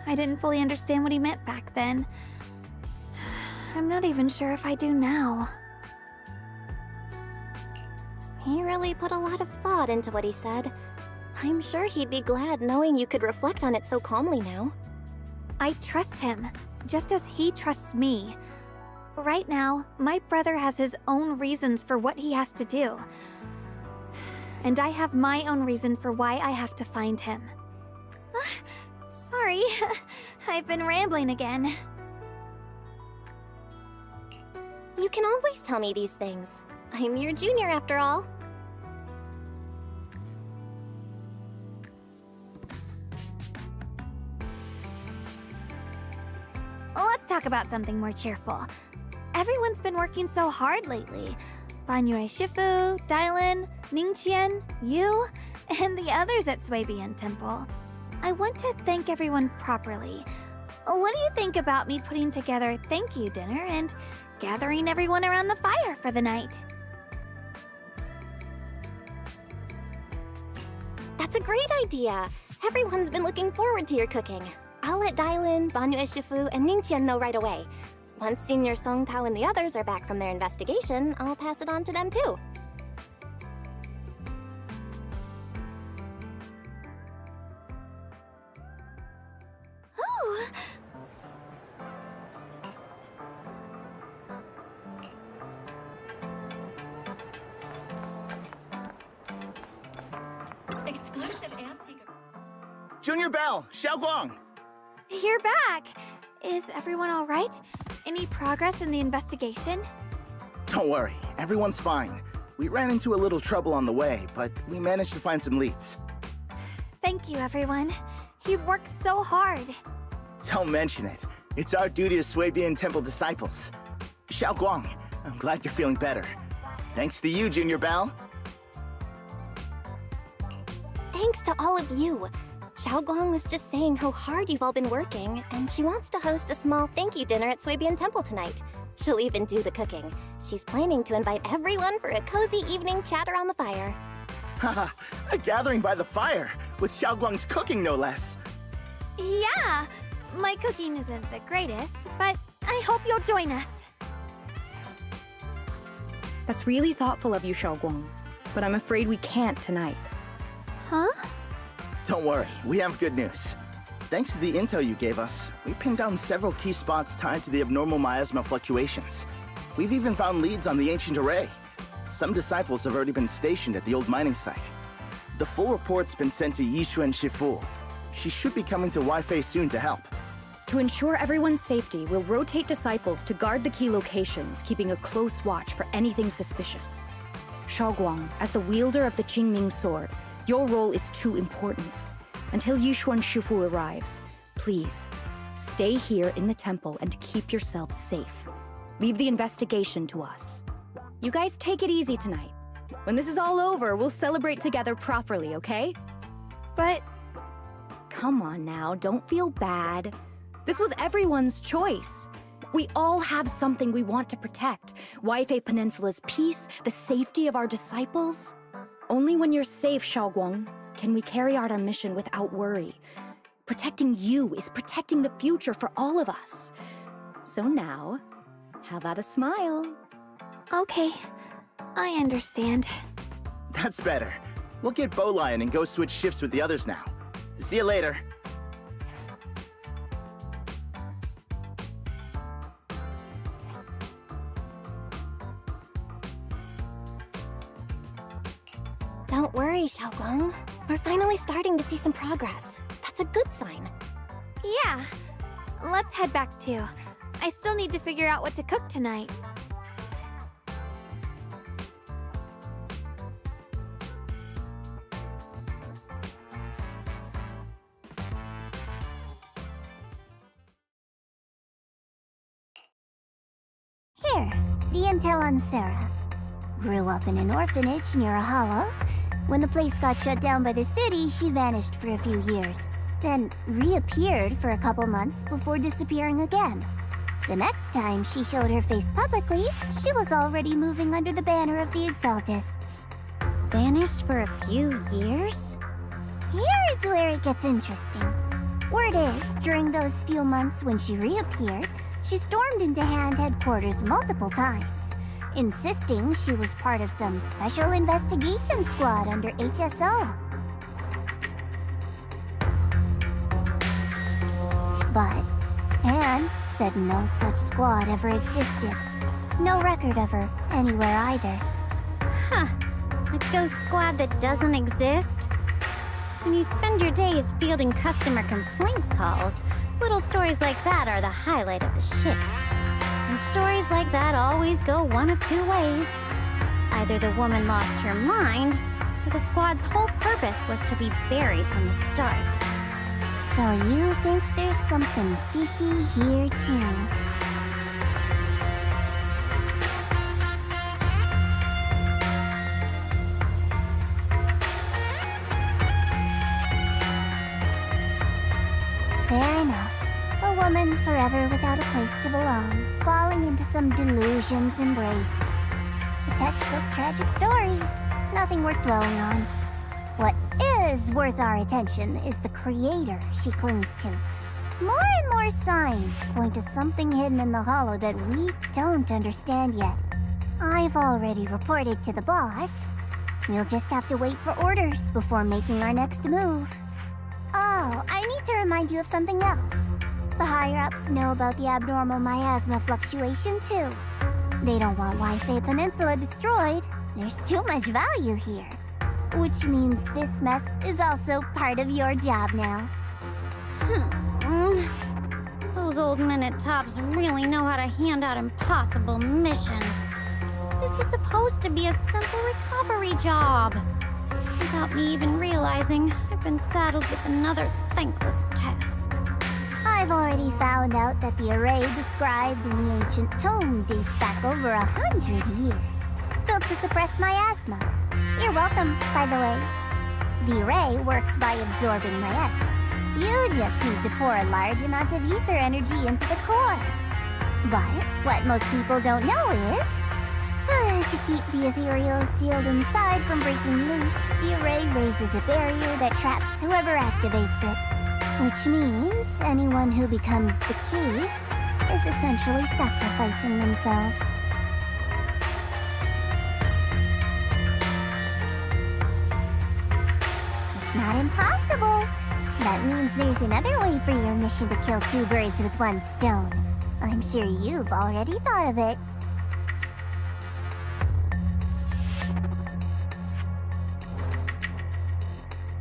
I didn't fully understand what he meant back then. I'm not even sure if I do now. He really put a lot of thought into what he said. I'm sure he'd be glad knowing you could reflect on it so calmly now. I trust him, just as he trusts me. Right now, my brother has his own reasons for what he has to do. And I have my own reason for why I have to find him. Sorry, I've been rambling again. You can always tell me these things. I'm your junior after all. Let's talk about something more cheerful. Everyone's been working so hard lately. Banyue Shifu, Dylan, Ningqian, you, and the others at Swabian Temple. I want to thank everyone properly. What do you think about me putting together a thank you dinner and gathering everyone around the fire for the night? That's a great idea. Everyone's been looking forward to your cooking. I'll let Dylan, Banyue Shifu, and Ningqian know right away. Once Senior Song Tao and the others are back from their investigation, I'll pass it on to them too. Oh! Exclusive antique. Junior Bell, Xiaoguang! You're back! Is everyone all right? Any progress in the investigation? Don't worry, everyone's fine. We ran into a little trouble on the way, but we managed to find some leads. Thank you, everyone. You've worked so hard. Don't mention it. It's our duty as Swabian Temple disciples. Xiaoguang, I'm glad you're feeling better. Thanks to you, Junior Bell. Thanks to all of you. Xiaoguang was just saying how hard you've all been working, and she wants to host a small thank you dinner at Swabian Temple tonight. She'll even do the cooking. She's planning to invite everyone for a cozy evening chat around the fire. Haha, a gathering by the fire, with Xiaoguang's cooking no less. Yeah, my cooking isn't the greatest, but I hope you'll join us. That's really thoughtful of you, Xiaoguang, but I'm afraid we can't tonight. Huh? Don't worry, we have good news. Thanks to the intel you gave us, we pinned down several key spots tied to the abnormal miasma fluctuations. We've even found leads on the ancient array. Some disciples have already been stationed at the old mining site. The full report's been sent to Yixuan Shifu. She should be coming to Waifei soon to help. To ensure everyone's safety, we'll rotate disciples to guard the key locations, keeping a close watch for anything suspicious. Xiaoguang, as the wielder of the Qingming sword, your role is too important. Until Yushuan Shufu arrives, please, stay here in the temple and keep yourselves safe. Leave the investigation to us. You guys take it easy tonight. When this is all over, we'll celebrate together properly, okay? But... Come on now, don't feel bad. This was everyone's choice. We all have something we want to protect. Waifei Peninsula's peace, the safety of our disciples. Only when you're safe, Xiaoguang, can we carry out our mission without worry. Protecting you is protecting the future for all of us. So now, how about a smile? Okay, I understand. That's better. We'll get Bowline and go switch shifts with the others now. See you later. Don't worry, Xiaoguang. We're finally starting to see some progress. That's a good sign. Yeah. Let's head back too. I still need to figure out what to cook tonight. Here, the intel on Sarah. Grew up in an orphanage near a hollow. When the place got shut down by the city, she vanished for a few years. Then reappeared for a couple months before disappearing again. The next time she showed her face publicly, she was already moving under the banner of the Exaltists. Vanished for a few years? Here's where it gets interesting. Word is, during those few months when she reappeared, she stormed into Hand headquarters multiple times, insisting she was part of some special investigation squad under HSO. But Hand said no such squad ever existed. No record of her anywhere either. Huh. A ghost squad that doesn't exist? When you spend your days fielding customer complaint calls, little stories like that are the highlight of the shift. And stories like that always go one of two ways. Either the woman lost her mind, or the squad's whole purpose was to be buried from the start. So you think there's something fishy here too? Fair enough. A woman forever without a place to belong, falling into some delusion's embrace. A textbook tragic story. Nothing worth dwelling on. What is worth our attention is the creator she clings to. More and more signs point to something hidden in the hollow that we don't understand yet. I've already reported to the boss. We'll just have to wait for orders before making our next move. Oh, I need to remind you of something else. The higher-ups know about the abnormal miasma fluctuation, too. They don't want Waifei Peninsula destroyed. There's too much value here. Which means this mess is also part of your job now. Those old men at Tops really know how to hand out impossible missions. This was supposed to be a simple recovery job. Without me even realizing, I've been saddled with another thankless task. I've already found out that the array described in the ancient tome dates back over 100 years, built to suppress miasma. You're welcome, by the way. The array works by absorbing miasma. You just need to pour a large amount of ether energy into the core. But what most people don't know is, to keep the ethereal sealed inside from breaking loose, the array raises a barrier that traps whoever activates it. Which means anyone who becomes the key is essentially sacrificing themselves. It's not impossible. That means there's another way for your mission to kill two birds with one stone. I'm sure you've already thought of it.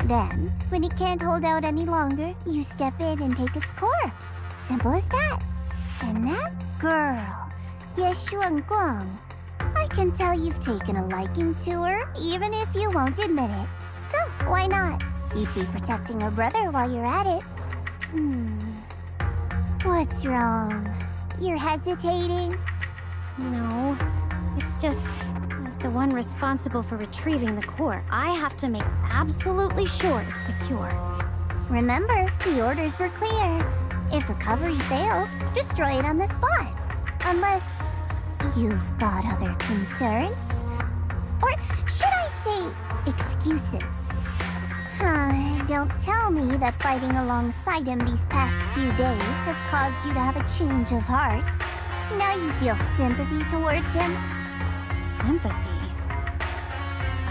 Then, when it can't hold out any longer, you step in and take its core. Simple as that. And that girl, Yeshuan Guang, I can tell you've taken a liking to her, even if you won't admit it. So, why not? You'd be protecting her brother while you're at it. What's wrong? You're hesitating? No, it's just, as the one responsible for retrieving the core, I have to make absolutely sure it's secure. Remember, the orders were clear. If recovery fails, destroy it on the spot. Unless you've got other concerns. Or should I say, excuses? Don't tell me that fighting alongside him these past few days has caused you to have a change of heart. Now you feel sympathy towards him? Sympathy?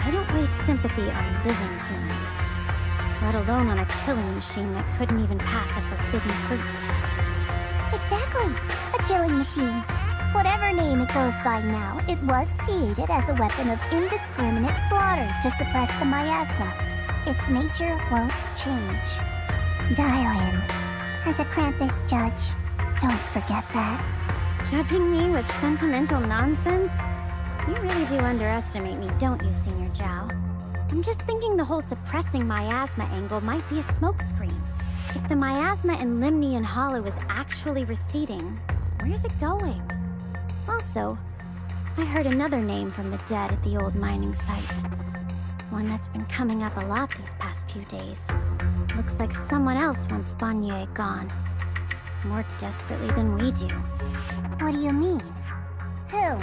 I don't waste sympathy on living humans, let alone on a killing machine that couldn't even pass a forbidden fruit test. Exactly, a killing machine. Whatever name it goes by now, it was created as a weapon of indiscriminate slaughter to suppress the miasma. Its nature won't change. Dial in. As a Krampus judge, don't forget that. Judging me with sentimental nonsense? You really do underestimate me, don't you, Senior Zhao? I'm just thinking the whole suppressing miasma angle might be a smokescreen. If the miasma in Limnian Hollow is actually receding, where's it going? Also, I heard another name from the dead at the old mining site. One that's been coming up a lot these past few days. Looks like someone else wants Banye gone. More desperately than we do. What do you mean? Who?